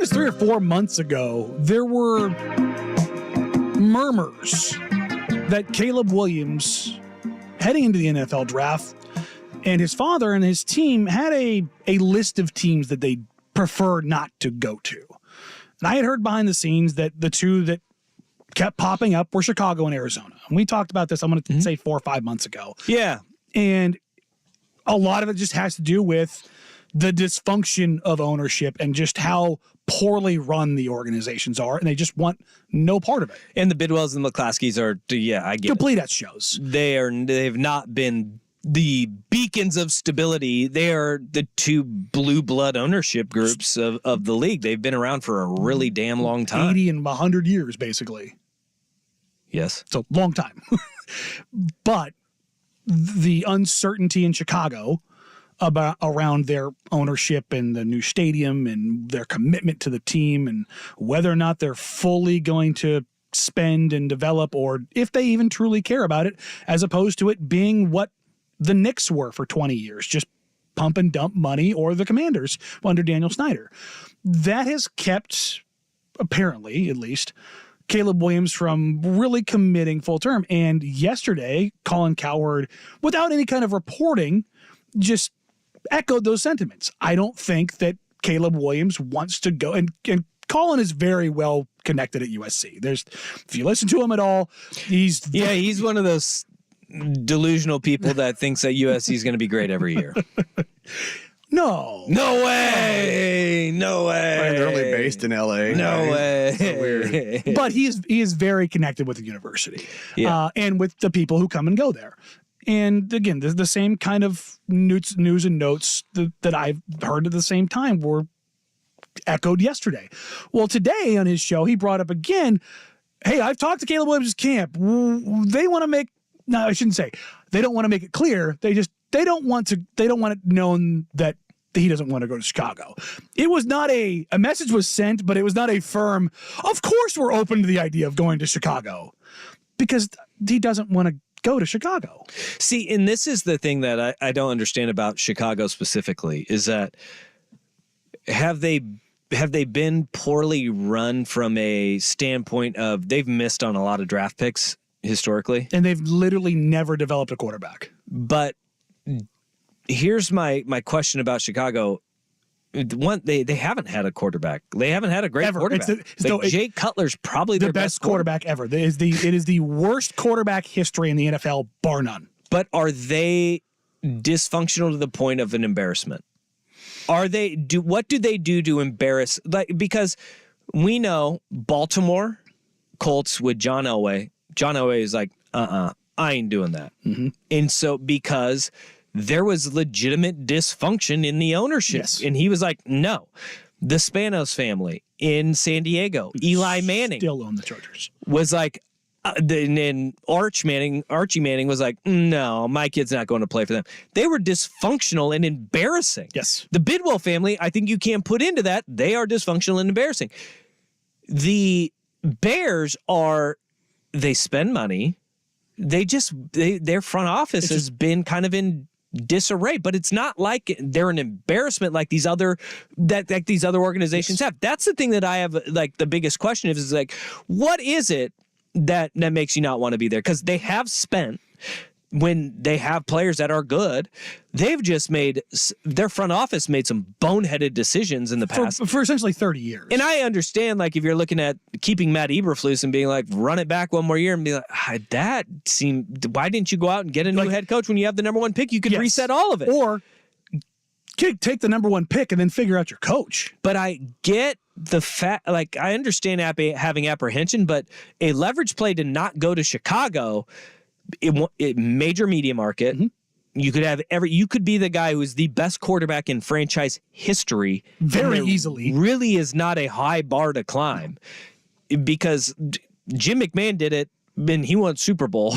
was 3 or 4 months ago, there were murmurs that Caleb Williams, heading into the NFL draft, and his father and his team had a list of teams that they prefer not to go to. And I had heard behind the scenes that the two that kept popping up were Chicago and Arizona. And we talked about this, I'm going to say 4 or 5 months ago. Yeah. And a lot of it just has to do with the dysfunction of ownership and just how poorly run the organizations are, and they just want no part of it. And the Bidwells and McClaskeys are, I get complete at shows. They've not been the beacons of stability. They are the two blue blood ownership groups of the league. They've been around for a really damn long time. 80 and 100 years, basically. Yes. It's a long time. But the uncertainty in Chicago around their ownership and the new stadium and their commitment to the team and whether or not they're fully going to spend and develop, or if they even truly care about it, as opposed to it being what the Knicks were for 20 years, just pump and dump money, or the Commanders under Daniel Snyder. That has kept, apparently at least, Caleb Williams from really committing full term. And yesterday, Colin Cowherd, without any kind of reporting, just echoed those sentiments. I don't think that Caleb Williams wants to go, and Colin is very well connected at USC. If you listen to him at all, he's one of those delusional people that thinks that USC is going to be great every year. No way. And they're only based in LA. No way. So weird. But he is very connected with the university, and with the people who come and go there. And again, the same kind of news and notes that I've heard at the same time were echoed yesterday. Well, today on his show, he brought up again, hey, I've talked to Caleb Williams' camp. They want to make, no, I shouldn't say, they don't want to make it clear. They don't want it known that he doesn't want to go to Chicago. It was not a message was sent, but it was not a firm, of course we're open to the idea of going to Chicago, because he doesn't want to go to Chicago. See, and this is the thing that I don't understand about Chicago specifically, is that have they been poorly run from a standpoint of they've missed on a lot of draft picks historically? And they've literally never developed a quarterback. But here's my question about Chicago. One, they haven't had a quarterback. They haven't had a great quarterback. Jay Cutler's probably the their best quarterback ever. It is the worst quarterback history in the NFL, bar none. But are they dysfunctional to the point of an embarrassment? What do they do to embarrass? Because we know Baltimore Colts with John Elway. John Elway is like, I ain't doing that. Mm-hmm. And so because there was legitimate dysfunction in the ownership. Yes. And he was like, no. The Spanos family in San Diego, Eli Manning. Still own the Chargers. Was like, and Archie Manning was like, no, my kid's not going to play for them. They were dysfunctional and embarrassing. Yes. The Bidwell family, I think you can't put into that. They are dysfunctional and embarrassing. The Bears they spend money. Their front office has been kind of in disarray, but it's not like they're an embarrassment like these other organizations have. That's the thing that I have the biggest question is like, what is it that makes you not want to be there? Because they have spent, when they have players that are good, they've just their front office made some boneheaded decisions in the past for essentially 30 years. And I understand, if you're looking at keeping Matt Eberflus and being like, run it back one more year and be like, why didn't you go out and get a new head coach when you have the number one pick? You could reset all of it. Or take the number one pick and then figure out your coach. But I get the fact, I understand having apprehension, but a leverage play to not go to Chicago, major media market. Mm-hmm. You could be the guy who is the best quarterback in franchise history very easily. Really is not a high bar to climb, because Jim McMahon did it and he won Super Bowl.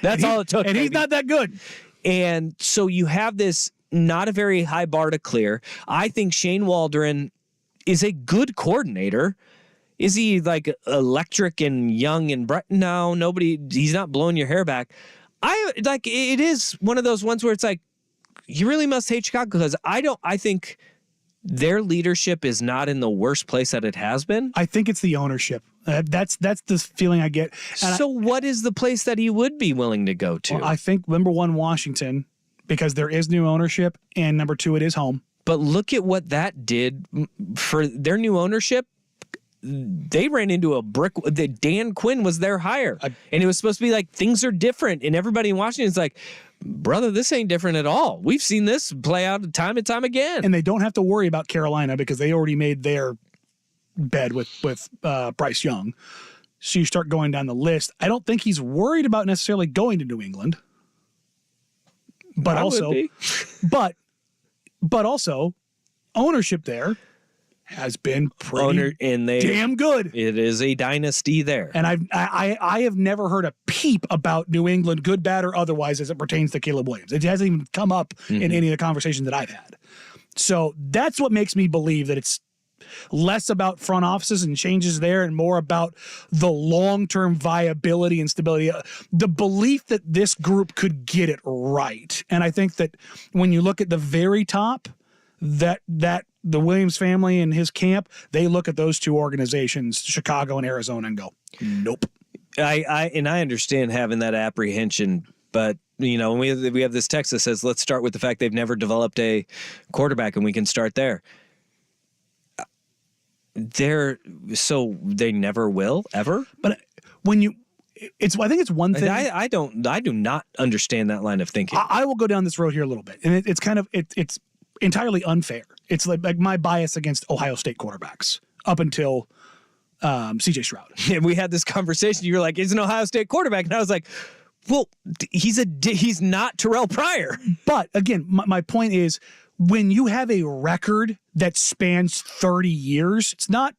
That's all it took. And he's not that good. And so you have this not a very high bar to clear. I think Shane Waldron is a good coordinator. Is he electric and young and bright? No, he's not blowing your hair back. It is one of those ones where it's like, you really must hate Chicago, because I think their leadership is not in the worst place that it has been. I think it's the ownership. That's the feeling I get. And so what is the place that he would be willing to go to? Well, I think number one, Washington, because there is new ownership, and number two, it is home. But look at what that did for their new ownership. They ran into a brick. Dan Quinn was their hire, and it was supposed to be like things are different, and everybody in Washington's like, brother, this ain't different at all. We've seen this play out time and time again. And they don't have to worry about Carolina because they already made their bed with Bryce Young. So you start going down the list. I don't think he's worried about necessarily going to New England. But but also ownership there has been pretty damn good. It is a dynasty there. And I have never heard a peep about New England, good, bad, or otherwise, as it pertains to Caleb Williams. It hasn't even come up in any of the conversations that I've had. So that's what makes me believe that it's less about front offices and changes there and more about the long-term viability and stability, the belief that this group could get it right. And I think that when you look at the very top, that the Williams family and his camp, they look at those two organizations, Chicago and Arizona, and go, nope. I understand having that apprehension, but we have this text that says, let's start with the fact they've never developed a quarterback, and we can start there. So they never will ever. But I think it's one thing. I do not understand that line of thinking. I will go down this road here a little bit, and it's entirely unfair. It's like my bias against Ohio State quarterbacks up until CJ Stroud. And we had this conversation. You were like, "He's an Ohio State quarterback," and I was like, "Well, he's not Terrell Pryor." But again, my point is, when you have a record that spans 30 years, it's not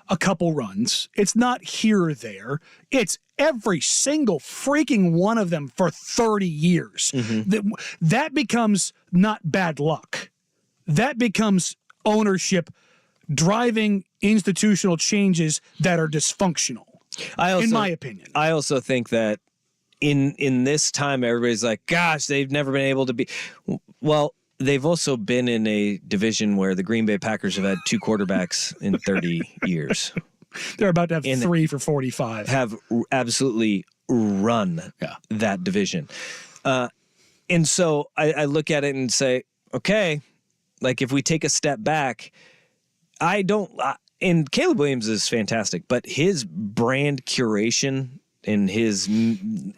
a couple runs. It's not here or there. It's every single freaking one of them for 30 years. Mm-hmm. That becomes not bad luck. That becomes ownership driving institutional changes that are dysfunctional, in my opinion. I also think that in this time, everybody's like, gosh, they've never been able to be. Well, they've also been in a division where the Green Bay Packers have had two quarterbacks in 30 years. They're about to have 3 for 45. Have absolutely run that division. And so I look at it and say, okay, like if we take a step back, and Caleb Williams is fantastic, but his brand curation and his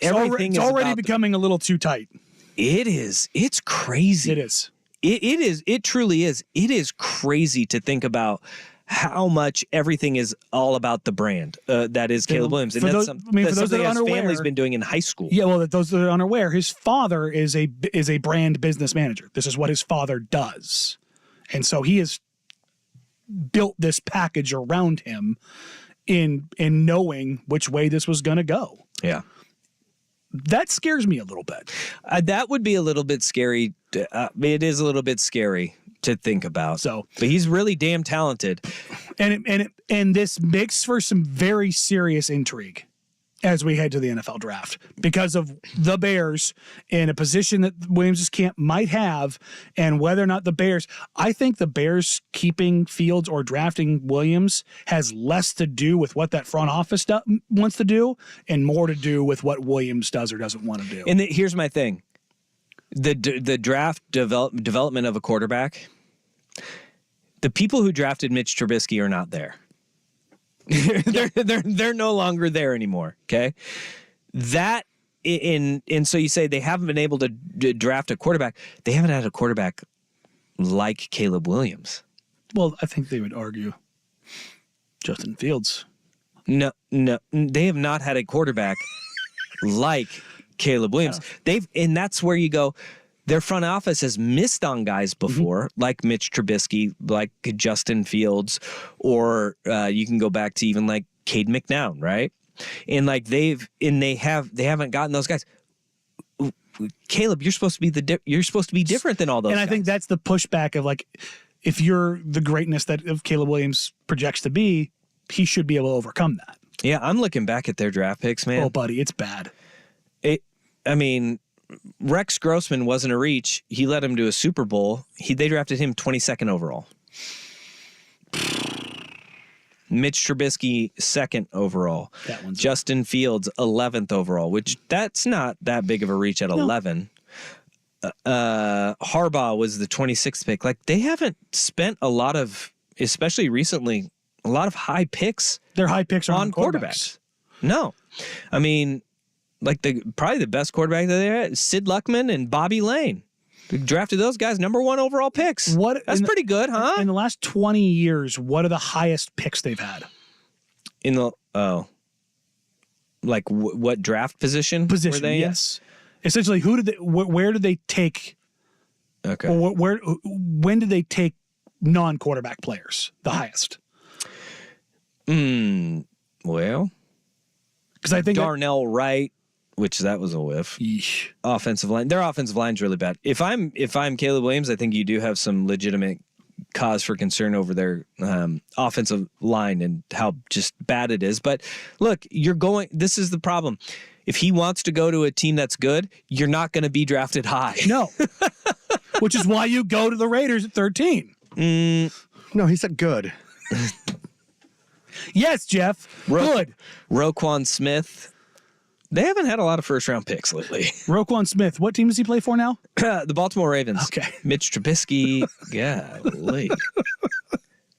everything it's already becoming a little too tight. It is. It's crazy. It is. It is. It truly is. It is crazy to think about how much everything is all about the brand that is Caleb Williams. And that's something his family's been doing in high school. Yeah, well, those that are unaware, his father is a brand business manager. This is what his father does. And so he has built this package around him in knowing which way this was going to go. Yeah. That scares me a little bit. That would be a little bit scary. It is a little bit scary to think about. But he's really damn talented, and this makes for some very serious intrigue as we head to the NFL draft because of the Bears in a position that Williams' camp might have, and whether or not the Bears. I think the Bears keeping Fields or drafting Williams has less to do with what that front office wants to do, and more to do with what Williams does or doesn't want to do. And here's my thing: the draft development of a quarterback. The people who drafted Mitch Trubisky are not there. they're no longer there anymore. Okay, so you say they haven't been able to draft a quarterback. They haven't had a quarterback like Caleb Williams. Well, I think they would argue Justin Fields. No, they have not had a quarterback like Caleb Williams. And that's where you go. Their front office has missed on guys before, like Mitch Trubisky, like Justin Fields, or you can go back to even like Cade McNown, right? And like they haven't gotten those guys. Caleb, you're supposed to be different than all those. And I guys. think that's the pushback of like, if you're the greatness that of Caleb Williams projects to be, he should be able to overcome that. Yeah, I'm looking back at their draft picks, man. Oh, buddy, it's bad. Rex Grossman wasn't a reach. He led him to a Super Bowl. They drafted him 22nd overall. Mitch Trubisky, 2nd overall. That one's Justin Fields, 11th overall, which that's not that big of a reach at 11. Harbaugh was the 26th pick. Like, they haven't spent a lot of, especially recently, a lot of high picks. Their high picks are on quarterbacks. No. I mean, like probably the best quarterback that they had is Sid Luckman and Bobby Lane. They drafted those guys number 1 overall picks. That's pretty good, huh? In the last 20 years, what are the highest picks they've had? What draft position? Were they yes. Essentially, where did they take? Okay. Or when did they take non-quarterback players the highest? Well, because I think Darnell Wright, which that was a whiff. Yeesh. Offensive line. Their offensive line's really bad. If I'm Caleb Williams, I think you do have some legitimate cause for concern over their offensive line and how just bad it is. But look, this is the problem. If he wants to go to a team that's good, you're not going to be drafted high. No. Which is why you go to the Raiders at 13. No, he said good. Yes, Jeff. Good. Roquan Smith. They haven't had a lot of first-round picks lately. Roquan Smith. What team does he play for now? The Baltimore Ravens. Okay. Mitch Trubisky. Golly.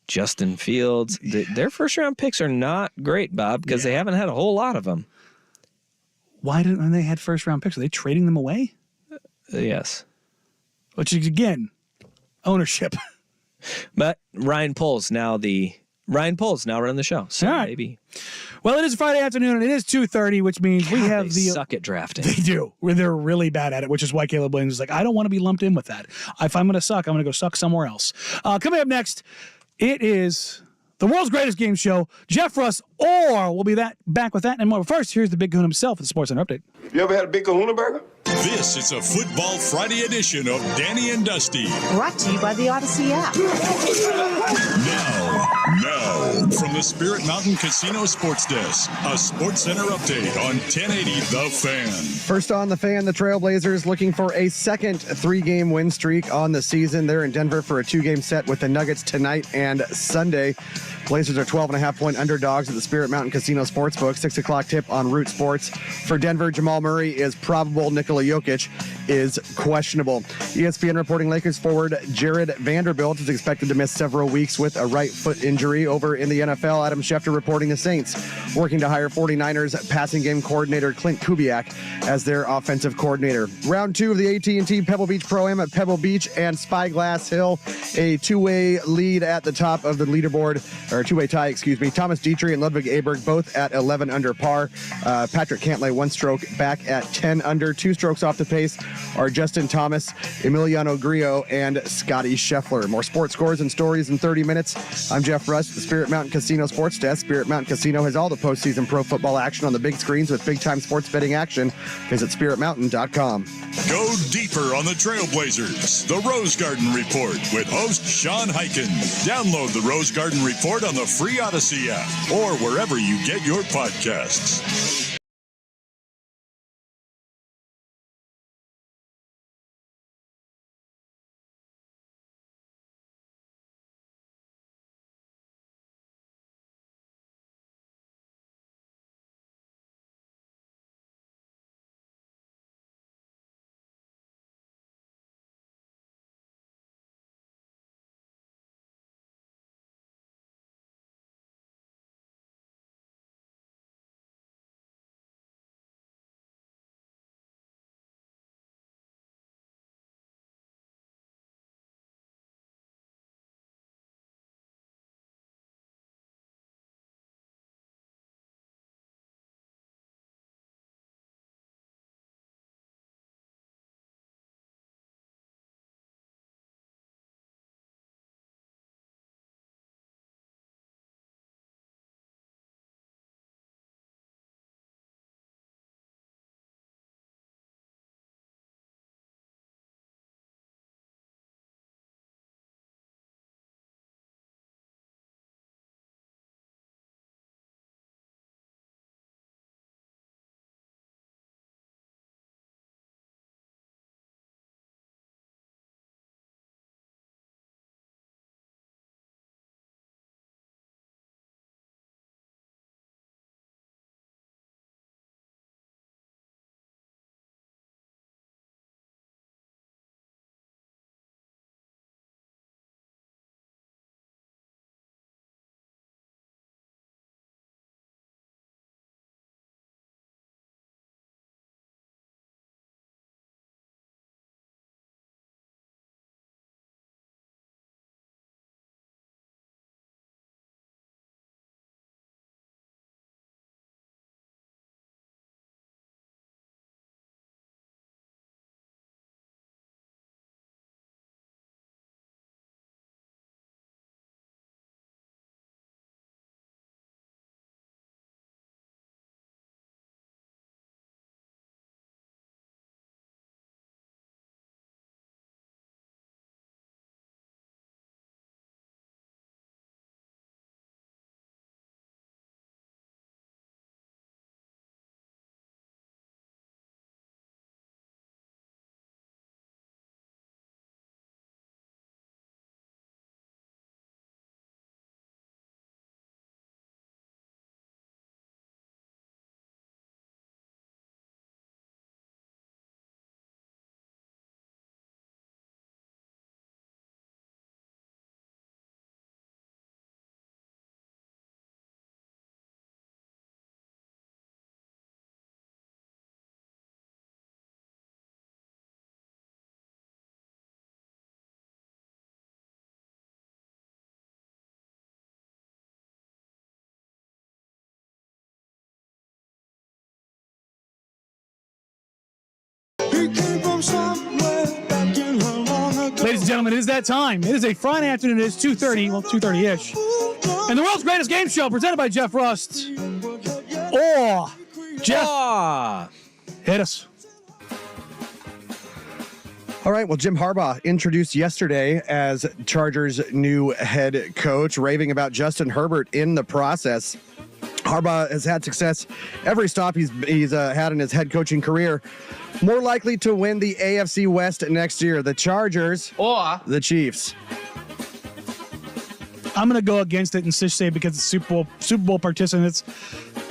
Justin Fields. Their first-round picks are not great, Bob, because they haven't had a whole lot of them. Why didn't they had first-round picks? Are they trading them away? Yes. Which is, again, ownership. But Ryan Poles now running the show. So all right. maybe. Well, it is Friday afternoon, and it is 2:30, which means we have they suck at drafting. They do. They're really bad at it, which is why Caleb Williams is like, I don't want to be lumped in with that. If I'm going to suck, I'm going to go suck somewhere else. Coming up next, it is the world's greatest game show, Jeff Russ, or we'll be back with that and more. First, here's the Big Kahuna himself at the Sports Center Update. You ever had a Big Kahuna Burger? This is a Football Friday edition of Danny and Dusty. Brought to you by the Odyssey app. Now, from the Spirit Mountain Casino Sports Desk, a Sports Center update on 1080 The Fan. First on The Fan, the Trailblazers looking for a second 3-game win streak on the season. They're in Denver for a 2-game set with the Nuggets tonight and Sunday. Blazers are 12.5-point underdogs at the Spirit Mountain Casino Sportsbook. 6 o'clock tip on Root Sports. For Denver, Jamal Murray is probable. Nikola Jokic is questionable. ESPN reporting Lakers forward Jared Vanderbilt is expected to miss several weeks with a right foot injury. Over in the NFL, Adam Schefter reporting the Saints working to hire 49ers passing game coordinator Clint Kubiak as their offensive coordinator. Round 2 of the AT&T Pebble Beach Pro-Am at Pebble Beach and Spyglass Hill. A two-way lead at the top of the leaderboard, or a two-way tie, excuse me. Thomas Dietrich and Ludwig Aberg both at 11 under par. Patrick Cantlay 1 stroke back at 10 under. 2 strokes off the pace are Justin Thomas, Emiliano Grillo, and Scotty Scheffler. More sports scores and stories in 30 minutes. I'm Jeff Russ, the Spirit Mountain Casino Sports Desk. Spirit Mountain Casino has all the postseason pro football action on the big screens with big-time sports betting action. Visit spiritmountain.com. Go deeper on the Trailblazers. The Rose Garden Report with host Sean Hyken. Download the Rose Garden Report on the free Odyssey app or wherever you get your podcasts. gentlemen, it is that time. It is a Friday afternoon. It is 2:30, well, 2:30-ish. And the world's greatest game show presented by Jeff Rust. Oh, Jeff, hit us. All right, well, Jim Harbaugh introduced yesterday as Chargers' new head coach, raving about Justin Herbert in the process. Harbaugh has had success every stop he's had in his head coaching career. More likely to win the AFC West next year, the Chargers or the Chiefs. I'm going to go against it and say because it's Super Bowl participants,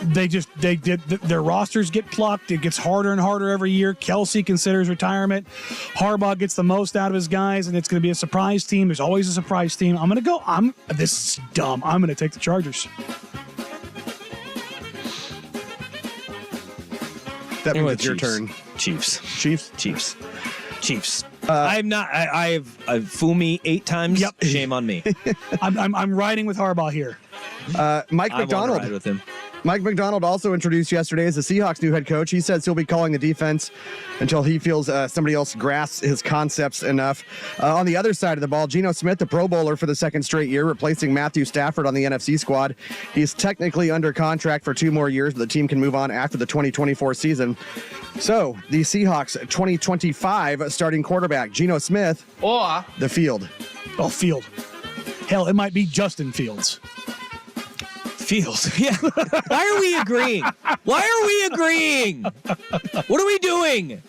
their rosters get plucked. It gets harder and harder every year. Kelsey considers retirement. Harbaugh gets the most out of his guys, and it's going to be a surprise team. There's always a surprise team. I'm going to go. This is dumb. I'm going to take the Chargers. That means it's your turn. Chiefs. I've fooled me 8 times. Yep. Shame on me. I'm riding with Harbaugh here. Mike McDonald. Ride with him. Mike McDonald also introduced yesterday as the Seahawks' new head coach. He says he'll be calling the defense until he feels somebody else grasps his concepts enough. On the other side of the ball, Geno Smith, the Pro Bowler for the second straight year, replacing Matthew Stafford on the NFC squad. He's technically under contract for 2 more years, but the team can move on after the 2024 season. So, the Seahawks 2025 starting quarterback, Geno Smith, or the Field. Oh, Field. Hell, it might be Justin Fields. Fields. Yeah. Why are we agreeing? What are we doing?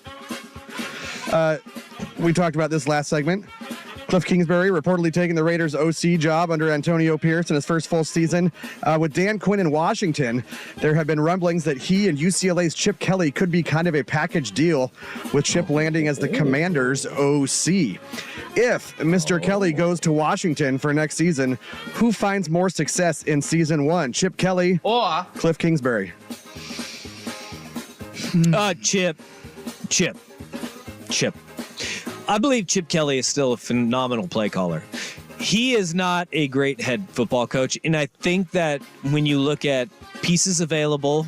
We talked about this last segment. Cliff Kingsbury reportedly taking the Raiders' OC job under Antonio Pierce in his first full season. With Dan Quinn in Washington, there have been rumblings that he and UCLA's Chip Kelly could be kind of a package deal, with Chip landing as the Commanders' OC. If Mr. Kelly goes to Washington for next season, who finds more success in season 1, Chip Kelly or Cliff Kingsbury? Chip. I believe Chip Kelly is still a phenomenal play caller. He is not a great head football coach, and I think that when you look at pieces available,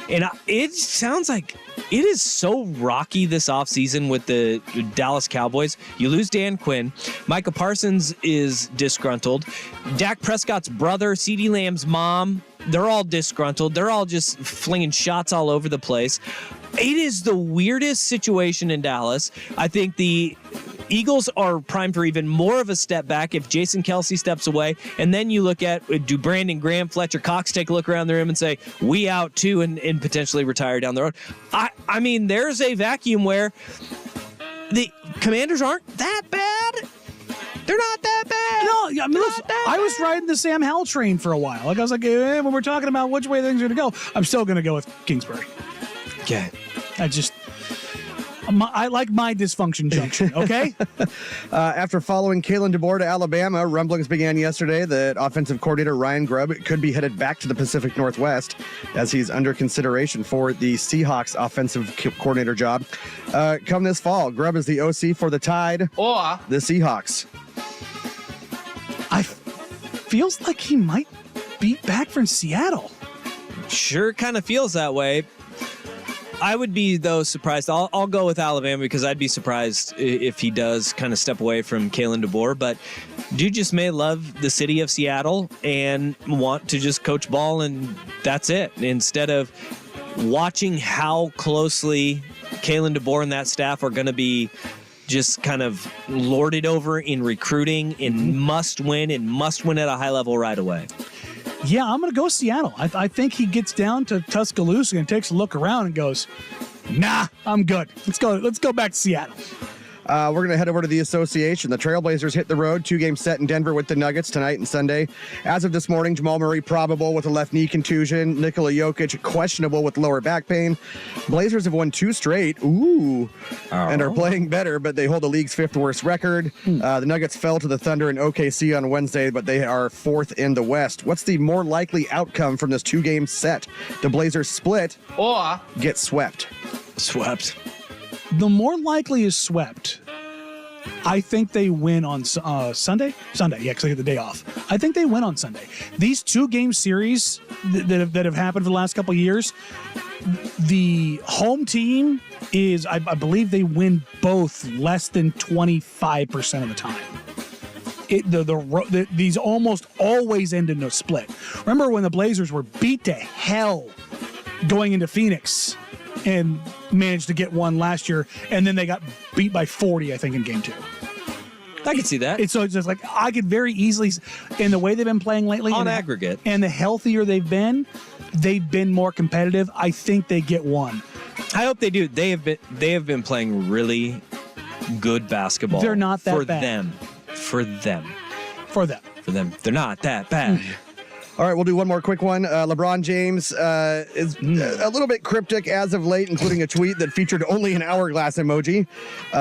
and it sounds like it is so rocky this offseason with the Dallas Cowboys. You lose Dan Quinn. Micah Parsons is disgruntled. Dak Prescott's brother, CeeDee Lamb's mom, they're all disgruntled. They're all just flinging shots all over the place. It is the weirdest situation in Dallas. I think the Eagles are primed for even more of a step back if Jason Kelsey steps away. And then you look at, do Brandon Graham, Fletcher Cox take a look around the room and say, we out too, and potentially retire down the road? I mean, there's a vacuum where the Commanders aren't that bad. They're not that bad. No, I mean, listen, I was riding the Sam Howell train for a while. Like I was like, when we're talking about which way things are going to go, I'm still going to go with Kingsbury. Okay. I like my dysfunction junction, okay? After following Kalen DeBoer to Alabama, rumblings began yesterday that offensive coordinator Ryan Grubb could be headed back to the Pacific Northwest as he's under consideration for the Seahawks offensive coordinator job. Come this fall, Grubb is the OC for the Tide or the Seahawks. Feels like he might be back from Seattle. Sure kind of feels that way. I would be, though, surprised. I'll go with Alabama because I'd be surprised if he does kind of step away from Kalen DeBoer. But dude just may love the city of Seattle and want to just coach ball, and that's it. Instead of watching how closely Kalen DeBoer and that staff are going to be just kind of lorded over in recruiting and must win at a high level right away. Yeah, I'm going to go Seattle. I think he gets down to Tuscaloosa and takes a look around and goes, nah, I'm good. Let's go back to Seattle. We're going to head over to the association. The Trailblazers hit the road, 2-game set in Denver with the Nuggets tonight and Sunday. As of this morning, Jamal Murray probable with a left knee contusion. Nikola Jokic questionable with lower back pain. Blazers have won 2 straight. And are playing better, but they hold the league's 5th worst record. The Nuggets fell to the Thunder in OKC on Wednesday, but they are 4th in the West. What's the more likely outcome from this 2-game set? The Blazers split or get swept? Swept. The more likely is swept. I think they win on Sunday. Sunday, yeah, because I get the day off. I think they win on Sunday. These 2-game series that have happened for the last couple of years, the home team is, I believe they win both less than 25% of the time. These almost always end in a split. Remember when the Blazers were beat to hell going into Phoenix and managed to get one last year, and then they got beat by 40, I think, in game 2. I can see that. It's just like I could very easily, in the way they've been playing lately, on aggregate, and the healthier they've been more competitive. I think they get one. I hope they do. They have been playing really good basketball. They're not that for bad. For them. They're not that bad. All right, we'll do one more quick one. LeBron James is a little bit cryptic as of late, including a tweet that featured only an hourglass emoji.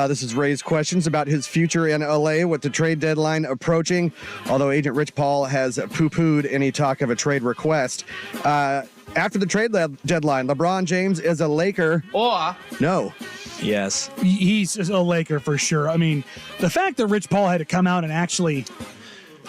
This has raised questions about his future in LA with the trade deadline approaching, although Agent Rich Paul has poo-pooed any talk of a trade request. After the trade deadline, LeBron James is a Laker. Or No. Yes. He's a Laker for sure. I mean, the fact that Rich Paul had to come out and actually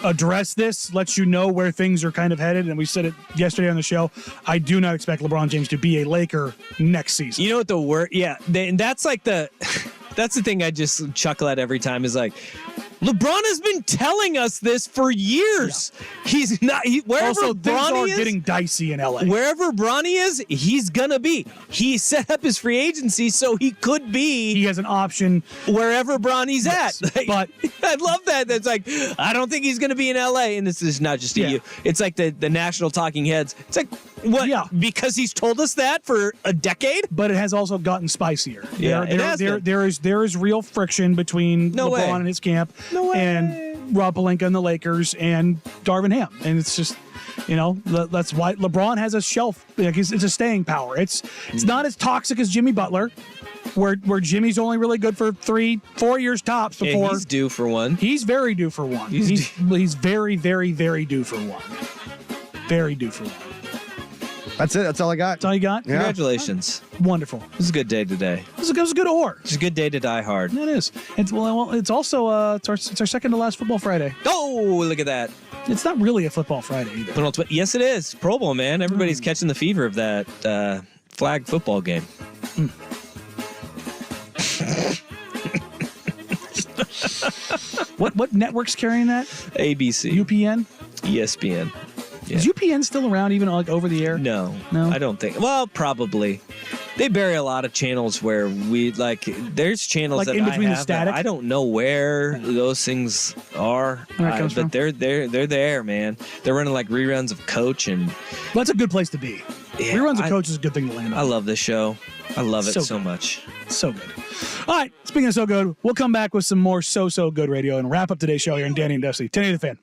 address this lets you know where things are kind of headed. And we said it yesterday on the show. I do not expect LeBron James to be a Laker next season. You know what the word? Yeah, that's like that's the thing I just chuckle at every time is like, LeBron has been telling us this for years. Yeah. He's not. Wherever also, Bronny is getting dicey in LA. Wherever Bronny is, he's gonna be. He set up his free agency so he could be. He has an option wherever Bronny's at. Like, but I love that. That's like, I don't think he's gonna be in LA. And this is not just you. It's like the national talking heads. It's like, what? Yeah. Because he's told us that for a decade. But it has also gotten spicier. Yeah, there is real friction between LeBron and his camp. And Rob Pelinka and the Lakers and Darvin Ham. And it's just, that's why LeBron has a shelf. Like it's a staying power. It's not as toxic as Jimmy Butler, where Jimmy's only really good for 3-4 years tops before. He's due for one. He's very due for one. He's very, very, very due for one. Very due for one. That's it. That's all I got. That's all you got? Yeah. Congratulations. Wonderful. It was a good day today. It was a good hour. It's a good day to die hard. It is. It's also it's our second to last football Friday. Oh, look at that. It's not really a football Friday either. Yes, it is. Pro Bowl, man. Everybody's catching the fever of that flag football game. What network's carrying that? ABC. UPN? ESPN. Yeah. Is UPN still around even like over the air? No, I don't think. Well, probably. They bury a lot of channels where there's channels like that in between I have the static. I don't know where those things are, but they're there, man. They're running like reruns of Coach, and that's a good place to be. Yeah, reruns of Coach is a good thing to land on. I love this show. I love it so much. So good. All right, speaking of so good, we'll come back with some more so good radio and wrap up today's show here in Danny and Dusty. 1080 The Fan.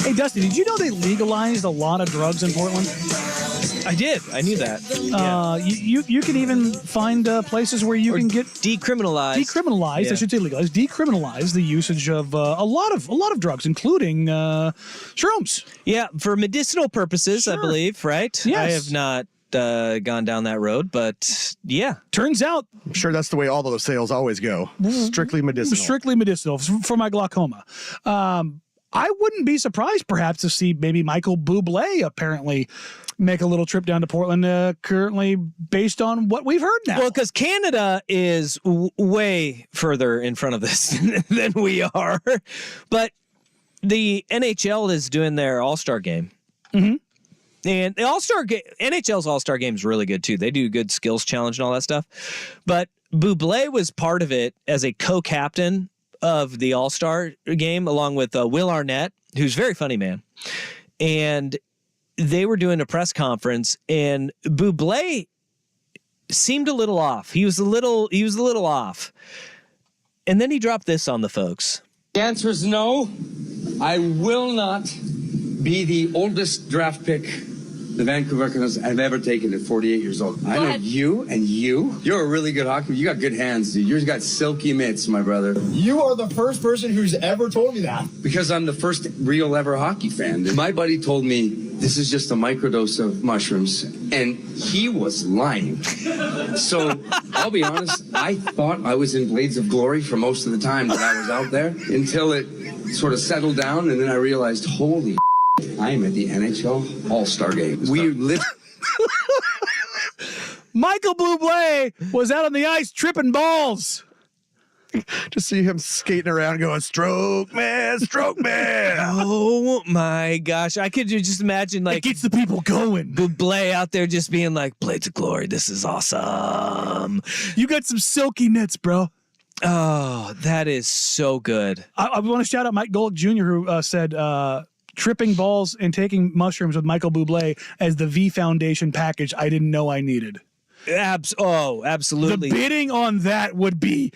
Hey, Dusty, did you know they legalized a lot of drugs in Portland? I did. I knew that. You can even find places where you can get decriminalized. I should say legalized. Decriminalize the usage of a lot of drugs, including shrooms. Yeah, for medicinal purposes, I believe. Right? Yes. I have not gone down that road, but yeah. Turns out, I'm sure that's the way all those sales always go. Strictly medicinal. Strictly medicinal for my glaucoma. I wouldn't be surprised, perhaps, to see maybe Michael Bublé apparently make a little trip down to Portland, currently based on what we've heard now. Well, because Canada is way further in front of this than we are. But the NHL is doing their All-Star game. Mm-hmm. And the NHL's All-Star game is really good, too. They do good skills challenge and all that stuff. But Bublé was part of it as a co-captain of the All-Star game, along with Will Arnett, who's a very funny man. And they were doing a press conference, and Bublé seemed a little off. He was a little off. And then he dropped this on the folks. The answer is no. I will not be the oldest draft pick the Vancouver Canucks have ever taken at 48 years old. I know you and you. You're a really good hockey. You got good hands, dude. You've got silky mitts, my brother. You are the first person who's ever told me that. Because I'm the first real ever hockey fan. My buddy told me this is just a microdose of mushrooms, and he was lying. So I'll be honest, I thought I was in Blades of Glory for most of the time that I was out there until it sort of settled down, and then I realized, holy I'm at the NHL All-Star game. We live. Michael Bublé was out on the ice tripping balls. Just see him skating around going, stroke man, stroke man. Oh my gosh. I could just imagine, like, it gets the people going. Bublé out there just being like, Blades of Glory, this is awesome. You got some silky mitts, bro. Oh, that is so good. I want to shout out Mike Golick Jr., who said tripping balls and taking mushrooms with Michael Bublé as the V Foundation package I didn't know I needed. Absolutely. The bidding on that would be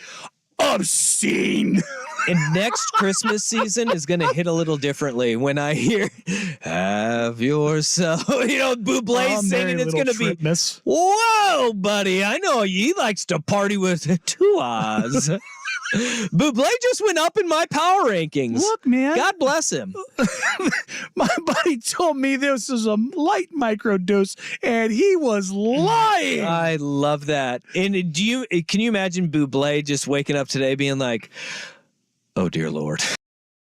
obscene. And next Christmas season is going to hit a little differently when I hear "Have Yourself," Bublé singing. It's going to be, whoa, buddy! I know he likes to party with tuas. Bublé just went up in my power rankings. Look, man. God bless him. My buddy told me this is a light microdose, and he was lying. I love that. And can you imagine Bublé just waking up today being like, oh, dear Lord.